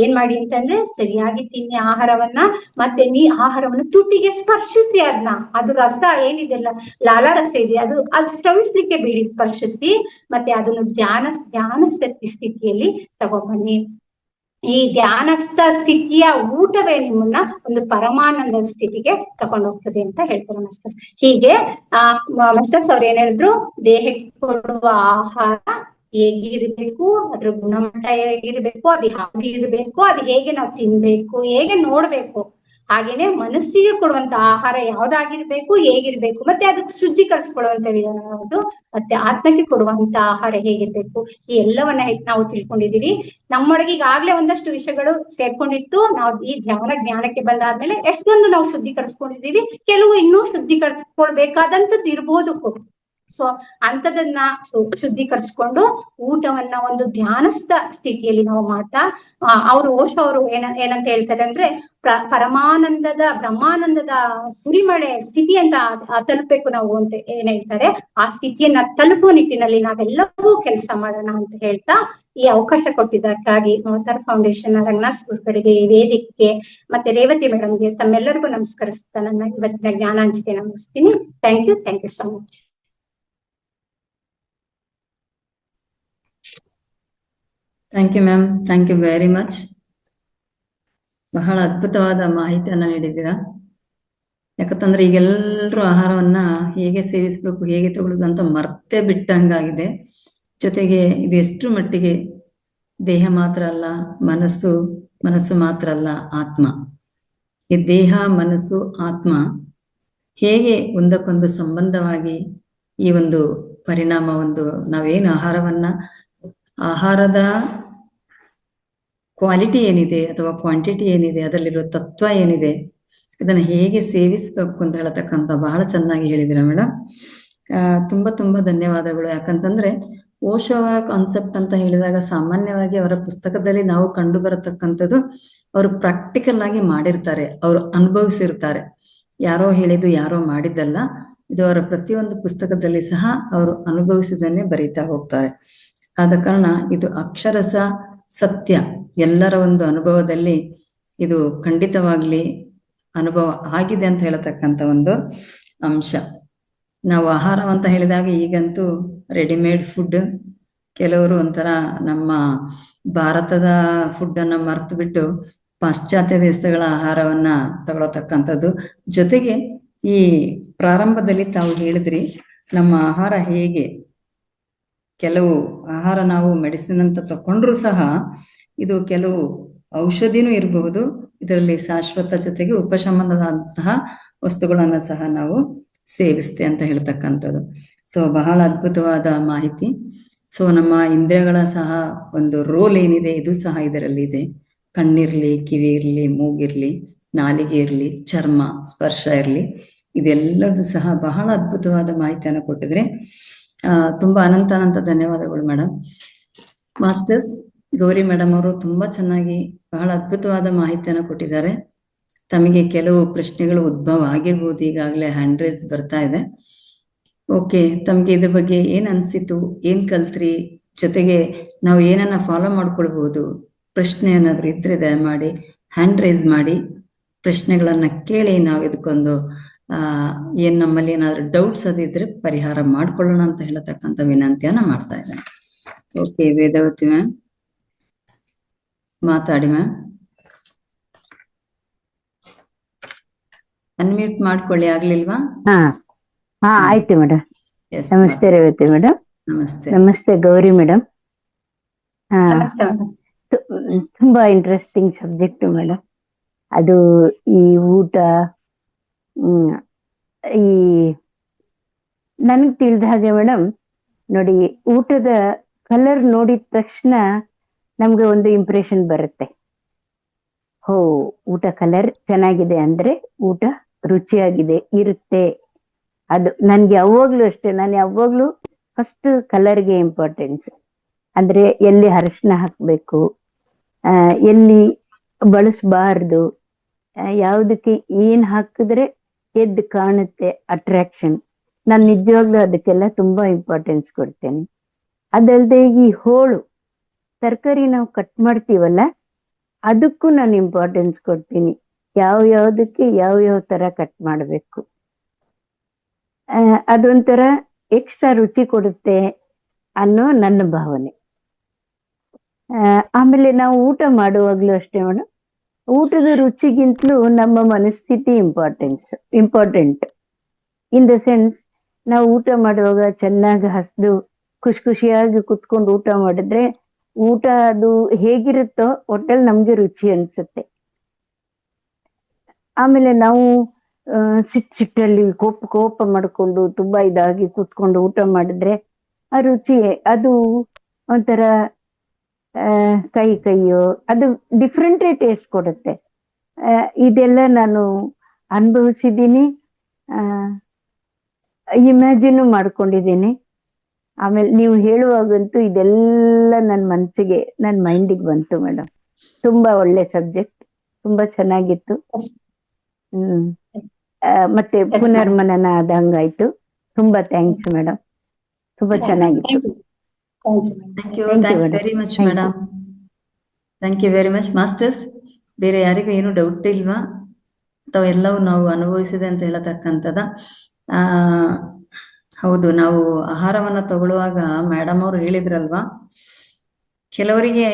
ಏನ್ ಮಾಡಿ ಅಂತಂದ್ರೆ ಸರಿಯಾಗಿ ತಿನ್ನಿ ಆಹಾರವನ್ನ. ಮತ್ತೆ ಆಹಾರವನ್ನು ತುಟಿಗೆ ಸ್ಪರ್ಶಿಸಿ ಅದನ್ನ. ಅದ್ರ ಅರ್ಥ ಏನಿದೆಲ್ಲ ಲಾಲಾರಸ ಇದೆ ಅದು ಸ್ರವಿಸ್ಲಿಕ್ಕೆ ಬಿಡಿ, ಸ್ಪರ್ಶಿಸಿ. ಮತ್ತೆ ಅದನ್ನು ಧ್ಯಾನಸ್ಥ ಸ್ಥಿತಿಯಲ್ಲಿ ತಗೊಂಡ್ಬನ್ನಿ. ಈ ಧ್ಯಾನಸ್ಥ ಸ್ಥಿತಿಯ ಊಟವೇ ನಿಮ್ಮನ್ನ ಒಂದು ಪರಮಾನಂದ ಸ್ಥಿತಿಗೆ ತಗೊಂಡೋಗ್ತದೆ ಅಂತ ಹೇಳ್ತಾರೆ ಮಾಸ್ಟರ್ಸ್. ಹೀಗೆ ಮಾಸ್ಟರ್ಸ್ ಅವ್ರು ಏನ್ ಹೇಳಿದ್ರು, ದೇಹಕ್ಕೆ ಕೊಡುವ ಆಹಾರ ಹೇಗಿರ್ಬೇಕು, ಅದ್ರ ಗುಣಮಟ್ಟ ಹೇಗಿರ್ಬೇಕು, ಅದು ಯಾವ್ದು ಇರ್ಬೇಕು, ಅದು ಹೇಗೆ ನಾವು ತಿನ್ಬೇಕು, ಹೇಗೆ ನೋಡ್ಬೇಕು, ಹಾಗೇನೆ ಮನಸ್ಸಿಗೆ ಕೊಡುವಂತ ಆಹಾರ ಯಾವ್ದಾಗಿರ್ಬೇಕು, ಹೇಗಿರ್ಬೇಕು, ಮತ್ತೆ ಅದಕ್ಕೆ ಶುದ್ಧೀಕರಿಸ್ಕೊಳ್ಳುವಂತ ವಿಧಾನ ಯಾವುದು, ಮತ್ತೆ ಆತ್ಮಕ್ಕೆ ಕೊಡುವಂತ ಆಹಾರ ಹೇಗಿರ್ಬೇಕು, ಈ ಎಲ್ಲವನ್ನ ನಾವು ತಿಳ್ಕೊಂಡಿದೀವಿ. ನಮ್ಮೊಳಗೆ ಈಗಾಗ್ಲೇ ಒಂದಷ್ಟು ವಿಷಯಗಳು ಸೇರ್ಕೊಂಡಿತ್ತು. ನಾವು ಈ ಜ್ಞಾನಕ್ಕೆ ಬಂದಾದ್ಮೇಲೆ ಎಷ್ಟೊಂದು ನಾವು ಶುದ್ಧೀಕರಿಸ್ಕೊಂಡಿದೀವಿ, ಕೆಲವು ಇನ್ನೂ ಶುದ್ಧೀಕರಿಸ್ಕೊಳ್ಬೇಕಾದಂತದ್ದು ಇರ್ಬೋದು ಕೂಡ. ಸೊ ಅಂತದನ್ನ ಶುದ್ಧೀಕರಿಸ್ಕೊಂಡು ಊಟವನ್ನ ಒಂದು ಧ್ಯಾನಸ್ಥ ಸ್ಥಿತಿಯಲ್ಲಿ ನಾವು ಮಾಡ್ತಾ, ಓಶೋ ಅವರು ಏನಂತ ಹೇಳ್ತಾರೆ ಅಂದ್ರೆ, ಬ್ರಹ್ಮಾನಂದದ ಸುರಿಮಳೆ ಸ್ಥಿತಿ ಅಂತ ತಲುಪಬೇಕು ನಾವು ಅಂತ ಏನ್ ಹೇಳ್ತಾರೆ. ಆ ಸ್ಥಿತಿಯನ್ನ ತಲುಪುವ ನಿಟ್ಟಿನಲ್ಲಿ ನಾವೆಲ್ಲವೂ ಕೆಲಸ ಮಾಡೋಣ ಅಂತ ಹೇಳ್ತಾ, ಈ ಅವಕಾಶ ಕೊಟ್ಟಿದ್ದಕ್ಕಾಗಿ ಅವತಾರ ಫೌಂಡೇಶನ್ ರಂಗನಾಥ್ ಗುರುಗಳಿಗೆ, ಈ ವೇದಿಕೆಗೆ, ಮತ್ತೆ ರೇವತಿ ಮೇಡಮ್ಗೆ ತಮ್ಮೆಲ್ಲರಿಗೂ ನಮಸ್ಕರಿಸ್ತಾ ನನ್ನ ಇವತ್ತಿನ ಜ್ಞಾನ ಹಂಚಿಕೆ ಮುಗಿಸ್ತೀನಿ. Thank you so much. Thank you ma'am, thank you very much. ಬಹಳ ಅದ್ಭುತವಾದ ಮಾಹಿತಿಯನ್ನ ನೀಡಿದ್ದೀರಾ. ಯಾಕಂತಂದ್ರೆ ಈಗೆಲ್ಲರೂ ಆಹಾರವನ್ನ ಹೇಗೆ ಸೇವಿಸ್ಬೇಕು, ಹೇಗೆ ತಗೊಳ್ಳೋದು ಅಂತ ಮರ್ತೇ ಬಿಟ್ಟಂಗಾಗಿದೆ. ಜೊತೆಗೆ ಇದು ಎಷ್ಟು ಮಟ್ಟಿಗೆ ದೇಹ ಮಾತ್ರ ಅಲ್ಲ, ಮನಸ್ಸು ಮಾತ್ರ ಅಲ್ಲ, ಆತ್ಮ. ಈ ದೇಹ, ಮನಸ್ಸು, ಆತ್ಮ ಹೇಗೆ ಒಂದಕ್ಕೊಂದು ಸಂಬಂಧವಾಗಿ ಈ ಒಂದು ಪರಿಣಾಮ, ಒಂದು ನಾವೇನು ಆಹಾರದ ಕ್ವಾಲಿಟಿ ಏನಿದೆ ಅಥವಾ ಕ್ವಾಂಟಿಟಿ ಏನಿದೆ, ಅದರಲ್ಲಿರೋ ತತ್ವ ಏನಿದೆ, ಇದನ್ನ ಹೇಗೆ ಸೇವಿಸ್ಬೇಕು ಅಂತ ಹೇಳತಕ್ಕಂಥ ಬಹಳ ಚೆನ್ನಾಗಿ ಹೇಳಿದಿರ ಮೇಡಮ್. ತುಂಬಾ ಧನ್ಯವಾದಗಳು. ಯಾಕಂತಂದ್ರೆ ಓಶೋ ಅವರ ಕಾನ್ಸೆಪ್ಟ್ ಅಂತ ಹೇಳಿದಾಗ ಸಾಮಾನ್ಯವಾಗಿ ಅವರ ಪುಸ್ತಕದಲ್ಲಿ ನಾವು ಕಂಡು ಬರತಕ್ಕಂಥದ್ದು ಅವರು ಪ್ರಾಕ್ಟಿಕಲ್ ಆಗಿ ಮಾಡಿರ್ತಾರೆ, ಅವರು ಅನುಭವಿಸಿರ್ತಾರೆ. ಯಾರೋ ಹೇಳಿದ್ದು, ಯಾರೋ ಮಾಡಿದ್ದಲ್ಲ. ಇದು ಅವರ ಪ್ರತಿಯೊಂದು ಪುಸ್ತಕದಲ್ಲಿ ಸಹ ಅವರು ಅನುಭವಿಸಿದನ್ನೇ ಬರೀತಾ ಹೋಗ್ತಾರೆ. ಆದ ಕಾರಣ ಇದು ಅಕ್ಷರಸ ಸತ್ಯ. ಎಲ್ಲರ ಒಂದು ಅನುಭವದಲ್ಲಿ ಇದು ಖಂಡಿತವಾಗ್ಲಿ ಅನುಭವ ಆಗಿದೆ ಅಂತ ಹೇಳತಕ್ಕಂಥ ಒಂದು ಅಂಶ. ನಾವು ಆಹಾರ ಅಂತ ಹೇಳಿದಾಗ ಈಗಂತೂ ರೆಡಿಮೇಡ್ ಫುಡ್, ಕೆಲವರು ಒಂಥರ ನಮ್ಮ ಭಾರತದ ಫುಡ್ ಅನ್ನ ಮರ್ತು ಬಿಟ್ಟು ಪಾಶ್ಚಾತ್ಯ ದೇಶಗಳ ಆಹಾರವನ್ನ ತಗೊಳತಕ್ಕಂಥದ್ದು. ಜೊತೆಗೆ ಈ ಪ್ರಾರಂಭದಲ್ಲಿ ತಾವು ಹೇಳಿದ್ರಿ ನಮ್ಮ ಆಹಾರ ಹೇಗೆ, ಕೆಲವು ಆಹಾರ ನಾವು ಮೆಡಿಸಿನ್ ಅಂತ ತಕೊಂಡ್ರು ಸಹ ಇದು ಕೆಲವು ಔಷಧಿನೂ ಇರಬಹುದು, ಇದರಲ್ಲಿ ಶಾಶ್ವತ ಜೊತೆಗೆ ಉಪಶಮನದಂತಹ ವಸ್ತುಗಳನ್ನ ಸಹ ನಾವು ಸೇವಿಸ್ತೇವೆ ಅಂತ ಹೇಳ್ತಕ್ಕಂಥದ್ದು. ಸೊ ಬಹಳ ಅದ್ಭುತವಾದ ಮಾಹಿತಿ. ಸೊ ನಮ್ಮ ಇಂದ್ರಿಯಗಳ ಸಹ ಒಂದು ರೋಲ್ ಏನಿದೆ, ಇದು ಸಹ ಇದರಲ್ಲಿ ಇದೆ. ಕಣ್ಣಿರ್ಲಿ, ಕಿವಿ ಇರ್ಲಿ, ಮೂಗಿರ್ಲಿ, ನಾಲಿಗೆ ಇರ್ಲಿ, ಚರ್ಮ, ಸ್ಪರ್ಶ ಇರ್ಲಿ, ಇದೆಲ್ಲದೂ ಸಹ ಬಹಳ ಅದ್ಭುತವಾದ ಮಾಹಿತಿಯನ್ನು ಕೊಟ್ಟಿದ್ರೆ. ತುಂಬಾ ಅನಂತ ಧನ್ಯವಾದಗಳು ಮೇಡಮ್. ಮಾಸ್ಟರ್ಸ್ ಗೌರಿ ಮೇಡಮ್ ಅವರು ತುಂಬಾ ಚೆನ್ನಾಗಿ ಬಹಳ ಅದ್ಭುತವಾದ ಮಾಹಿತಿಯನ್ನು ಕೊಟ್ಟಿದ್ದಾರೆ. ತಮಗೆ ಕೆಲವು ಪ್ರಶ್ನೆಗಳು ಉದ್ಭವ ಆಗಿರ್ಬೋದು, ಈಗಾಗಲೇ ಹ್ಯಾಂಡ್ ರೈಸ್ ಬರ್ತಾ ಇದೆ. ಓಕೆ, ತಮ್ಗೆ ಇದ್ರ ಬಗ್ಗೆ ಏನ್ ಅನ್ಸಿತು, ಏನ್ ಕಲ್ತ್ರಿ, ಜೊತೆಗೆ ನಾವು ಏನನ್ನ ಫಾಲೋ ಮಾಡ್ಕೊಳ್ಬಹುದು, ಪ್ರಶ್ನೆ ಏನಾದ್ರು ಇದ್ರೆ ದಯಮಾಡಿ ಹ್ಯಾಂಡ್ ರೈಸ್ ಮಾಡಿ ಪ್ರಶ್ನೆಗಳನ್ನ ಕೇಳಿ ನಾವು ಇದಕ್ಕೊಂದು ಏನ್ ನಮ್ಮಲ್ಲಿ ಏನಾದ್ರು ಡೌಟ್ಸ್ ಅದಿದ್ರೆ ಪರಿಹಾರ ಮಾಡ್ಕೊಳ್ಳೋಣ ಅಂತ ಹೇಳತಕ್ಕಂಥ ವಿನಂತಿಯನ್ನ ಮಾಡ್ತಾ ಇದ್ದೇನೆ. ಓಕೆ, ವೇದವತಿ ಮ್ಯಾಮ್ ಮಾತಾಡಿ ಮ್ಯಾಮ್. ಅನ್ಮ್ಯೂಟ್ ಮಾಡ್ಕೊಳ್ಳಿ, ಆಗ್ಲಿಲ್ವಾ? ಆಯ್ತು ಮೇಡಮ್. ನಮಸ್ತೆ ರೇವತಿ ಮೇಡಮ್. ನಮಸ್ತೆ ಗೌರಿ ಮೇಡಮ್. ತುಂಬಾ ಇಂಟ್ರೆಸ್ಟಿಂಗ್ ಸಬ್ಜೆಕ್ಟ್ ಮೇಡಮ್. ಅದು ಈ ಊಟ, ಈ ನನಗ್ ತಿಳಿದ ಹಾಗೆ ಮೇಡಮ್ ನೋಡಿ, ಊಟದ ಕಲರ್ ನೋಡಿದ ತಕ್ಷಣ ನಮ್ಗೆ ಒಂದು ಇಂಪ್ರೆಷನ್ ಬರುತ್ತೆ. ಹೋ, ಊಟ ಕಲರ್ ಚೆನ್ನಾಗಿದೆ ಅಂದ್ರೆ ಊಟ ರುಚಿಯಾಗಿದೆ ಇರುತ್ತೆ. ಅದು ನನ್ಗೆ ಯಾವಾಗ್ಲೂ ಅಷ್ಟೇ, ನಾನು ಯಾವಾಗ್ಲೂ ಫಸ್ಟ್ ಕಲರ್ಗೆ ಇಂಪಾರ್ಟೆನ್ಸ್. ಅಂದ್ರೆ ಎಲ್ಲಿ ಅರಿಶಿನ ಹಾಕ್ಬೇಕು, ಎಲ್ಲಿ ಬಳಸಬಾರ್ದು, ಯಾವುದಕ್ಕೆ ಏನ್ ಹಾಕಿದ್ರೆ ಎದ್ದು ಕಾಣುತ್ತೆ ಅಟ್ರಾಕ್ಷನ್, ನಾನು ನಿಜವಾಗ್ಲೂ ಅದಕ್ಕೆಲ್ಲ ತುಂಬಾ ಇಂಪಾರ್ಟೆನ್ಸ್ ಕೊಡ್ತೇನೆ. ಅದಲ್ಲದೆ ಈ ಹೋಳು ತರಕಾರಿ ನಾವು ಕಟ್ ಮಾಡ್ತೀವಲ್ಲ, ಅದಕ್ಕೂ ನಾನು ಇಂಪಾರ್ಟೆನ್ಸ್ ಕೊಡ್ತೀನಿ. ಯಾವ್ದಕ್ಕೆ ಯಾವ ತರ ಕಟ್ ಮಾಡಬೇಕು, ಅದೊಂಥರ ಎಕ್ಸ್ಟ್ರಾ ರುಚಿ ಕೊಡುತ್ತೆ ಅನ್ನೋ ನನ್ನ ಭಾವನೆ. ಆಮೇಲೆ ನಾವು ಊಟ ಮಾಡುವಾಗ್ಲೂ ಅಷ್ಟೇ ಮೇಡಮ್, ಊಟದ ರುಚಿಗಿಂತಲೂ ನಮ್ಮ ಮನಸ್ಥಿತಿ ಇಂಪಾರ್ಟೆಂಟ್. ಇನ್ ದ ಸೆನ್ಸ್, ನಾವು ಊಟ ಮಾಡುವಾಗ ಚೆನ್ನಾಗಿ ಹಸ್ದು ಖುಷಿಯಾಗಿ ಕುತ್ಕೊಂಡು ಊಟ ಮಾಡಿದ್ರೆ ಊಟ ಅದು ಹೇಗಿರುತ್ತೋ ಒಟ್ಟಲ್ಲಿ ನಮ್ಗೆ ರುಚಿ ಅನ್ಸುತ್ತೆ. ಆಮೇಲೆ ನಾವು ಸಿಟ್ಟಲ್ಲಿ ಕೋಪ ಮಾಡ್ಕೊಂಡು ತುಂಬಾ ಇದಾಗಿ ಕುತ್ಕೊಂಡು ಊಟ ಮಾಡಿದ್ರೆ ಆ ರುಚಿ ಅದು ಒಂಥರ ಕೈಯೋ ಅದು ಡಿಫ್ರೆಂಟ್ ಟೇಸ್ಟ್ ಕೊಡುತ್ತೆ. ಇದೆಲ್ಲ ನಾನು ಅನುಭವಿಸಿದ್ದೀನಿ, ಇಮ್ಯಾಜಿನ್ ಮಾಡ್ಕೊಂಡಿದ್ದೀನಿ. ಆಮೇಲೆ ನೀವು ಹೇಳುವಾಗಂತೂ ಇದೆಲ್ಲ ನನ್ನ ಮೈಂಡಿಗೆ ಬಂತು ಮೇಡಮ್. ತುಂಬಾ ಒಳ್ಳೆ ಸಬ್ಜೆಕ್ಟ್, ತುಂಬಾ ಚೆನ್ನಾಗಿತ್ತು. ಮತ್ತೆ ಪುನರ್ಮನನ ಆದಂಗಾಯ್ತು. ತುಂಬಾ ಥ್ಯಾಂಕ್ಸ್ ಮೇಡಮ್, ತುಂಬಾ ಚೆನ್ನಾಗಿತ್ತು. Thank you very much madam. Thank you very much masters. ಬೇರೆ ಯಾರಿಗೂ ಏನು ಡೌಟ್ ಇಲ್ವಾ, ಅಥವಾ ಎಲ್ಲವೂ ನಾವು ಅನುಭವಿಸಿದೆ ಅಂತ ಹೇಳತಕ್ಕಂಥದ? ಹೌದು, ನಾವು ಆಹಾರವನ್ನ ತಗೊಳ್ಳುವಾಗ ಮೇಡಮ್ ಅವರು ಹೇಳಿದ್ರಲ್ವಾ, ಕೆಲವರಿಗೆ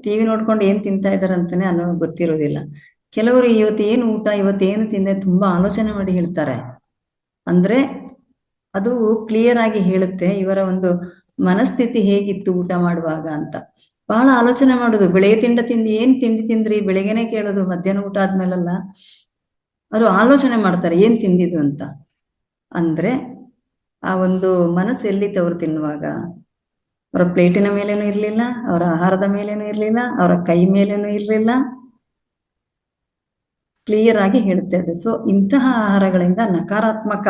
ಟಿವಿ ನೋಡ್ಕೊಂಡು ಏನ್ ತಿಂತಾ ಇದಾರೆ ಅಂತಾನೆ ಗೊತ್ತಿರೋದಿಲ್ಲ. ಕೆಲವರು ಇವತ್ತೇನು ತಿಂದೆ ತುಂಬಾ ಆಲೋಚನೆ ಮಾಡಿ ಹೇಳ್ತಾರೆ. ಅಂದ್ರೆ ಅದು ಕ್ಲಿಯರ್ ಆಗಿ ಹೇಳುತ್ತೆ ಇವರ ಒಂದು ಮನಸ್ಥಿತಿ ಹೇಗಿತ್ತು ಊಟ ಮಾಡುವಾಗ ಅಂತ. ಬಹಳ ಆಲೋಚನೆ ಮಾಡೋದು. ಬೆಳಗ್ಗೆ ಏನ್ ತಿಂಡಿ ತಿಂದ್ರಿ ಬೆಳಗ್ಗೆನೆ ಕೇಳೋದು, ಮಧ್ಯಾಹ್ನ ಊಟ ಆದ್ಮೇಲಲ್ಲ. ಅವರು ಆಲೋಚನೆ ಮಾಡ್ತಾರೆ ಏನ್ ತಿಂದಿದ್ದು ಅಂತ. ಅಂದ್ರೆ ಆ ಒಂದು ಮನಸ್ಸು ಎಲ್ಲಿತ್ತು ಅವ್ರು ತಿನ್ನುವಾಗ? ಅವರ ಪ್ಲೇಟಿನ ಮೇಲೇನೂ ಇರ್ಲಿಲ್ಲ, ಅವರ ಆಹಾರದ ಮೇಲೇನೂ ಇರ್ಲಿಲ್ಲ, ಅವರ ಕೈ ಮೇಲೇನೂ ಇರ್ಲಿಲ್ಲ. ಕ್ಲಿಯರ್ ಆಗಿ ಹೇಳುತ್ತೆ ಅದು. ಸೊ ಇಂತಹ ಆಹಾರಗಳಿಂದ ನಕಾರಾತ್ಮಕ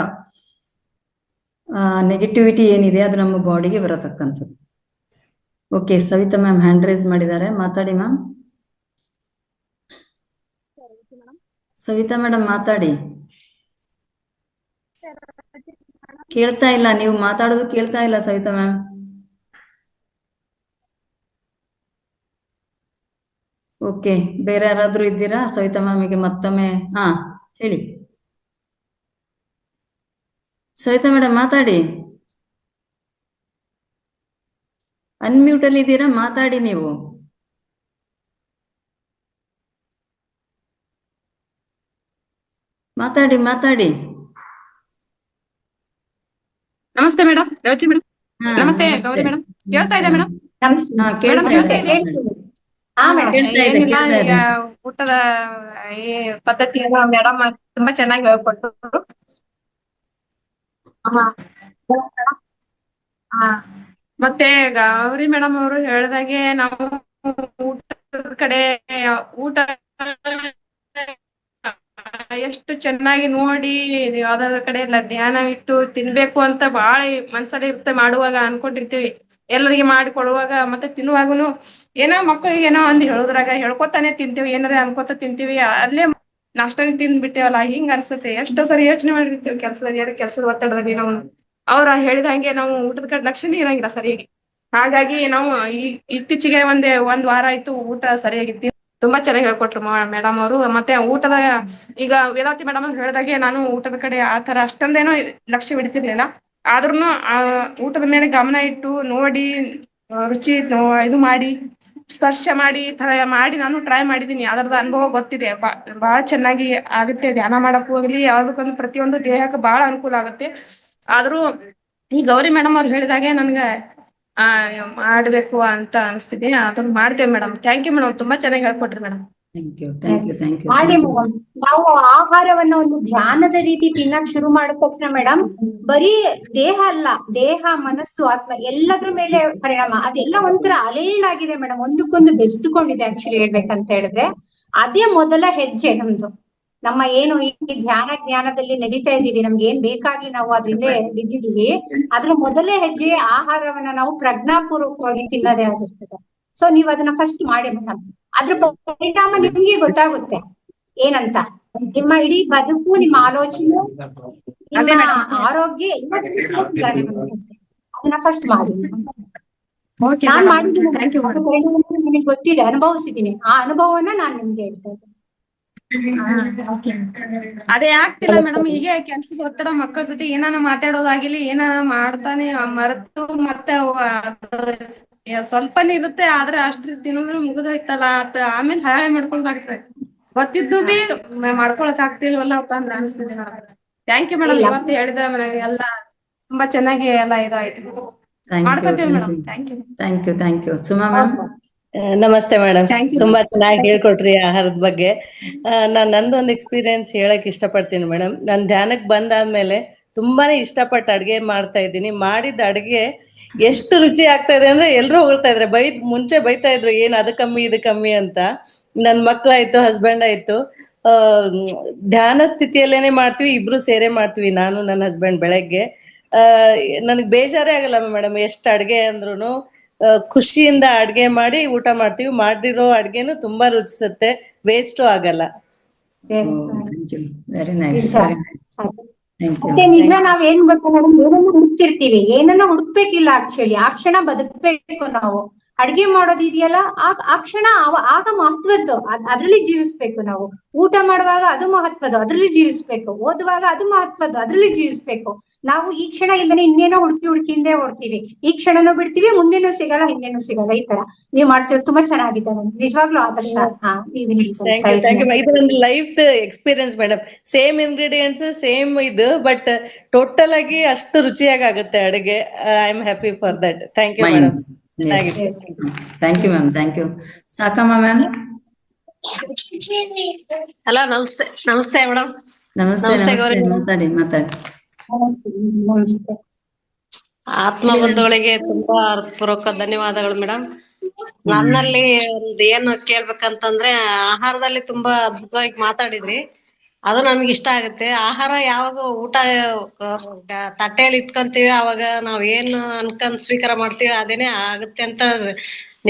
ನೆಗೆಟಿವಿಟಿ ಏನಿದೆ ಅದು ನಮ್ಮ ಬಾಡಿಗೆ ಬರತಕ್ಕಂಥದ್ದು. Okay, Savita ma'am hand raise ಮಾಡಿದ್ದಾರೆ, ಮಾತಾಡಿ ಮ್ಯಾಮ್. ಸವಿತಾ ಮೇಡಮ್ ಮಾತಾಡಿ. ಕೇಳ್ತಾ ಇಲ್ಲ, ನೀವು ಮಾತಾಡೋದು ಕೇಳ್ತಾ ಇಲ್ಲ ಸವಿತಾ ಮ್ಯಾಮ್. ಓಕೆ, ಬೇರೆ ಯಾರಾದ್ರೂ ಇದ್ದೀರಾ? ಸವಿತಾ ಮ್ಯಾಮಿಗೆ ಮತ್ತೊಮ್ಮೆ ಹೇಳಿ. ಸವಿತಾ ಮೇಡಮ್ ಮಾತಾಡಿ, ಅನ್ಮ್ಯೂಟ್ ಅಲ್ಲಿ ಇದ್ದೀರಾ, ಮಾತಾಡಿ ನೀವು. ಮಾತಾಡಿ. ನಮಸ್ತೆ ಮೇಡಮ್, ರೇವತಿ ಮೇಡಮ್. ನಮಸ್ತೆ ಗೌರಿ ಮೇಡಮ್, ಕೇಳ್ತಾ ಇದೆ ಮೇಡಮ್? ಏನಿಲ್ಲ, ಈಗ ಊಟದ ಈ ಪದ್ಧತಿಯನ್ನ ಮೇಡಮ್ ತುಂಬಾ ಚೆನ್ನಾಗಿ ಹೇಳ್ಕೊಟ್ರು. ಮತ್ತೆ ಗೌರಿ ಮೇಡಮ್ ಅವರು ಹೇಳಿದಾಗೆ ನಾವು ಊಟದ ಕಡೆ ಊಟ ಎಷ್ಟು ಚೆನ್ನಾಗಿ ನೋಡಿ ಯಾವ್ದಾದ್ರ ಕಡೆ ಎಲ್ಲ ಧ್ಯಾನ ಇಟ್ಟು ತಿನ್ಬೇಕು ಅಂತ ಬಾಳ ಮನ್ಸಲ್ಲಿ ಇರುತ್ತೆ. ಮಾಡುವಾಗ ಅನ್ಕೊಂಡಿರ್ತೀವಿ, ಎಲ್ಲರಿಗೆ ಮಾಡಿ ಕೊಡುವಾಗ ಮತ್ತೆ ತಿನ್ನುವಾಗನು ಏನೋ ಮಕ್ಕಳಿಗೆ ಏನೋ ಅಂದ್ ಹೇಳುದ್ರಾಗ ಹೇಳ್ಕೊತಾನೆ ತಿಂತೀವಿ, ಏನಾರ ಅನ್ಕೋತ ತಿಂತೀವಿ. ಅಲ್ಲೇ ನಾಷ್ಟಾಗಿ ತಿಂದ್ಬಿಟ್ಟೇವಲ್ಲ ಹಿಂಗ ಅನ್ಸುತ್ತೆ. ಎಷ್ಟೋ ಸರಿ ಯೋಚನೆ ಮಾಡಿರ್ತೀವಿ ಕೆಲ್ಸದ ಒತ್ತಡದಲ್ಲಿ ನಾವು ಅವ್ರ ಹೇಳಿದ ಹಂಗೆ ನಾವು ಊಟದ ಕಡೆ ಲಕ್ಷ್ಯನೇ ಇರಂಗಿಲ್ಲ ಸರಿಯಾಗಿ. ಹಾಗಾಗಿ ನಾವು ಇತ್ತೀಚೆಗೆ ಒಂದ್ ವಾರ ಆಯ್ತು ಊಟ ಸರಿಯಾಗಿ ತುಂಬಾ ಚೆನ್ನಾಗಿ ಹೇಳ್ಕೊಟ್ರು ಮೇಡಮ್ ಅವರು. ಮತ್ತೆ ಊಟದ ಈಗ ವೇದಾವತಿ ಮೇಡಮ್ ಹೇಳಿದಾಗೆ ನಾನು ಊಟದ ಕಡೆ ಆತರ ಅಷ್ಟೊಂದೇನೋ ಲಕ್ಷ್ಯ ಬಿಡ್ತಿರ್ಲಿಲ್ಲ. ಆದ್ರೂನು ಊಟದ ಮೇಲೆ ಗಮನ ಇಟ್ಟು ನೋಡಿ ರುಚಿ ಇದು ಮಾಡಿ ಸ್ಪರ್ಶ ಮಾಡಿ ಈ ತರ ಮಾಡಿ ನಾನು ಟ್ರೈ ಮಾಡಿದೀನಿ. ಅದ್ರದ್ದು ಅನುಭವ ಗೊತ್ತಿದೆ, ಬಹಳ ಚೆನ್ನಾಗಿ ಆಗುತ್ತೆ. ಧ್ಯಾನ ಮಾಡಕ್ ಹೋಗ್ಲಿ ಯಾವ್ದಕ್ಕೊಂದು ಪ್ರತಿಯೊಂದು ದೇಹಕ್ಕೆ ಬಹಳ ಅನುಕೂಲ ಆಗುತ್ತೆ. ಆದ್ರೂ ಈ ಗೌರಿ ಮೇಡಮ್ ಅವ್ರು ಹೇಳಿದಾಗೆ ನನ್ಗೆ ಮಾಡ್ಬೇಕು ಅಂತ ಅನಿಸ್ತಿದೆ. ಅದನ್ನ ಮಾಡ್ತೇವೆ ಮೇಡಮ್. ಥ್ಯಾಂಕ್ ಯು ಮೇಡಮ್, ತುಂಬಾ ಚೆನ್ನಾಗಿ ಹೇಳ್ಕೊಟ್ರಿ ಮೇಡಮ್. ಮಾಡಿ ಮೇಡಮ್. ನಾವು ಆಹಾರವನ್ನ ಒಂದು ಧ್ಯಾನದ ರೀತಿ ತಿನ್ನಕ್ ಶುರು ಮಾಡಿದ ತಕ್ಷಣ ಮೇಡಮ್, ಬರೀ ದೇಹ ಅಲ್ಲ, ದೇಹ ಮನಸ್ಸು ಆತ್ಮ ಎಲ್ಲದ್ರ ಮೇಲೆ ಪರಿಣಾಮ. ಅದೆಲ್ಲ ಒಂಥರ ಅಲೈನ್ಡ್ ಆಗಿದೆ ಮೇಡಮ್, ಒಂದಕ್ಕೊಂದು ಬೆಸ್ದುಕೊಂಡಿದೆ ಆಕ್ಚುಲಿ ಹೇಳ್ಬೇಕಂತ ಹೇಳಿದ್ರೆ. ಅದೇ ಮೊದಲ ಹೆಜ್ಜೆ ನಮ್ದು. ನಮ್ಮ ಏನು ಈ ಧ್ಯಾನ ಜ್ಞಾನದಲ್ಲಿ ನಡೀತಾ ಇದೀವಿ, ನಮ್ಗೆ ಏನ್ ಬೇಕಾಗಿ ನಾವು ಅದ್ರಿಂದ ಬಿದ್ದಿದೀವಿ, ಅದ್ರ ಮೊದಲೇ ಹೆಜ್ಜೆ ಆಹಾರವನ್ನ ನಾವು ಪ್ರಜ್ಞಾಪೂರ್ವಕವಾಗಿ ತಿನ್ನೋದೇ ಆಗಿರ್ತದೆ. ಸೊ ನೀವ್ ಅದನ್ನ ಫಸ್ಟ್ ಮಾಡಿ ಮೇಡಮ್. ಅದ್ರ ಪರಿಣಾಮ ನಿಮ್ಗೆ ಗೊತ್ತಾಗುತ್ತೆ ಏನಂತ. ನಿಮ್ಮ ಇಡೀ ಬದುಕು, ನಿಮ್ಮ ಆಲೋಚನೆ, ಅದೇ ನಿಮ್ಮ ಮೇಡಮ್. ಆರೋಗ್ಯ ಎಲ್ಲದಕ್ಕೂ ಸುಧಾರಣೆ ಬರುತ್ತೆ. ಅದನ್ನ ಫಸ್ಟ್ ಮಾಡಿ. ಓಕೆ ನಾನ್ ಮೇಡಮ್, ಮಾಡಿದ್ದೀನಿ, ಥ್ಯಾಂಕ್ ಯು ಮೇಡಮ್. ನನಗೆ ಗೊತ್ತಿದೆ, ಅನುಭವಿಸಿದ್ದೀನಿ. ಆ ಅನುಭವನ ನಾನ್ ನಿಮ್ಗೆ ಹೇಳ್ತಾ ಇದ್ದೀನಿ. ಅದೇ ಆಗ್ತಿಲ್ಲ ಮೇಡಮ್, ಹೀಗೆ ಕೆಲ್ಸದ ಒತ್ತಡ, ಮಕ್ಕಳ ಜೊತೆ ಏನಾನ ಮಾತಾಡೋದಾಗಿಲಿ, ಏನಾನ ಮಾಡ್ತಾನೆ ಮರೆತು ಮತ್ತೆ ಸ್ವಲ್ಪನೇ ಇರುತ್ತೆ, ಆದ್ರೆ ಅಷ್ಟ್ರ ತಿನ್ನೋದ್ರ ಮುಗಿದೋಯ್ತಲ್ಲ ಅಂತ ಆಮೇಲೆ ಹಾಳೆ ಮಾಡ್ಕೊಳ್ದಾಗ್ತದೆ. ಗೊತ್ತಿದ್ದು ಬಿ ಮಾಡ್ಕೊಳಕ್ ಆಗ್ತಿಲ್ವಲ್ಲ ಅಂತ ಅನಿಸ್ತಿದೆ ಮೇಡಮ್. ಥ್ಯಾಂಕ್ ಯು ಮೇಡಮ್, ಇಲ್ಲ. ಇವತ್ತು ಹೇಳಿದ ನನಗೆ ಎಲ್ಲ ತುಂಬಾ ಚೆನ್ನಾಗಿ ಎಲ್ಲ ಇದಾಯ್ತು. ಥ್ಯಾಂಕ್ ಯು, ಮಾಡ್ಕೊತೀವಿ madam. Thank you. Thank you. Suma ma'am. ನಮಸ್ತೆ ಮೇಡಮ್, Thank you. ತುಂಬಾ ಚೆನ್ನಾಗಿ ಹೇಳ್ಕೊಟ್ರಿ ಆಹಾರದ ಬಗ್ಗೆ. ನಾನ್ ನಂದೊಂದು ಎಕ್ಸ್ಪೀರಿಯನ್ಸ್ ಹೇಳಕ್ ಇಷ್ಟಪಡ್ತೀನಿ ಮೇಡಮ್. ನಾನ್ ಧ್ಯಾನಕ್ ಬಂದಾದ್ಮೇಲೆ ತುಂಬಾನೇ ಇಷ್ಟಪಟ್ಟು ಅಡ್ಗೆ ಮಾಡ್ತಾ ಇದ್ದೀನಿ. ಮಾಡಿದ ಅಡ್ಗೆ ಎಷ್ಟು ರುಚಿ ಆಗ್ತಾ ಇದೆ ಅಂದ್ರೆ ಎಲ್ರು ಹೊಗಳ್ತಾ ಇದ್ರೆ. ಮುಂಚೆ ಬೈತಾ ಇದ್ರು, ಏನ್ ಅದು ಕಮ್ಮಿ ಇದು ಕಮ್ಮಿ ಅಂತ. ನನ್ ಮಕ್ಳಾಯ್ತು, ಹಸ್ಬೆಂಡ್ ಆಯ್ತು, ಆ ಧ್ಯಾನ ಸ್ಥಿತಿಯಲ್ಲೇನೆ ಮಾಡ್ತೀವಿ, ಇಬ್ರು ಸೇರೆ ಮಾಡ್ತೀವಿ, ನಾನು ನನ್ನ ಹಸ್ಬೆಂಡ್. ಬೆಳಗ್ಗೆ ನನಗ್ ಬೇಜಾರೇ ಆಗಲ್ಲ ಮೇಡಮ್, ಎಷ್ಟು ಅಡ್ಗೆ ಅಂದ್ರುನು ಖುಷಿಯಿಂದ ಅಡ್ಗೆ ಮಾಡಿ ಊಟ ಮಾಡ್ತೀವಿ. ಮಾಡಿರೋ ಅಡ್ಗೆನು ತುಂಬಾ ರುಚಿಸುತ್ತೆ, ವೇಸ್ಟು ಆಗಲ್ಲ. Thank you, very nice. ಮತ್ತೆ ನಿಜ, ನಾವ್ ಏನ್ ಗೊತ್ತಾ ಮೇಡಮ್, ಏನನ್ನ ಹುಡುಕ್ತಿರ್ತೀವಿ, ಏನನ್ನ ಹುಡುಕ್ಬೇಕಿಲ್ಲ. ಆಕ್ಚುಲಿ ಆ ಕ್ಷಣ ಬದುಕ್ಬೇಕು ನಾವು. ಅಡ್ಗೆ ಮಾಡೋದಿದೆಯಲ್ಲ, ಆ ಕ್ಷಣ ಆಗ ಮಹತ್ವದ್ದು, ಅದ್ರಲ್ಲಿ ಜೀವಿಸ್ಬೇಕು ನಾವು. ಊಟ ಮಾಡುವಾಗ ಅದು ಮಹತ್ವದ್ದು, ಅದ್ರಲ್ಲಿ ಜೀವಿಸ್ಬೇಕು. ಓದುವಾಗ ಅದು ಮಹತ್ವದ್ದು, ಅದ್ರಲ್ಲಿ ಜೀವಿಸ್ಬೇಕು. ನಾವು ಈ ಕ್ಷಣ ಇಲ್ಲದೆ ಇನ್ನೇನೋ ಹುಡುಕಿ ಹಿಂದೆ ಓಡ್ತೀವಿ. ಈ ಕ್ಷಣನೂ ಬಿಡ್ತೀವಿ, ಮುಂದೇನು ಸಿಗಲ್ಲ, ಹಿಂದೇನು ಸಿಗಲ್ಲ. ಈ ತರ ನೀವ್ ಮಾಡ್ತಿರೋದು ತುಂಬಾ ಚೆನ್ನಾಗಿದೆ ನಿಜವಾಗ್ಲೂ ಆದರ್ಶ. Thank you. ಇದು ಒಂದು life experience madam. Same ingredients, same ಇದು, ಬಟ್ ಟೋಟಲ್ ಆಗಿ ಅಷ್ಟು ರುಚಿಯಾಗಿ ಆಗುತ್ತೆ ಅಡುಗೆ. I am happy for that. Thank you madam. Thank you ma'am. Thank you. Sakamma ma'am. Hello, ನಮಸ್ತೆ. ನಮಸ್ತೆ ಮೇಡಮ್. ನಮಸ್ತೆ ಗೌರಿ. ಮಾತಾಡಿ. ಆತ್ಮ ಬಂಧುಗಳಿಗೆ ತುಂಬಾ ಹೃತ್ಪೂರ್ವಕ ಧನ್ಯವಾದಗಳು ಮೇಡಮ್. ನನ್ನಲ್ಲಿ ಒಂದು ಏನು ಕೇಳ್ಬೇಕಂತಂದ್ರೆ, ಆಹಾರದಲ್ಲಿ ತುಂಬಾ ಅದ್ಭುತವಾಗಿ ಮಾತಾಡಿದ್ರಿ. ಅದು ನಮ್ಗೆ ಇಷ್ಟ ಆಗುತ್ತೆ. ಆಹಾರ ಯಾವಾಗ ಊಟ ತಟ್ಟೆಯಲ್ಲಿ ಇಟ್ಕೊಂತೀವಿ, ಅವಾಗ ನಾವ್ ಏನು ಅನ್ಕೊಂಡ್ ಸ್ವೀಕಾರ ಮಾಡ್ತೀವಿ ಅದೇನೆ ಆಗುತ್ತೆ ಅಂತ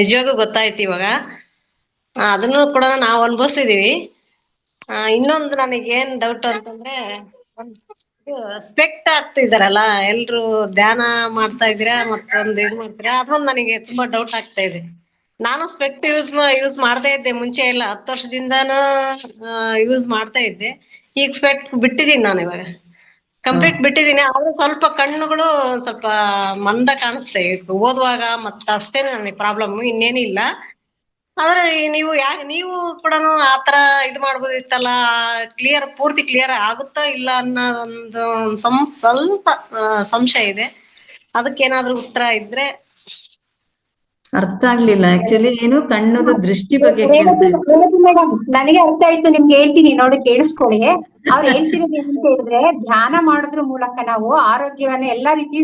ನಿಜವಾಗೂ ಗೊತ್ತಾಯ್ತು ಇವಾಗ. ಅದನ್ನು ಕೂಡ ನಾವು ಅನುಭವಿಸಿದೀವಿ. ಇನ್ನೊಂದು ನನಗೆ ಏನ್ ಡೌಟ್ ಅಂತಂದ್ರೆ, ಸ್ಪೆಕ್ಟ್ ಆಗ್ತಿದಾರಲ್ಲ ಎಲ್ರು, ಧ್ಯಾನ ಮಾಡ್ತಾ ಇದ್ದೀರಾ ಮತ್ತೊಂದು ಇದು ಮಾಡ್ತೀರಾ, ಅದೊಂದು ನನಗೆ ತುಂಬಾ ಡೌಟ್ ಆಗ್ತಾ ಇದೆ. ನಾನು ಸ್ಪೆಕ್ಟ್ ಯೂಸ್ ಮಾಡ್ತಾ ಇದ್ದೆ ಮುಂಚೆ ಎಲ್ಲ, 10 ವರ್ಷದಿಂದಾನು ಯೂಸ್ ಮಾಡ್ತಾ ಇದ್ದೆ. ಈಗ ಸ್ಪೆಕ್ಟ್ ಬಿಟ್ಟಿದೀನಿ ನಾನು ಇವಾಗ, ಕಂಪ್ಲೀಟ್ ಬಿಟ್ಟಿದೀನಿ. ಆದ್ರೆ ಸ್ವಲ್ಪ ಕಣ್ಣುಗಳು ಸ್ವಲ್ಪ ಮಂದ ಕಾಣಿಸ್ತೇವೆ ಓದುವಾಗ, ಮತ್ತ ಅಷ್ಟೇ ನನಗೆ ಪ್ರಾಬ್ಲಮ್, ಇನ್ನೇನಿಲ್ಲ. ಆದ್ರೆ ನೀವು ಕೂಡ ಆತರ ಇದು ಮಾಡ್ಬೋದಿತ್ತಲ್ಲ, ಪೂರ್ತಿ ಕ್ಲಿಯರ್ ಆಗುತ್ತಾ ಇಲ್ಲ ಅನ್ನೋ ಒಂದು ಸ್ವಲ್ಪ ಸಂಶಯ ಇದೆ. ಅದಕ್ಕೇನಾದ್ರೂ ಉತ್ತರ ಇದ್ರೆ. ಅರ್ಥ ಆಗ್ಲಿಲ್ಲ ಆಕ್ಚುಲಿ, ಏನು ಕಣ್ಣದ ದೃಷ್ಟಿ ಬಗ್ಗೆ ಕೇಳ್ತಾ ಇದ್ರು. ಮೇಡಮ್ ನನಗೆ ಅರ್ಥ ಆಯ್ತು, ನಿಮ್ಗೆ ಹೇಳ್ತೀನಿ ನೋಡಿ, ಕೇಳಿಸ್ಕೊಳ್ಳಿ. ಅವ್ರು ಹೇಳ್ತಿರೋದು ಏನಂತ ಹೇಳಿದ್ರೆ, ಧ್ಯಾನ ಮಾಡೋದ್ರ ಮೂಲಕ ನಾವು ಆರೋಗ್ಯವನ್ನ ಎಲ್ಲಾ ರೀತಿ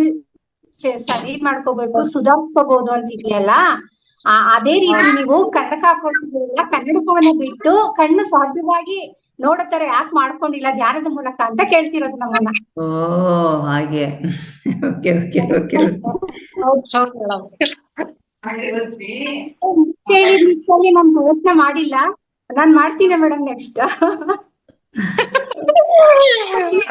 ಸರಿ ಮಾಡ್ಕೋಬೇಕು, ಸುಧಾರಿಸ್ಕೋಬಹುದು ಅಂತ ಇದೆಯಲ್ಲ. ಅದೇ ರೀತಿ ನೀವು ಕನ್ನಡಕ ಹಾಕೊಂಡಿಲ್ಲ, ಕನ್ನಡಕವನ್ನ ಬಿಟ್ಟು ಕಣ್ಣು ಸಾಧ್ಯವಾಗಿ ನೋಡೋತರ ಯಾಕೆ ಮಾಡ್ಕೊಂಡಿಲ್ಲ ಧ್ಯಾನದ ಮೂಲಕ ಅಂತ ಕೇಳ್ತಿರೋದು ನಮ್ಮನ್ನ. ಓ ಹಾಗೆ. ಓಕೆ. ಹೇಳಿ ನಾನ್ ಪ್ರಯತ್ನ ಮಾಡಿಲ್ಲ, ನಾನ್ ಮಾಡ್ತೀನಿ ಮೇಡಮ್ ನೆಕ್ಸ್ಟ್.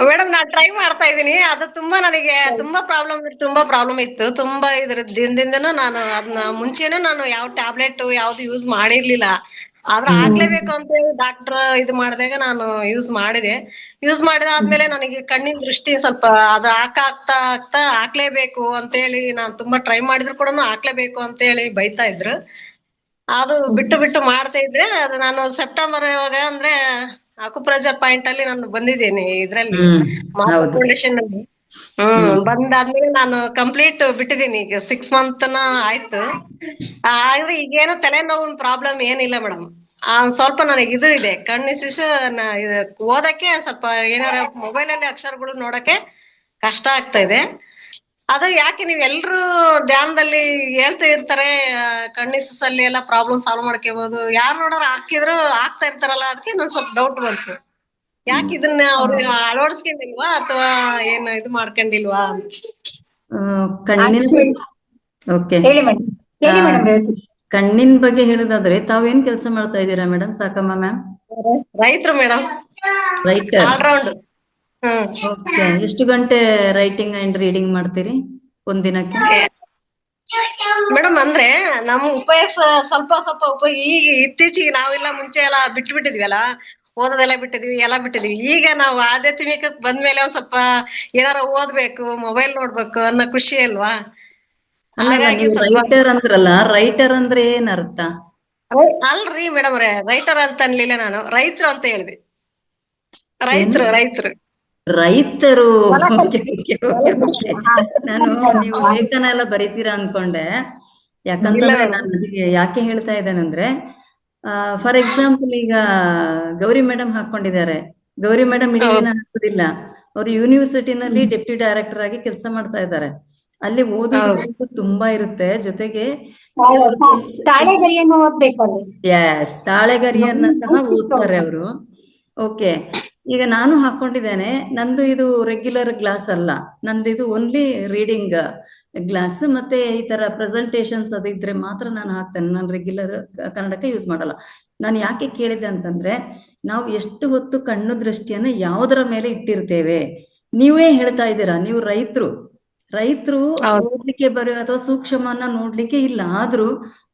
ಮೇಡಮ್ ನಾನ್ ಟ್ರೈ ಮಾಡ್ತಾ ಇದೀನಿ. ಅದು ತುಂಬಾ ನನಗೆ ತುಂಬಾ ಪ್ರಾಬ್ಲಮ್ ಇತ್ತು. ತುಂಬಾ ಇದ್ರ ದಿನದಿಂದನೂ ನಾನು ಅದನ್ನ ಮುಂಚೆನೂ ನಾನು ಯಾವ ಟ್ಯಾಬ್ಲೆಟ್ ಯಾವ್ದು ಯೂಸ್ ಮಾಡಿರ್ಲಿಲ್ಲ. ಆದ್ರೆ ಹಾಕ್ಲೇಬೇಕು ಅಂತ ಹೇಳಿ ಡಾಕ್ಟರ್ ಇದು ಮಾಡಿದಾಗ ನಾನು ಯೂಸ್ ಮಾಡಿದಾದ್ಮೇಲೆ ನನಗೆ ಕಣ್ಣಿನ ದೃಷ್ಟಿ ಸ್ವಲ್ಪ ಅದು ಆಗ್ತಾ ಹಾಕ್ಲೇಬೇಕು ಅಂತ ಹೇಳಿ ನಾನು ತುಂಬಾ ಟ್ರೈ ಮಾಡಿದ್ರು ಕೂಡ ಹಾಕ್ಲೇಬೇಕು ಅಂತ ಹೇಳಿ ಬೈತಾ ಇದ್ರು. ಅದು ಬಿಟ್ಟು ಮಾಡ್ತಾ ಇದ್ರೆ, ಅದು ನಾನು ಸೆಪ್ಟೆಂಬರ್ ಇವಾಗ ಅಂದ್ರೆ ಅಕುಪ್ರೆಷರ್ ಪಾಯಿಂಟ್ ಅಲ್ಲಿ ನಾನು ಬಂದಿದ್ದೇನೆ ಇದ್ರಲ್ಲಿ ಫೌಂಡೇಶನ್ ಅಲ್ಲಿ. ಬಂದಾದ್ಮೇಲೆ ನಾನು ಕಂಪ್ಲೀಟ್ ಬಿಟ್ಟಿದ್ದೀನಿ. ಈಗ 6 month ಆಯ್ತು. ಆದ್ರೆ ಈಗೇನು ತಲೆನೋವಿನ ಪ್ರಾಬ್ಲಮ್ ಏನಿಲ್ಲ ಮೇಡಮ್. ಸ್ವಲ್ಪ ನನಗೆ ಇದು ಇದೆ, ಕಣ್ಣು ಓದಕ್ಕೆ ಸ್ವಲ್ಪ ಏನಾರ ಮೊಬೈಲ್ ಅಲ್ಲಿ ಅಕ್ಷರಗಳು ನೋಡಕ್ಕೆ ಕಷ್ಟ ಆಗ್ತಾ ಇದೆ. ಅದ ಯಾಕೆ ನೀವ್ ಎಲ್ರು ಧ್ಯಾನದಲ್ಲಿ ಹೇಳ್ತಾ ಇರ್ತಾರೆ, ಕಣ್ಣಿಸಲ್ಲಿ ಎಲ್ಲ ಪ್ರಾಬ್ಲಮ್ ಸಾಲ್ವ್ ಮಾಡ್ಕೋಬಹುದು, ಯಾರು ನೋಡಾರ ಹಾಕಿದ್ರು ಆಗ್ತಾ ಇರ್ತಾರಲ್ಲ, ಅದಕ್ಕೆ ನಂಗೆ ಸ್ವಲ್ಪ ಡೌಟ್ ಬಂತು. ಯಾಕೆ ಇದನ್ನ ಅವ್ರು ಅಳವಡಿಸ್ಕೊಂಡಿಲ್ವಾ ಅಥವಾ ಏನ್ ಇದು ಮಾಡ್ಕೊಂಡಿಲ್ವಾ? ಕಣ್ಣಿನ ಓಕೆ, ಹೇಳಿ ಮೇಡಮ್, ಹೇಳಿ ಮೇಡಮ್ ರೇವತಿ. ಕಣ್ಣಿನ ಬಗ್ಗೆ ಹೇಳೋದಾದ್ರೆ ತಾವೇನ್ ಕೆಲಸ ಮಾಡ್ತಾ ಇದ್ದೀರಾ ಮೇಡಮ್ ಸಾಕಮ್ಮ ಮ್ಯಾಮ್? ರೈತರು ಮೇಡಮ್, ರೈಟರ್. ಆಲ್ರೌಂಡ್. ಓಕೆ, ಎಷ್ಟು ಗಂಟೆ ರೈಟಿಂಗ್ ಅಂಡ್ ರೀಡಿಂಗ್ ಮಾಡ್ತೀರಿ ಒಂದಿನಕ್ಕೆ? ಮೇಡಮ್ ಅಂದ್ರೆ ನಮ್ ಉಪಯೋಗ ಸ್ವಲ್ಪ ಸ್ವಲ್ಪ ಈಗ ಇತ್ತೀಚೆಗೆ ನಾವೆಲ್ಲ ಮುಂಚೆ ಎಲ್ಲ ಬಿಟ್ಟಿದ್ವಲ್ಲ, ಓದೋದೆಲ್ಲ ಬಿಟ್ಟಿದ್ವಿ, ಎಲ್ಲ ಬಿಟ್ಟಿದ್ವಿ. ಈಗ ನಾವು ಆಧ್ಯಾತ್ಮಿಕ ಬಂದ್ಮೇಲೆ ಒಂದ್ ಸ್ವಲ್ಪ ಏನಾರ ಓದ್ಬೇಕು, ಮೊಬೈಲ್ ನೋಡ್ಬೇಕು ಅನ್ನೋ ಖುಷಿ ಅಲ್ವಾ? ಅಲ್ಲ, ನೀವು ರೈಟರ್ ಅಂದ್ರಲ್ಲ, ರೈಟರ್ ಅಂದ್ರೆ ಏನ್ ಅರ್ಥ? ಅಲ್ರಿ ಮೇಡಮ್ ಅವ್ರೆ, ರೈಟರ್ ಅಂತ ಅನ್ಲಿಲ್ಲ ನಾನು, ರೈತರು ಅಂತ ಹೇಳಿದೆ. ರೈತರು ರೈತರು. ನಾನು ನೀವು ಲೇಖನ ಎಲ್ಲ ಬರೀತೀರಾ ಅನ್ಕೊಂಡೆ. ಯಾಕಂತಂದ್ರೆ ನಾನು ಅದಕ್ಕೆ ಯಾಕೆ ಹೇಳ್ತಾ ಇದ್ದೇನೆಂದ್ರೆ, ಫಾರ್ ಎಕ್ಸಾಂಪಲ್ ಈಗ ಗೌರಿ ಮೇಡಮ್ ಹಾಕೊಂಡಿದ್ದಾರೆ. ಗೌರಿ ಮೇಡಮ್ ಇಡೀ ದಿನ ಹಾಕೋದಿಲ್ಲ, ಅವರು ಯೂನಿವರ್ಸಿಟಿನಲ್ಲಿ ಡೆಪ್ಟಿ ಡೈರೆಕ್ಟರ್ ಆಗಿ ಕೆಲಸ ಮಾಡ್ತಾ ಇದ್ದಾರೆ. ಅಲ್ಲಿ ಓದೋದು ತುಂಬಾ ಇರುತ್ತೆ, ಜೊತೆಗೆ ತಾಳೆಗರಿಯನ್ನು ಓದ್ಬೇಕಲ್ಲಿ. ಎಸ್, ತಾಳೆಗರಿಯನ್ನ ಸಹ ಓದ್ತಾರೆ ಅವರು. ಓಕೆ, ಈಗ ನಾನು ಹಾಕೊಂಡಿದ್ದೇನೆ, ನಂದು ಇದು ರೆಗ್ಯುಲರ್ ಗ್ಲಾಸ್ ಅಲ್ಲ, ನಂದು ಇದು ಓನ್ಲಿ ರೀಡಿಂಗ್ ಗ್ಲಾಸ್. ಮತ್ತೆ ಈ ತರ ಪ್ರೆಸೆಂಟೇಶನ್ಸ್ ಅದಿದ್ರೆ ಮಾತ್ರ ನಾನು ಹಾಕ್ತೇನೆ, ನಾನು ರೆಗ್ಯುಲರ್ ಕನ್ನಡಕ್ಕೆ ಯೂಸ್ ಮಾಡಲ್ಲ. ನಾನು ಯಾಕೆ ಕೇಳಿದೆ ಅಂತಂದ್ರೆ, ನಾವು ಎಷ್ಟು ಹೊತ್ತು ಕಣ್ಣು ದೃಷ್ಟಿಯನ್ನ ಯಾವುದರ ಮೇಲೆ ಇಟ್ಟಿರ್ತೇವೆ. ನೀವೇ ಹೇಳ್ತಾ ಇದ್ದೀರಾ, ನೀವು ರೈತರು ಓದ್ಲಿಕ್ಕೆ ಬರೋ ಅಥವಾ ಸೂಕ್ಷ್ಮವನ್ನ ನೋಡ್ಲಿಕ್ಕೆ ಇಲ್ಲ, ಆದ್ರೂ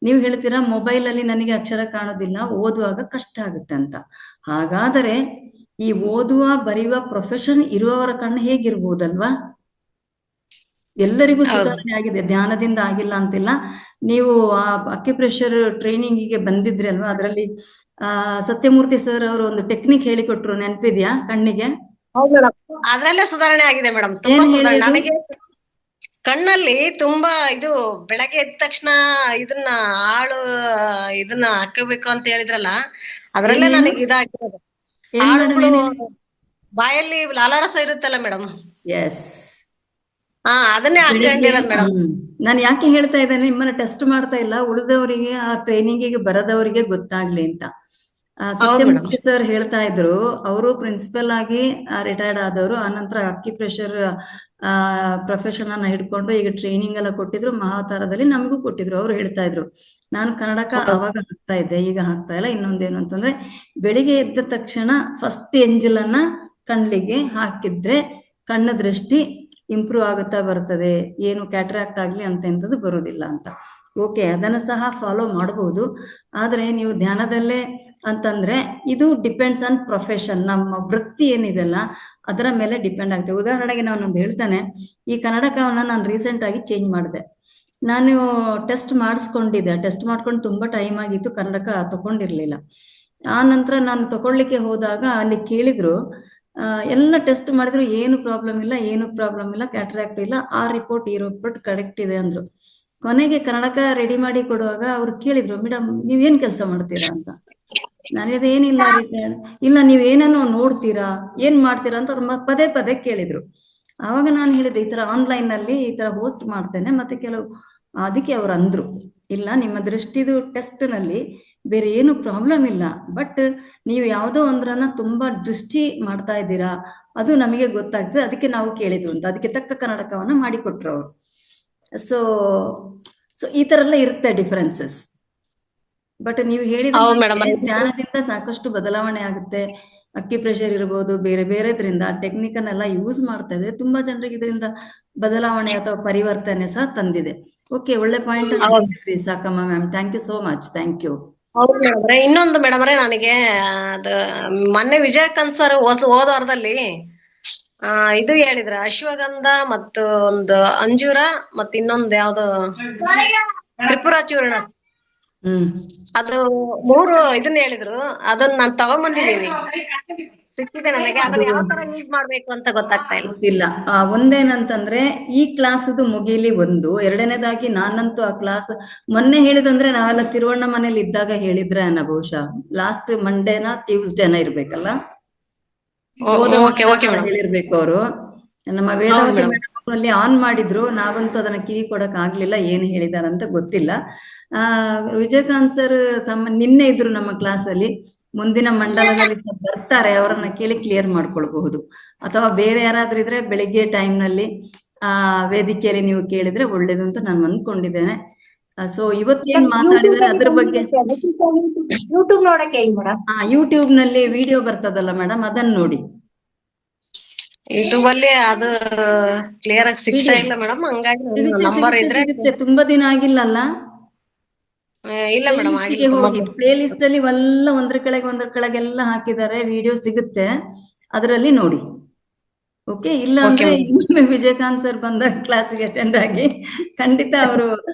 ನೀವು ಹೇಳ್ತೀರಾ ಮೊಬೈಲ್ ಅಲ್ಲಿ ನನಗೆ ಅಕ್ಷರ ಕಾಣೋದಿಲ್ಲ, ಓದುವಾಗ ಕಷ್ಟ ಆಗುತ್ತೆ ಅಂತ. ಹಾಗಾದರೆ ಈ ಓದುವ ಬರೆಯುವ ಪ್ರೊಫೆಷನ್ ಇರುವವರ ಕಣ್ಣು ಹೇಗಿರ್ಬೋದಲ್ವಾ? ಎಲ್ಲರಿಗೂ ಸುಧಾರಣೆ ಆಗಿದೆ, ಧ್ಯಾನದಿಂದ ಆಗಿಲ್ಲ ಅಂತಿಲ್ಲ. ನೀವು ಆ ಅಕ್ಯುಪ್ರೆಷರ್ ಟ್ರೈನಿಂಗಿಗೆ ಬಂದಿದ್ರಿ ಅಲ್ವಾ, ಅದರಲ್ಲಿ ಸತ್ಯಮೂರ್ತಿ ಸರ್ ಅವರು ಒಂದು ಟೆಕ್ನಿಕ್ ಹೇಳಿಕೊಟ್ರು, ನೆನಪಿದ್ಯಾ ಕಣ್ಣಿಗೆ? ಅದ್ರಲ್ಲೇ ಸುಧಾರಣೆ ಆಗಿದೆ ಮೇಡಮ್, ತುಂಬಾ ಸುಧಾರಣೆ. ನಮಗೆ ಕಣ್ಣಲ್ಲಿ ತುಂಬಾ ಇದು ಬೆಳಗ್ಗೆ ಎದ್ದ ತಕ್ಷಣ ಇದನ್ನ ಇದನ್ನ ಹಾಕಬೇಕು ಅಂತ ಹೇಳಿದ್ರಲ್ಲ, ಅದ್ರಲ್ಲೇ ನನಗೆ ಇದಾಗಿರೋದು. ಬಾಯಲ್ಲಿ ಲಾಲಾರಸ ಇರುತ್ತಲ್ಲ ಮೇಡಮ್, ಎಸ್, ಅದನ್ನೇ ಹಾಕೊಂಡಿರೋದು ಮೇಡಮ್. ನಾನು ಯಾಕೆ ಹೇಳ್ತಾ ಇದ್ದೇನೆ, ನಿಮ್ಮನ್ನ ಟೆಸ್ಟ್ ಮಾಡ್ತಾ ಇಲ್ಲ, ಉಳಿದವರಿಗೆ ಆ ಟ್ರೈನಿಂಗಿಗೆ ಬರದವರಿಗೆ ಗೊತ್ತಾಗ್ಲಿ ಅಂತ. ಸತ್ಯಮೂರ್ತಿ ಸರ್ ಹೇಳ್ತಾ ಇದ್ರು, ಅವರು ಪ್ರಿನ್ಸಿಪಲ್ ಆಗಿ ರಿಟೈರ್ಡ್ ಆದವರು, ಆನಂತರ ಅಕ್ಯುಪ್ರೆಷರ್ ಪ್ರೊಫೆಷನ್ ಅನ್ನ ಹಿಡ್ಕೊಂಡು ಈಗ ಟ್ರೈನಿಂಗ್ ಎಲ್ಲ ಕೊಟ್ಟಿದ್ರು, ಮಹಾತಾರದಲ್ಲಿ ನಮಗೂ ಕೊಟ್ಟಿದ್ರು. ಅವ್ರು ಹೇಳ್ತಾ ಇದ್ರು, ನಾನು ಕನ್ನಡಕ ಅವಾಗ ಹಾಕ್ತಾ ಇದ್ದೆ, ಈಗ ಹಾಕ್ತಾ ಇಲ್ಲ. ಇನ್ನೊಂದೇನು ಅಂತಂದ್ರೆ, ಬೆಳಿಗ್ಗೆ ಎದ್ದ ತಕ್ಷಣ ಫಸ್ಟ್ ಎಂಜಲನ್ನ ಕಣ್ಣಿಗೆ ಹಾಕಿದ್ರೆ ಕಣ್ಣ ದೃಷ್ಟಿ ಇಂಪ್ರೂವ್ ಆಗುತ್ತಾ ಬರ್ತದೆ, ಏನು ಕ್ಯಾಟ್ರಾಕ್ಟ್ ಆಗ್ಲಿ ಅಂತ ಎಂಥದ್ದು ಬರುವುದಿಲ್ಲ ಅಂತ. ಓಕೆ, ಅದನ್ನು ಸಹ ಫಾಲೋ ಮಾಡಬಹುದು. ಆದ್ರೆ ನೀವು ಧ್ಯಾನದಲ್ಲೇ ಅಂತಂದ್ರೆ ಇದು ಡಿಪೆಂಡ್ಸ್ ಆನ್ ಪ್ರೊಫೆಷನ್, ನಮ್ಮ ವೃತ್ತಿ ಏನಿದೆಲ್ಲ ಅದರ ಮೇಲೆ ಡಿಪೆಂಡ್ ಆಗುತ್ತೆ. ಉದಾಹರಣೆಗೆ ನಾನೊಂದು ಹೇಳ್ತಾನೆ, ಈ ಕನ್ನಡಕವನ್ನ ನಾನು ರೀಸೆಂಟ್ ಆಗಿ ಚೇಂಜ್ ಮಾಡಿದೆ. ನಾನು ಟೆಸ್ಟ್ ಮಾಡಿಸ್ಕೊಂಡಿದ್ದೆ, ಟೆಸ್ಟ್ ಮಾಡ್ಕೊಂಡು ತುಂಬಾ ಟೈಮ್ ಆಗಿತ್ತು, ಕನ್ನಡಕ ತಗೊಂಡಿರ್ಲಿಲ್ಲ. ಆ ನಂತರ ನಾನು ತಗೊಳ್ಳಿಕ್ಕೆ ಹೋದಾಗ ಅಲ್ಲಿ ಕೇಳಿದ್ರು, ಎಲ್ಲ ಟೆಸ್ಟ್ ಮಾಡಿದ್ರು ಏನು ಪ್ರಾಬ್ಲಮ್ ಇಲ್ಲ, ಕ್ಯಾಟ್ರಾಕ್ಟ್ ಇಲ್ಲ, ಆ ರಿಪೋರ್ಟ್ ಈ ರಿಪೋರ್ಟ್ ಕರೆಕ್ಟ್ ಇದೆ ಅಂದ್ರು. ಕೊನೆಗೆ ಕನ್ನಡಕ ರೆಡಿ ಮಾಡಿ ಕೊಡುವಾಗ ಅವ್ರು ಕೇಳಿದ್ರು, ಮೇಡಮ್ ನೀವೇನ್ ಕೆಲಸ ಮಾಡ್ತೀರಾ ಅಂತ. ನಾನಿದೆ ಏನಿಲ್ಲ ರಿಟೈರ್ಡ್. ಇಲ್ಲ, ನೀವೇನೇನೋ ನೋಡ್ತೀರಾ, ಏನ್ ಮಾಡ್ತೀರಾ ಅಂತ ಅವ್ರು ಪದೇ ಪದೇ ಕೇಳಿದ್ರು. ಆವಾಗ ನಾನು ಹೇಳಿದೆ, ಈ ತರ ಆನ್ಲೈನ್ ನಲ್ಲಿ ಈ ತರ ಹೋಸ್ಟ್ ಮಾಡ್ತೇನೆ, ಮತ್ತೆ ಕೆಲವು ಅದಕ್ಕೆ ಅವ್ರು ಅಂದ್ರು, ಇಲ್ಲ ನಿಮ್ಮ ದೃಷ್ಟಿದು ಟೆಸ್ಟ್ ನಲ್ಲಿ ಬೇರೆ ಏನು ಪ್ರಾಬ್ಲಮ್ ಇಲ್ಲ, ಬಟ್ ನೀವು ಯಾವುದೋ ಒಂದ್ರನ್ನ ತುಂಬಾ ದೃಷ್ಟಿ ಮಾಡ್ತಾ ಇದ್ದೀರಾ, ಅದು ನಮಗೆ ಗೊತ್ತಾಗ್ತದೆ, ಅದಕ್ಕೆ ನಾವು ಕೇಳಿದ್ವು ಅಂತ. ಅದಕ್ಕೆ ತಕ್ಕ ಕನ್ನಡಕವನ್ನ ಮಾಡಿಕೊಟ್ರು ಅವರು. ಸೊ ಈ ತರ ಎಲ್ಲ ಇರುತ್ತೆ ಡಿಫರೆನ್ಸಸ್. ಬಟ್ ನೀವು ಹೇಳಿದ ಧ್ಯಾನದಿಂದ ಸಾಕಷ್ಟು ಬದಲಾವಣೆ ಆಗುತ್ತೆ. ಅಕ್ಯುಪ್ರೆಷರ್ ಇರ್ಬೋದು, ಬೇರೆ ಬೇರೆದ್ರಿಂದ ಟೆಕ್ನಿಕನ್ನೆಲ್ಲ ಯೂಸ್ ಮಾಡ್ತಾ ಇದ್ರೆ ತುಂಬಾ ಜನರಿಗೆ ಇದರಿಂದ ಬದಲಾವಣೆ ಅಥವಾ ಪರಿವರ್ತನೆ ಸಹ ತಂದಿದೆ. ಓಕೆ, ಒಳ್ಳೆ point Sakamma ma'am, thank you so much, thank you. ಹೌದು ಮೇಡಮ್ರೆ, ಇನ್ನೊಂದು ಮೇಡಮ್ರೆ, ನನಗೆ ಅದು ಮೊನ್ನೆ ವಿಜಯಕಾಂತ್ ಸರ್ ಹೋದವಾರದಲ್ಲಿ ಇದು ಹೇಳಿದ್ರ, ಅಶ್ವಗಂಧ ಮತ್ತು ಒಂದು ಅಂಜೂರ ಮತ್ತು ಇನ್ನೊಂದು ಯಾವ್ದು ತ್ರಿಪುರ ಚೂರ್ಣ, ಅದು 3 ಇದನ್ನ ಹೇಳಿದ್ರು. ಅದನ್ನ ನಾನು ತಗೊಂಡ್ಬಂದಿದ್ದೀನಿ, ಸಿಕ್ಕಿದೆ ನನಗೆ. ಅದನ್ನ ಯಾವ ತರ ಯೂಸ್ ಮಾಡ್ಬೇಕು ಅಂತ ಗೊತ್ತಾಗ್ತಾ ಇಲ್ಲ. ಒಂದೇನಂತಂದ್ರೆ, ಈ ಕ್ಲಾಸ್ ಮುಗಿಲಿ ಒಂದು. ಎರಡನೇದಾಗಿ ನಾನಂತೂ ಆ ಕ್ಲಾಸ್ ಮೊನ್ನೆ ಹೇಳಿದಂದ್ರೆ ನಾವೆಲ್ಲ ತಿರುವಣ್ಣ ಮನೇಲಿ ಇದ್ದಾಗ ಹೇಳಿದ್ರೆ ಬಹುಶಃ ಲಾಸ್ಟ್ ಮಂಡೇನಾ ಟ್ಯೂಸ್ಡೇನಾ ಇರ್ಬೇಕಲ್ಲ, ಹೇಳಿರ್ಬೇಕು ಅವರು. ನಮ್ಮ ವೇದಾವತಿ ಮೇಡಮ್ ಅಲ್ಲಿ ಆನ್ ಮಾಡಿದ್ರು, ನಾವಂತೂ ಅದನ್ನ ಕಿವಿ ಕೊಡಕ್ ಆಗ್ಲಿಲ್ಲ, ಏನು ಹೇಳಿದಾರಂತ ಗೊತ್ತಿಲ್ಲ. ವಿಜಯಕಾಂತ್ ಸರ್ ನಿನ್ನೆ ಇದ್ರು ನಮ್ಮ ಕ್ಲಾಸಲ್ಲಿ. ಮುಂದಿನ ಮಂಡಲದಲ್ಲಿ ಬರ್ತಾರೆ, ಅವರನ್ನ ಕೇಳಿ ಕ್ಲಿಯರ್ ಮಾಡ್ಕೊಳ್ಬಹುದು. ಅಥವಾ ಬೇರೆ ಯಾರಾದ್ರೂ ಇದ್ರೆ ಬೆಳಿಗ್ಗೆ ಟೈಮ್ನಲ್ಲಿ ವೇದಿಕೆಯಲ್ಲಿ ನೀವು ಕೇಳಿದ್ರೆ ಒಳ್ಳೇದು ಅಂತ ನಾನು ಅಂದ್ಕೊಂಡಿದ್ದೇನೆ. ಸೊ ಇವತ್ತೇನ್ ಮಾತಾಡಿದಾರೆ ಅದ್ರ ಬಗ್ಗೆ ಯೂಟ್ಯೂಬ್ ನೋಡಕ್ಕೆ ಹೇಳಿ ಮೇಡಮ್. ಯೂಟ್ಯೂಬ್ ನಲ್ಲಿ ವಿಡಿಯೋ ಬರ್ತದಲ್ಲ ಮೇಡಮ್, ಅದನ್ನ ನೋಡಿ. ಯೂಟ್ಯೂಬ್ ಅಲ್ಲಿ ಅದು ಕ್ಲಿಯರ್ ಆಗಿ ಸಿಗ್ತಾ ಇಲ್ಲ ಮೇಡಮ್, ಹಂಗಾಗಿ ನಂಬರ್ ಇದ್ರೆ ಸಿಗುತ್ತೆ. ತುಂಬಾ ದಿನ ಆಗಿಲ್ಲಲ್ಲ. ಇಲ್ಲ ಮೇಡಮ್ ಗೆ ಹೋಗಿ ಪ್ಲೇ ಲಿಸ್ಟ್ ಅಲ್ಲಿ ಎಲ್ಲ ಒಂದ್ರ ಕೆಳಗೆಲ್ಲ ಹಾಕಿದ್ದಾರೆ, ವಿಡಿಯೋ ಸಿಗುತ್ತೆ, ಅದರಲ್ಲಿ ನೋಡಿ. ಓಕೆ, ಇಲ್ಲ ಅಂದ್ರೆ ಇನ್ನೊಮ್ಮೆ ವಿಜಯಕಾಂತ್ ಸರ್ ಬಂದ ಕ್ಲಾಸಿಗೆ ಅಟೆಂಡ್ ಆಗಿ ಖಂಡಿತ ಅವರು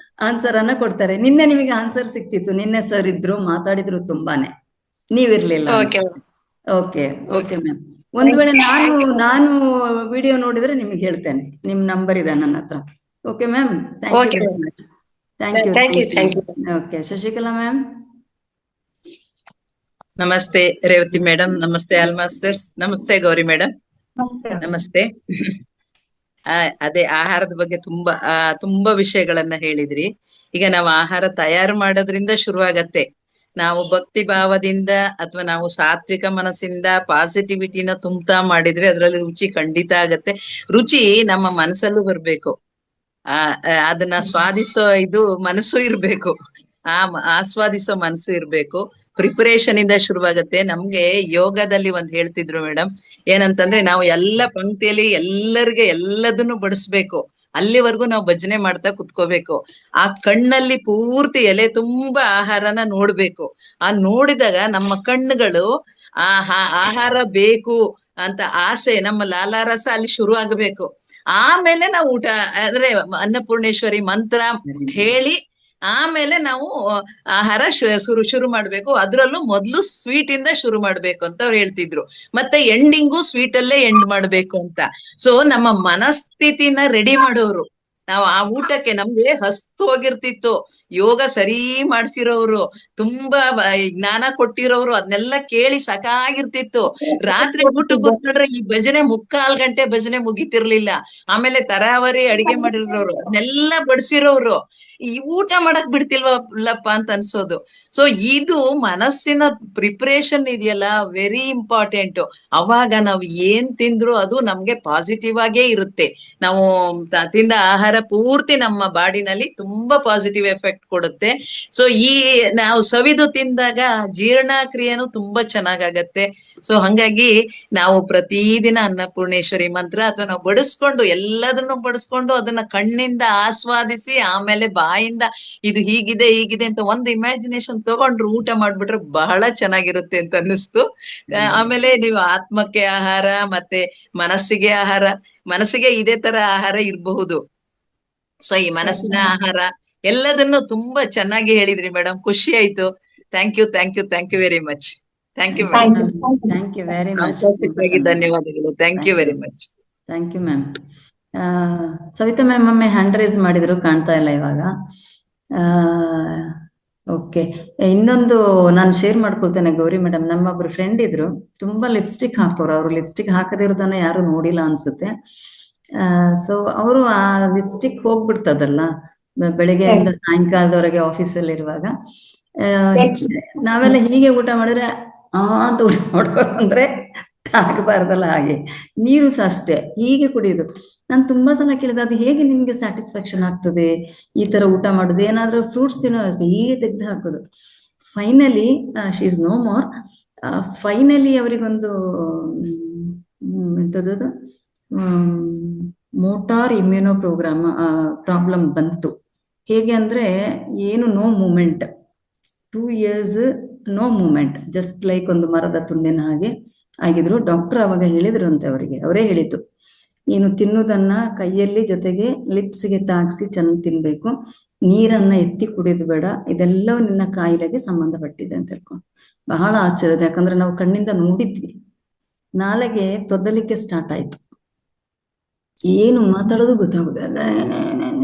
ಆನ್ಸರ್ ಅನ್ನ ಕೊಡ್ತಾರೆ. ನಿನ್ನೆ ನಿಮಗೆ ಆನ್ಸರ್ ಸಿಕ್ತಿತ್ತು, ನಿನ್ನೆ ಸರ್ ಇದ್ರು, ಮಾತಾಡಿದ್ರು ತುಂಬಾನೇ, ನೀವಿರ್ಲಿಲ್ಲ. Okay okay ma'am. ಒಂದ್ ವೇಳೆ ನಾನು ವಿಡಿಯೋ ನೋಡಿದ್ರೆ ನಿಮಗೆ ಹೇಳ್ತೇನೆ, ನಿಮ್ ನಂಬರ್ ಇದೆ ನನ್ನ ಹತ್ರ. Okay ma'am, thank you very much. Thank you. Okay, Shashikala ma'am. ನಮಸ್ತೆ ರೇವತಿ ಮೇಡಮ್, ನಮಸ್ತೆ ಆಲ್ ಮಾಸ್ಟರ್ಸ್, ನಮಸ್ತೆ ಗೌರಿ ಮೇಡಮ್, ನಮಸ್ತೆ. ಅದೇ ಆಹಾರದ ಬಗ್ಗೆ ತುಂಬಾ ವಿಷಯಗಳನ್ನ ಹೇಳಿದ್ರಿ. ಈಗ ನಾವು ಆಹಾರ ತಯಾರು ಮಾಡೋದ್ರಿಂದ ಶುರುವಾಗತ್ತೆ. ನಾವು ಭಕ್ತಿ ಭಾವದಿಂದ ಅಥವಾ ನಾವು ಸಾತ್ವಿಕ ಮನಸ್ಸಿಂದ ಪಾಸಿಟಿವಿಟಿನ ತುಂಬ್ತಾ ಮಾಡಿದ್ರೆ ಅದರಲ್ಲಿ ರುಚಿ ಖಂಡಿತ ಆಗತ್ತೆ. ರುಚಿ ನಮ್ಮ ಮನಸ್ಸಲ್ಲೂ ಬರ್ಬೇಕು, ಅದನ್ನ ಸ್ವಾದಿಸೋ ಮನಸ್ಸು ಇರ್ಬೇಕು, ಆಸ್ವಾದಿಸೋ ಮನಸ್ಸು ಇರ್ಬೇಕು. ಪ್ರಿಪರೇಷನ್ ಇಂದ ಶುರುವಾಗತ್ತೆ. ನಮ್ಗೆ ಯೋಗದಲ್ಲಿ ಒಂದ್ ಹೇಳ್ತಿದ್ರು ಮೇಡಮ್, ಏನಂತಂದ್ರೆ ನಾವು ಎಲ್ಲ ಪಂಕ್ತಿಯಲ್ಲಿ ಎಲ್ಲರಿಗೆ ಎಲ್ಲದನ್ನು ಬಡಿಸ್ಬೇಕು, ಅಲ್ಲಿವರೆಗೂ ನಾವು ಭಜನೆ ಮಾಡ್ತಾ ಕುತ್ಕೋಬೇಕು. ಆ ಕಣ್ಣಲ್ಲಿ ಪೂರ್ತಿ ಎಲೆ ತುಂಬಾ ಆಹಾರನ ನೋಡ್ಬೇಕು. ನೋಡಿದಾಗ ನಮ್ಮ ಕಣ್ಣುಗಳು ಆಹಾರ ಬೇಕು ಅಂತ ಆಸೆ, ನಮ್ಮ ಲಾಲಾರಸ ಅಲ್ಲಿ ಶುರು ಆಗ್ಬೇಕು. ಆಮೇಲೆ ನಾವು ಊಟ ಅಂದ್ರೆ ಅನ್ನಪೂರ್ಣೇಶ್ವರಿ ಮಂತ್ರ ಹೇಳಿ ಆಮೇಲೆ ನಾವು ಆಹಾರ ಶುರು ಮಾಡ್ಬೇಕು. ಅದ್ರಲ್ಲೂ ಮೊದ್ಲು ಸ್ವೀಟ್ ಇಂದ ಶುರು ಮಾಡ್ಬೇಕು ಅಂತ ಅವ್ರು ಹೇಳ್ತಿದ್ರು. ಮತ್ತೆ ಎಂಡಿಂಗು ಸ್ವೀಟ್ ಅಲ್ಲೇ ಎಂಡ್ ಮಾಡ್ಬೇಕು ಅಂತ. ಸೊ ನಮ್ಮ ಮನಸ್ಥಿತಿನ ರೆಡಿ ಮಾಡೋರು ನಾವು ಆ ಊಟಕ್ಕೆ. ನಮ್ಗೆ ಹಸ್ತು ಹೋಗಿರ್ತಿತ್ತು, ಯೋಗ ಸರಿ ಮಾಡ್ಸಿರೋರು, ತುಂಬಾ ಜ್ಞಾನ ಕೊಟ್ಟಿರೋರು, ಅದನ್ನೆಲ್ಲ ಕೇಳಿ ಸಾಕಾಗಿರ್ತಿತ್ತು. ರಾತ್ರಿ ಊಟಕ್ಕೆ ಕೂತ್ಕೊಂಡ್ರೆ ಈ ಭಜನೆ 3/4 ಗಂಟೆ ಭಜನೆ ಮುಗಿತಿರ್ಲಿಲ್ಲ. ಆಮೇಲೆ ತರಾವರಿ ಅಡಿಗೆ ಮಾಡಿರೋರು, ಅದನ್ನೆಲ್ಲ ಬಡಿಸಿರೋರು, ಈ ಊಟ ಮಾಡಕ್ ಬಿಡ್ತಿಲ್ವಲ್ಲಪ್ಪ ಅಂತ ಅನ್ಸೋದು. ಸೊ ಇದು ಮನಸ್ಸಿನ ಪ್ರಿಪರೇಷನ್ ಇದೆಯಲ್ಲ, ವೆರಿ ಇಂಪಾರ್ಟೆಂಟ್. ಅವಾಗ ನಾವು ಏನ್ ತಿಂದ್ರು ಅದು ನಮ್ಗೆ ಪಾಸಿಟಿವ್ ಆಗೇ ಇರುತ್ತೆ. ನಾವು ತಿಂದ ಆಹಾರ ಪೂರ್ತಿ ನಮ್ಮ ಬಾಡಿನಲ್ಲಿ ತುಂಬಾ ಪಾಸಿಟಿವ್ ಎಫೆಕ್ಟ್ ಕೊಡುತ್ತೆ. ಸೊ ನಾವು ಸವಿದು ತಿಂದಾಗ ಜೀರ್ಣಕ್ರಿಯೆನೂ ತುಂಬಾ ಚೆನ್ನಾಗಾಗತ್ತೆ. ಸೊ ಹಂಗಾಗಿ ನಾವು ಪ್ರತಿದಿನ ಅನ್ನಪೂರ್ಣೇಶ್ವರಿ ಮಂತ್ರ ಅಥವಾ ನಾವು ಬಡಿಸ್ಕೊಂಡು ಎಲ್ಲದನ್ನು ಬಡಿಸ್ಕೊಂಡು ಅದನ್ನ ಕಣ್ಣಿಂದ ಆಸ್ವಾದಿಸಿ ಆಮೇಲೆ ಬಾಯಿಂದ ಇದು ಹೀಗಿದೆ ಅಂತ ಒಂದು ಇಮ್ಯಾಜಿನೇಷನ್ ತಗೊಂಡ್ರು ಊಟ ಮಾಡ್ಬಿಟ್ರೆ ಬಹಳ ಚೆನ್ನಾಗಿರುತ್ತೆ ಅಂತ ಅನ್ನಿಸ್ತು. ಆಮೇಲೆ ನೀವು ಆತ್ಮಕ್ಕೆ ಆಹಾರ ಮತ್ತೆ ಮನಸ್ಸಿಗೆ ಆಹಾರ, ಮನಸ್ಸಿಗೆ ಇದೇ ತರ ಆಹಾರ ಇರಬಹುದು. ಸೊ ಈ ಮನಸ್ಸಿನ ಆಹಾರ ಎಲ್ಲದನ್ನು ತುಂಬಾ ಚೆನ್ನಾಗಿ ಹೇಳಿದ್ರಿ ಮೇಡಮ್, ಖುಷಿ ಆಯ್ತು. Thank you very much. Thank you madam. Thank you very much. ಧನ್ಯವಾದಗಳು. Thank you very much. Thank you ma'am. Savita ma'am ಒಮ್ಮೆ ಹ್ಯಾಂಡ್ ರೈಸ್ ಮಾಡಿದ್ರು, ಕಾಣ್ತಾ ಇಲ್ಲ ಇವಾಗ. ಓಕೆ, ಇನ್ನೊಂದು ನಾನು ಶೇರ್ ಮಾಡ್ಕೊಳ್ತೇನೆ ಗೌರಿ ಮೇಡಮ್. ನಮ್ಮೊಬ್ರು ಫ್ರೆಂಡ್ ಇದ್ರು, ತುಂಬಾ ಲಿಪ್ಸ್ಟಿಕ್ ಹಾಕೋರು. ಅವ್ರು ಲಿಪ್ಸ್ಟಿಕ್ ಹಾಕದಿರೋದನ್ನ ಯಾರು ನೋಡಿಲ್ಲ ಅನ್ಸುತ್ತೆ. ಸೊ ಅವರು ಆ ಲಿಪ್ಸ್ಟಿಕ್ ಹೋಗ್ಬಿಡ್ತದಲ್ಲ ಬೆಳಿಗ್ಗೆಯಿಂದ ಸಾಯಂಕಾಲದವರೆಗೆ ಆಫೀಸಲ್ಲಿ ಇರುವಾಗ. ನಾವೆಲ್ಲ ಹೀಗೆ ಊಟ ಮಾಡಿದ್ರೆ ಅಂತ ಊಟ ಮಾಡೋರು, ಅಂದ್ರೆ ಆಗಬಾರ್ದಲ್ಲ. ಹಾಗೆ ನೀರು ಸಹ ಅಷ್ಟೇ ಹೀಗೆ ಕುಡಿಯೋದು. ನಾನು ತುಂಬಾ ಸಲ ಕೇಳಿದೆ, ಅದು ಹೇಗೆ ನಿಮ್ಗೆ ಸ್ಯಾಟಿಸ್ಫ್ಯಾಕ್ಷನ್ ಆಗ್ತದೆ ಈ ತರ ಊಟ ಮಾಡೋದು? ಏನಾದ್ರೂ ಫ್ರೂಟ್ಸ್ ತಿನ್ನೋ ಅಷ್ಟೇ ಹೀಗೆ ತೆಗ್ದು ಹಾಕೋದು. Finally she is no more. Finally ಅವರಿಗೊಂದು ಎಂಥದ್ದು ಮೋಟಾರ್ ಇಮ್ಯುನೋ ಪ್ರಾಬ್ಲಮ್ ಬಂತು. ಹೇಗೆ ಅಂದ್ರೆ ಏನು no movement, 2 years no movement, just like ಒಂದು ಮರದ ತುಂಡಿನ ಹಾಗೆ ಆಗಿದ್ರು. ಡಾಕ್ಟರ್ ಅವಾಗ ಹೇಳಿದ್ರು ಅಂತೆ ಅವರಿಗೆ, ಅವರೇ ಹೇಳಿದ್ದು, ನೀನು ತಿನ್ನುವುದನ್ನ ಕೈಯಲ್ಲಿ ಜೊತೆಗೆ ಲಿಪ್ಸ್ಗೆ ತಾಗಿಸಿ ಚೆನ್ನಾಗಿ ತಿನ್ಬೇಕು, ನೀರನ್ನ ಎತ್ತಿ ಕುಡಿದು ಬೇಡ, ಇದೆಲ್ಲವೂ ನಿನ್ನ ಕಾಯಿಲೆಗೆ ಸಂಬಂಧಪಟ್ಟಿದೆ ಅಂತ ಹೇಳ್ಕೊಂಡು. ಬಹಳ ಆಶ್ಚರ್ಯ, ಯಾಕಂದ್ರೆ ನಾವು ಕಣ್ಣಿಂದ ನೋಡಿದ್ವಿ. ನಾಳೆಗೆ ತೊದಲಿಕ್ಕೆ ಸ್ಟಾರ್ಟ್ ಆಯ್ತು, ಏನು ಮಾತಾಡೋದು ಗೊತ್ತಾಗುದು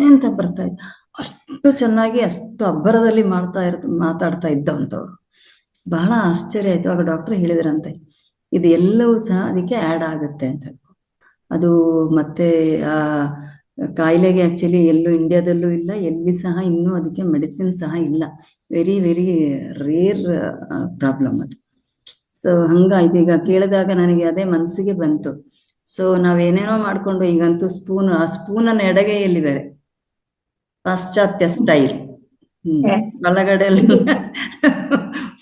ಅಂತ ಬರ್ತಾ ಇತ್ತು. ಅಷ್ಟು ಚೆನ್ನಾಗಿ ಅಷ್ಟು ಅಬ್ಬರದಲ್ಲಿ ಮಾತಾಡ್ತಾ ಇದ್ದವಂತವ್ರು. ಬಹಳ ಆಶ್ಚರ್ಯ ಆಯ್ತು. ಆಗ ಡಾಕ್ಟರ್ ಹೇಳಿದ್ರಂತೆ, ಇದು ಎಲ್ಲವೂ ಸಹ ಅದಕ್ಕೆ ಆ್ಯಡ್ ಆಗುತ್ತೆ ಅಂತ ಹೇಳ್ಕೊಂಡು. ಅದು ಮತ್ತೆ ಕಾಯಿಲೆಗೆ ಆಕ್ಚುಲಿ ಎಲ್ಲೂ ಇಂಡಿಯಾದಲ್ಲೂ ಇಲ್ಲ, ಎಲ್ಲಿ ಸಹ ಇನ್ನೂ ಅದಕ್ಕೆ ಮೆಡಿಸಿನ್ ಸಹ ಇಲ್ಲ. ವೆರಿ ವೆರಿ ರೇರ್ ಪ್ರಾಬ್ಲಮ್ ಅದು. ಸೊ ಹಂಗಾಯ್ತು. ಈಗ ಕೇಳಿದಾಗ ನನಗೆ ಅದೇ ಮನಸ್ಸಿಗೆ ಬಂತು. ಸೊ ನಾವೇನೇನೋ ಮಾಡ್ಕೊಂಡು ಈಗಂತೂ ಆ ಸ್ಪೂನನ್ನ ಎಡಗೈಯಲ್ಲಿ ಬೇರೆ ಪಾಶ್ಚಾತ್ಯ ಸ್ಟೈಲ್. Yes. ಬಲಗಡೆ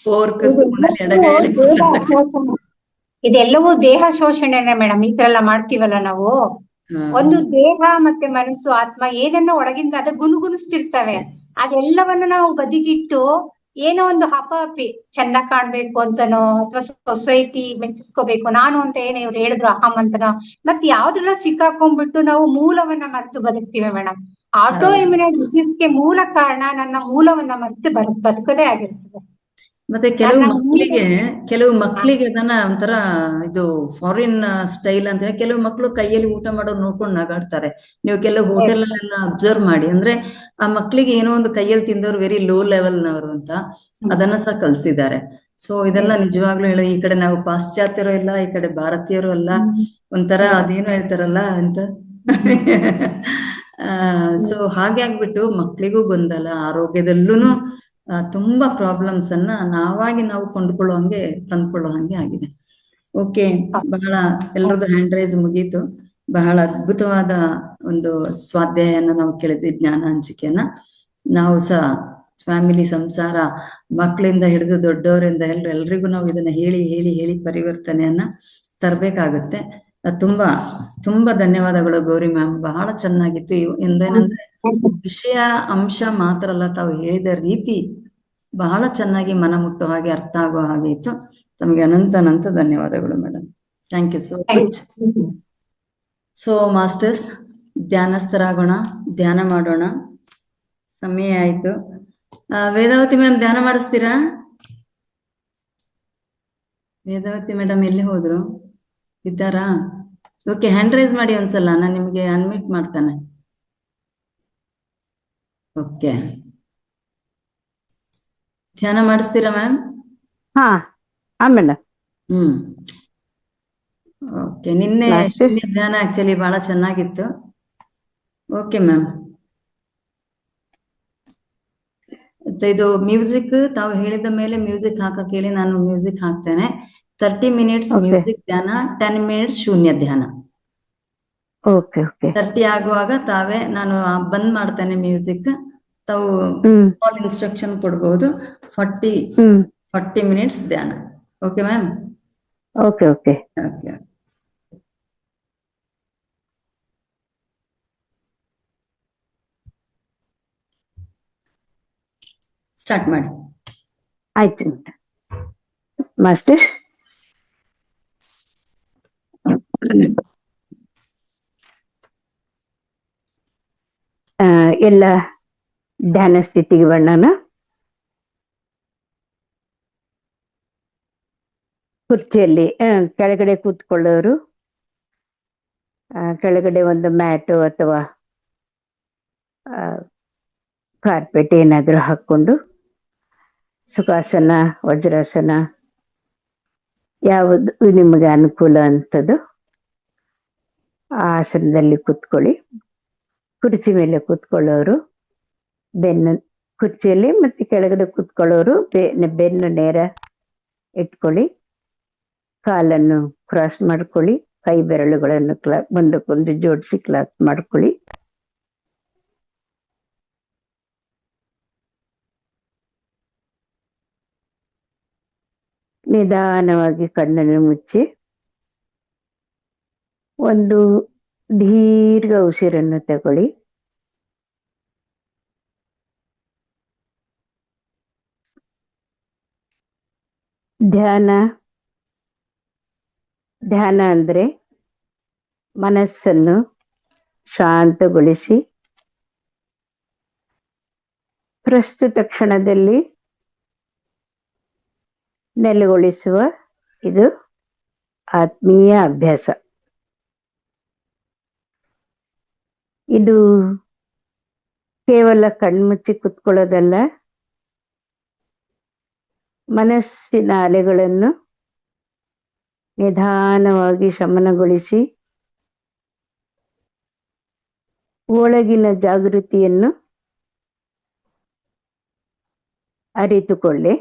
ಫೋರ್ಕ್ ಸ್ಪೂನಲ್ಲಿ ಇದೆಲ್ಲವೂ ಎಡಗೈಯಲ್ಲಿ ದೇಹ ಶೋಷಣೆ. ಇದೆಲ್ಲವೂ ದೇಹ ಶೋಷಣೆನೆ ಮೇಡಮ್. ಈ ತರ ಎಲ್ಲ ಮಾಡ್ತೀವಲ್ಲ ನಾವು. ಒಂದು ದೇಹ ಮತ್ತೆ ಮನಸ್ಸು ಆತ್ಮ ಏನನ್ನ ಒಳಗಿಂದ ಅದು ಗುನುಗುನಿಸ್ತಿರ್ತವೆ. ಅದೆಲ್ಲವನ್ನು ನಾವು ಬದಿಗಿಟ್ಟು ಏನೋ ಒಂದು ಹಪಾಪಿ ಚೆಂದ ಕಾಣ್ಬೇಕು ಅಂತನೋ ಅಥವಾ ಸೊಸೈಟಿ ಮೆಚ್ಚಿಸ್ಕೋಬೇಕು ನಾನು ಅಂತ ಏನ್ ಇವ್ರು ಹೇಳಿದ್ರು ಅಹಂ ಅಂತನೋ ಮತ್ ಯಾವ್ದ್ರೆಲ್ಲ ಸಿಕ್ಕಾಕೊಂಡ್ಬಿಟ್ಟು ನಾವು ಮೂಲವನ್ನ ಮರೆತು ಬದುಕ್ತೀವಿ ಮೇಡಮ್. ಆಟೋ ಇಮ್ಯುನೈಟ್ ಡಿಸೀಸ್ಗೆ ಮೂಲ ಕಾರಣ ನನ್ನ ಮೂಲವನ್ನ ಮರೆತು ಬದುಕದೇ ಆಗಿರ್ತದೆ. ಮತ್ತೆ ಕೆಲವು ಮಕ್ಕಳಿಗೆ ಅದನ್ನ ಒಂಥರ ಇದು ಫಾರಿನ್ ಸ್ಟೈಲ್ ಅಂದ್ರೆ ಕೆಲವು ಮಕ್ಕಳು ಕೈಯಲ್ಲಿ ಊಟ ಮಾಡೋರು ನೋಡ್ಕೊಂಡು ನಗಾಡ್ತಾರೆ. ನೀವು ಕೆಲವು ಹೋಟೆಲ್ ಅಲ್ಲೆಲ್ಲ ಅಬ್ಸರ್ವ್ ಮಾಡಿ. ಅಂದ್ರೆ ಆ ಮಕ್ಕಳಿಗೆ ಏನೋ ಒಂದು ಕೈಯಲ್ಲಿ ತಿಂದವ್ರು ವೆರಿ ಲೋ ಲೆವೆಲ್ನವರು ಅಂತ ಅದನ್ನ ಸಹ ಕಲ್ಸಿದ್ದಾರೆ. ಸೊ ಇದೆಲ್ಲ ನಿಜವಾಗ್ಲೂ ಹೇಳಿ, ಈ ಕಡೆ ನಾವು ಪಾಶ್ಚಾತ್ಯರು ಎಲ್ಲ, ಈ ಕಡೆ ಭಾರತೀಯರು ಅಲ್ಲ, ಒಂಥರ ಅದೇನು ಹೇಳ್ತಾರಲ್ಲ ಅಂತ. ಸೊ ಹಾಗೆ ಆಗ್ಬಿಟ್ಟು ಮಕ್ಕಳಿಗೂ ಗೊಂದಲ, ಆರೋಗ್ಯದಲ್ಲೂ ತುಂಬಾ ಪ್ರಾಬ್ಲಮ್ಸ್ ಅನ್ನ ನಾವು ತಂದ್ಕೊಳ್ಳೋ ಹಂಗೆ ಆಗಿದೆ. ಓಕೆ, ಬಹಳ ಎಲ್ಲರದ್ದು ಹ್ಯಾಂಡ್ ರೈಸ್ ಮುಗೀತು. ಬಹಳ ಅದ್ಭುತವಾದ ಒಂದು ಸ್ವಾಧ್ಯಾಯನ ನಾವು ಕೇಳಿದ್ವಿ, ಜ್ಞಾನ ಹಂಚಿಕೆಯನ್ನ. ನಾವು ಸಹ ಫ್ಯಾಮಿಲಿ, ಸಂಸಾರ, ಮಕ್ಕಳಿಂದ ಹಿಡಿದು ದೊಡ್ಡವರಿಂದ ಎಲ್ರಿಗೂ ನಾವು ಇದನ್ನ ಹೇಳಿ ಹೇಳಿ ಹೇಳಿ ಪರಿವರ್ತನೆಯನ್ನ ತರಬೇಕಾಗುತ್ತೆ. ತುಂಬಾ ತುಂಬಾ ಧನ್ಯವಾದಗಳು ಗೌರಿ ಮ್ಯಾಮ್, ಬಹಳ ಚೆನ್ನಾಗಿತ್ತು. ಎಂದೇನಂದ್ರೆ ವಿಷಯ ಅಂಶ ಮಾತ್ರ ಅಲ್ಲ, ತಾವು ಹೇಳಿದ ರೀತಿ ಬಹಳ ಚೆನ್ನಾಗಿ ಮನ ಮುಟ್ಟೋ ಹಾಗೆ, ಅರ್ಥ ಆಗೋ ಹಾಗೆ ಇತ್ತು. ತಮಗೆ ಅನಂತ ಧನ್ಯವಾದಗಳು madam. Thank you so much. So masters, ಧ್ಯಾನಸ್ಥರಾಗೋಣ, ಧ್ಯಾನ ಮಾಡೋಣ. ಸಮಯ ಆಯ್ತು. ವೇದಾವತಿ ಮ್ಯಾಮ್ ಧ್ಯಾನ ಮಾಡಿಸ್ತೀರಾ? ವೇದಾವತಿ ಮೇಡಮ್ ಎಲ್ಲಿ ಹೋದ್ರು? ಇದ್ದಾರಾ? ಓಕೆ, ಹ್ಯಾಂಡ್ ರೈಸ್ ಮಾಡಿ ಒಂದ್ಸಲ, ನಾನು ನಿಮಗೆ ಅನ್ಮಿಟ್ ಮಾಡ್ತಾನೆ. ಓಕೆ, ಧ್ಯಾನ ಮಾಡಿಸ್ತೀರಾ ಮ್ಯಾಮ್? ಹಾ ಮೇಡಮ್. ಓಕೆ, ನಿನ್ನೆ ಧ್ಯಾನ ಆಕ್ಚುಲಿ ಬಹಳ ಚೆನ್ನಾಗಿತ್ತು. Okay ma'am. ಇದು ಮ್ಯೂಸಿಕ್ ತಾವು ಹೇಳಿದ ಮೇಲೆ ಮ್ಯೂಸಿಕ್ ಹಾಕಕ್ ಹೇಳಿ, ನಾನು ಮ್ಯೂಸಿಕ್ ಹಾಕ್ತೇನೆ. 30 ಮಿನಿಟ್ಸ್ ಮ್ಯೂಸಿಕ್ ಧ್ಯಾನ, 10 ಮಿನಿಟ್ಸ್ ಶೂನ್ಯ ಧ್ಯಾನ. ಓಕೆ 30 ಆಗುವಾಗ ನಾನು ಬಂದ್ ಮಾಡ್ತೇನೆ ಮ್ಯೂಸಿಕ್. ತಾವು ಸ್ಮಾಲ್ ಇನ್ಸ್ಟ್ರಕ್ಷನ್ ಕೊಡ್ಬೋದು. 40 ಮಿನಿಟ್ಸ್ ಧ್ಯಾನ. Okay ma'am? ಓಕೆ. ಸ್ಟಾರ್ಟ್ ಮಾಡಿ. ಆಯ್ತು ಮಾಸ್ಟರ್. ಎಲ್ಲ ಧ್ಯಾನ ಸ್ಥಿತಿಗೆ ಬಣ್ಣನ ಕುರ್ಚಿಯಲ್ಲಿ ಕೆಳಗಡೆ ಕೂತ್ಕೊಳ್ಳೋರು ಕೆಳಗಡೆ ಒಂದು ಮ್ಯಾಟು ಅಥವಾ ಕಾರ್ಪೆಟ್ ಏನಾದರೂ ಹಾಕೊಂಡು, ಸುಖಾಸನ, ವಜ್ರಾಸನ, ಯಾವುದು ನಿಮಗೆ ಅನುಕೂಲ ಅಂತದ್ದು ಆ ಆಸನದಲ್ಲಿ ಕೂತ್ಕೊಳ್ಳಿ. ಕುರ್ಚಿ ಮೇಲೆ ಕೂತ್ಕೊಳ್ಳೋರು ಕುರ್ಚಿಯಲ್ಲಿ ಮತ್ತೆ ಕೆಳಗಡೆ ಕೂತ್ಕೊಳ್ಳೋರು ಬೆನ್ನು ನೇರ ಇಟ್ಕೊಳ್ಳಿ. ಕಾಲನ್ನು ಕ್ರಾಸ್ ಮಾಡ್ಕೊಳ್ಳಿ. ಕೈ ಬೆರಳುಗಳನ್ನು ಒಂದಕ್ಕೊಂದು ಜೋಡಿಸಿ ಕ್ಲಾಸ್ ಮಾಡ್ಕೊಳ್ಳಿ. ನಿಧಾನವಾಗಿ ಕಣ್ಣನ್ನು ಮುಚ್ಚಿ ಒಂದು ದೀರ್ಘ ಉಸಿರನ್ನು ತಗೊಳ್ಳಿ. ಧ್ಯಾನ ಅಂದ್ರೆ ಮನಸ್ಸನ್ನು ಶಾಂತಗೊಳಿಸಿ ಪ್ರಸ್ತುತ ಕ್ಷಣದಲ್ಲಿ ನೆಲೆಗೊಳಿಸುವ ಇದು ಆತ್ಮೀಯ ಅಭ್ಯಾಸ. ಇದು ಕೇವಲ ಕಣ್ಮುಚ್ಚಿ ಕುತ್ಕೊಳ್ಳೋದಲ್ಲ, ಮನಸ್ಸಿನ ಅಲೆಗಳನ್ನು ನಿಧಾನವಾಗಿ ಶಮನಗೊಳಿಸಿ ಒಳಗಿನ ಜಾಗೃತಿಯನ್ನು ಅರಿತುಕೊಳ್ಳಿ.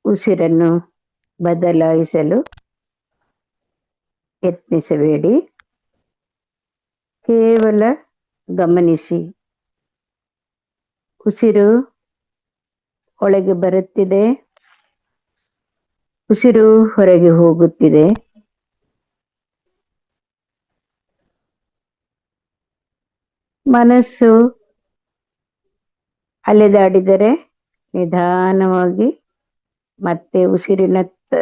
ಉಸಿರನ್ನು ಬದಲಾಯಿಸಲು ಯತ್ನಿಸಬೇಡಿ. ಕೇವಲ ಗಮನಿಸಿ. ಉಸಿರು ಒಳಗೆ ಬರುತ್ತಿದೆ, ಉಸಿರು ಹೊರಗೆ ಹೋಗುತ್ತಿದೆ. ಮನಸ್ಸು ಅಲೆದಾಡಿದರೆ ನಿಧಾನವಾಗಿ ಮತ್ತೆ ಉಸಿರಿನತ್ತ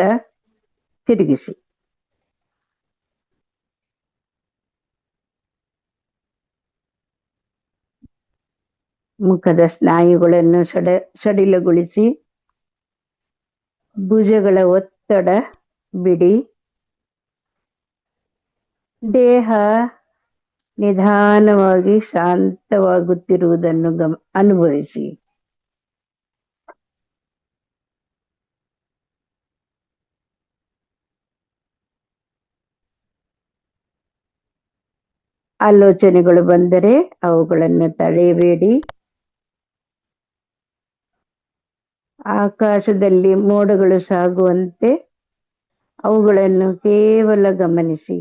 ತಿರುಗಿಸಿ. ಮುಖದ ಸ್ನಾಯುಗಳನ್ನು ಸಡಿಲಗೊಳಿಸಿ. ಭುಜಗಳ ಒತ್ತಡ ಬಿಡಿ. ದೇಹ ನಿಧಾನವಾಗಿ ಶಾಂತವಾಗುತ್ತಿರುವುದನ್ನು ಅನುಭವಿಸಿ. ಆಲೋಚನೆಗಳು ಬಂದರೆ ಅವುಗಳನ್ನು ತಡೆಯಬೇಡಿ. ಆಕಾಶದಲ್ಲಿ ಮೋಡಗಳು ಸಾಗುವಂತೆ ಅವುಗಳನ್ನು ಕೇವಲ ಗಮನಿಸಿ.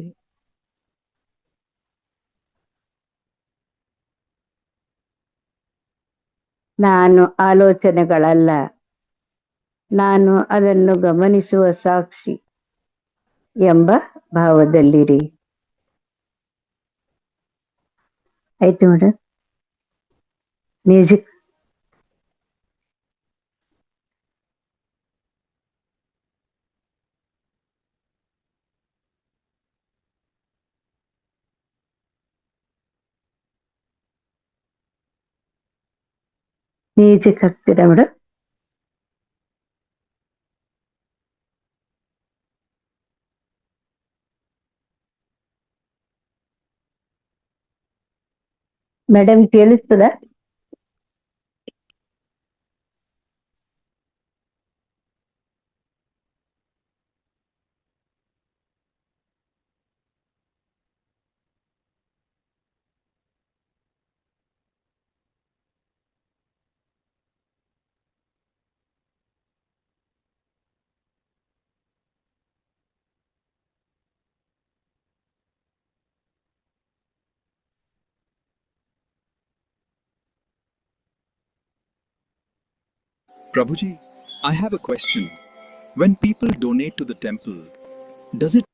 ನಾನು ಆಲೋಚನೆಗಳಲ್ಲ, ನಾನು ಅದನ್ನು ಗಮನಿಸುವ ಸಾಕ್ಷಿ ಎಂಬ ಭಾವದಲ್ಲಿರಿ. ಆಯ್ತು ಮೇಡಮ್. ಮ್ಯೂಸಿಕ್. ಮ್ಯೂಸಿಕ್ ಹಾಕ್ತೀರಾ ಮೇಡಮ್? ಮೇಡಮ್ ಕೇಳಿಸ್ತದ? Prabhuji, I have a question. When people donate to the temple, does it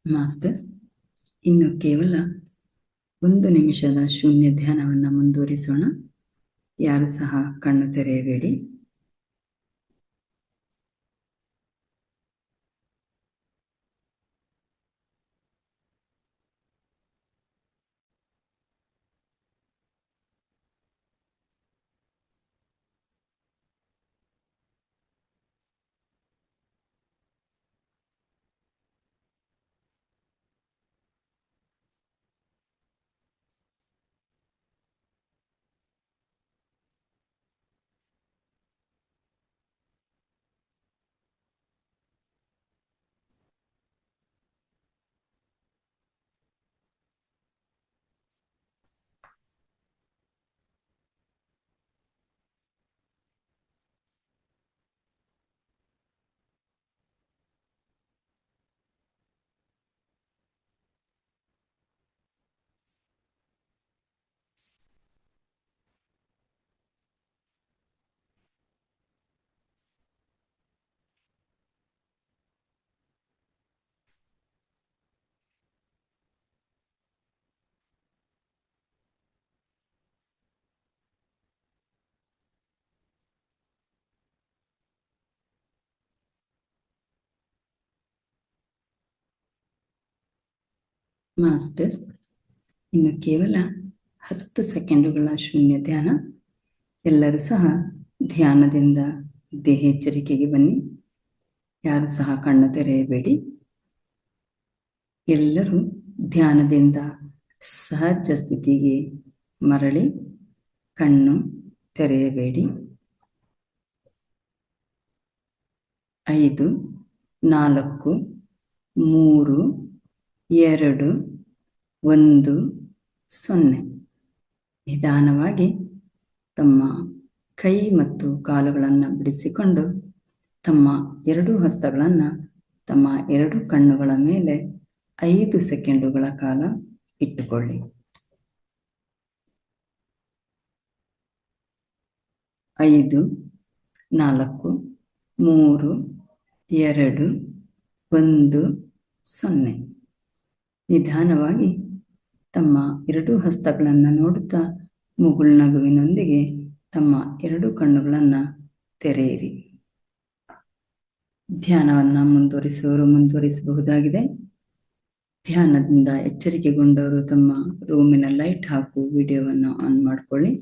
masters, ಇನ್ನು ಕೇವಲ 1 ನಿಮಿಷದ ಶೂನ್ಯ ಧ್ಯಾನವನ್ನು ಮುಂದುವರಿಸೋಣ. ಯಾರು ಸಹ ಕಣ್ಣು ತೆರೆಯಬೇಡಿ. ಮಾಸ್ಟರ್ಸ್, ಇನ್ನು ಕೇವಲ 10 ಸೆಕೆಂಡುಗಳ ಶೂನ್ಯ ಧ್ಯಾನ. ಎಲ್ಲರೂ ಸಹ ಧ್ಯಾನದಿಂದ ದೇಹ ಎಚ್ಚರಿಕೆಗೆ ಬನ್ನಿ. ಯಾರು ಸಹ ಕಣ್ಣು ತೆರೆಯಬೇಡಿ. ಎಲ್ಲರೂ ಧ್ಯಾನದಿಂದ ಸಹಜ ಸ್ಥಿತಿಗೆ ಮರಳಿ ಕಣ್ಣು ತೆರೆಯಬೇಡಿ. 5, 4, 3, 2, 1, 0. ನಿಧಾನವಾಗಿ ತಮ್ಮ ಕೈ ಮತ್ತು ಕಾಲುಗಳನ್ನು ಬಿಡಿಸಿಕೊಂಡು ತಮ್ಮ 2 ಹಸ್ತಗಳನ್ನು ತಮ್ಮ 2 ಕಣ್ಣುಗಳ ಮೇಲೆ 5 ಸೆಕೆಂಡುಗಳ ಕಾಲ ಇಟ್ಟುಕೊಳ್ಳಿ. 5, 4, 3, 2, 1, 0. ನಿಧಾನವಾಗಿ ತಮ್ಮ 2 ಹಸ್ತಗಳನ್ನು ನೋಡುತ್ತಾ ಮುಗುಳ್ನಗುವಿನೊಂದಿಗೆ ತಮ್ಮ 2 ಕಣ್ಣುಗಳನ್ನು ತೆರೆಯಿರಿ. ಧ್ಯಾನವನ್ನು ಮುಂದುವರಿಸುವವರು ಮುಂದುವರಿಸಬಹುದಾಗಿದೆ. ಧ್ಯಾನದಿಂದ ಎಚ್ಚರಿಕೆಗೊಂಡವರು ತಮ್ಮ ರೂಮಿನ ಲೈಟ್ ಹಾಗೂ ವಿಡಿಯೋವನ್ನು ಆನ್ ಮಾಡಿಕೊಳ್ಳಿ.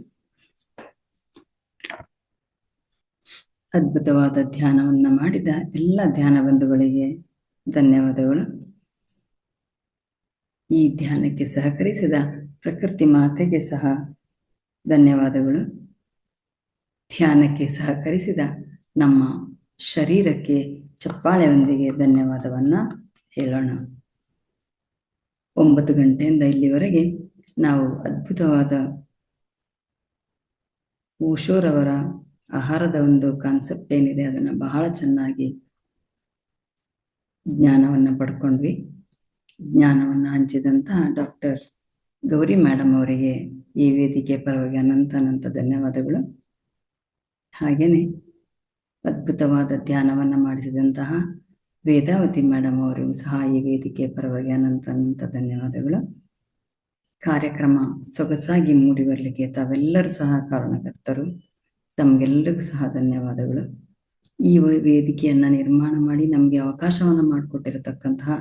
ಅದ್ಭುತವಾದ ಧ್ಯಾನವನ್ನು ಮಾಡಿದ ಎಲ್ಲ ಧ್ಯಾನ ಬಂಧುಗಳಿಗೆ ಧನ್ಯವಾದಗಳು. ಈ ಧ್ಯಾನಕ್ಕೆ ಸಹಕರಿಸಿದ ಪ್ರಕೃತಿ ಮಾತೆಗೆ ಸಹ ಧನ್ಯವಾದಗಳು. ಧ್ಯಾನಕ್ಕೆ ಸಹಕರಿಸಿದ ನಮ್ಮ ಶರೀರಕ್ಕೆ ಚಪ್ಪಾಳೆಯೊಂದಿಗೆ ಧನ್ಯವಾದವನ್ನು ಹೇಳೋಣ. 9 ಗಂಟೆಯಿಂದ ಇಲ್ಲಿವರೆಗೆ ನಾವು ಅದ್ಭುತವಾದ ಓಶೋರವರ ಆಹಾರದ ಒಂದು ಕಾನ್ಸೆಪ್ಟ್ ಏನಿದೆ ಅದನ್ನು ಬಹಳ ಚೆನ್ನಾಗಿ ಜ್ಞಾನವನ್ನು ಪಡ್ಕೊಂಡ್ವಿ. ಜ್ಞಾನವನ್ನು ಹಂಚಿದಂತಹ ಡಾಕ್ಟರ್ ಗೌರಿ ಮೇಡಮ್ ಅವರಿಗೆ ಈ ವೇದಿಕೆ ಪರವಾಗಿ ಅನಂತ ಧನ್ಯವಾದಗಳು. ಹಾಗೆಯೇ ಅದ್ಭುತವಾದ ಧ್ಯಾನವನ್ನು ಮಾಡಿಸಿದಂತಹ ವೇದಾವತಿ ಮೇಡಮ್ ಅವರಿಗೂ ಸಹ ಈ ವೇದಿಕೆ ಪರವಾಗಿ ಅನಂತ ಧನ್ಯವಾದಗಳು. ಕಾರ್ಯಕ್ರಮ ಸೊಗಸಾಗಿ ಮೂಡಿ ಬರಲಿಕ್ಕೆ ತಾವೆಲ್ಲರೂ ಸಹ ಕಾರಣಕರ್ತರು. ತಮಗೆಲ್ಲರಿಗೂ ಸಹ ಧನ್ಯವಾದಗಳು. ಈ ವೇದಿಕೆಯನ್ನು ನಿರ್ಮಾಣ ಮಾಡಿ ನಮಗೆ ಅವಕಾಶವನ್ನು ಮಾಡಿಕೊಟ್ಟಿರತಕ್ಕಂತಹ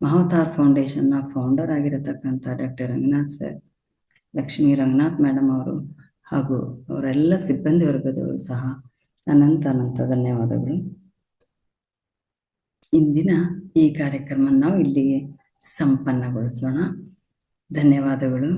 ಮಹಾವತಾರ್ ಫೌಂಡೇಶನ್ನ ಫೌಂಡರ್ ಆಗಿರತಕ್ಕಂಥ doctor Ranganath sir, Lakshmi Ranganath madam ಅವರು ಹಾಗೂ ಅವರೆಲ್ಲ ಸಿಬ್ಬಂದಿ ವರ್ಗದವರು ಸಹ ಅನಂತ ಧನ್ಯವಾದಗಳು. ಇಂದಿನ ಈ ಕಾರ್ಯಕ್ರಮ ನಾವು ಇಲ್ಲಿಗೆ ಸಂಪನ್ನಗೊಳಿಸೋಣ. ಧನ್ಯವಾದಗಳು.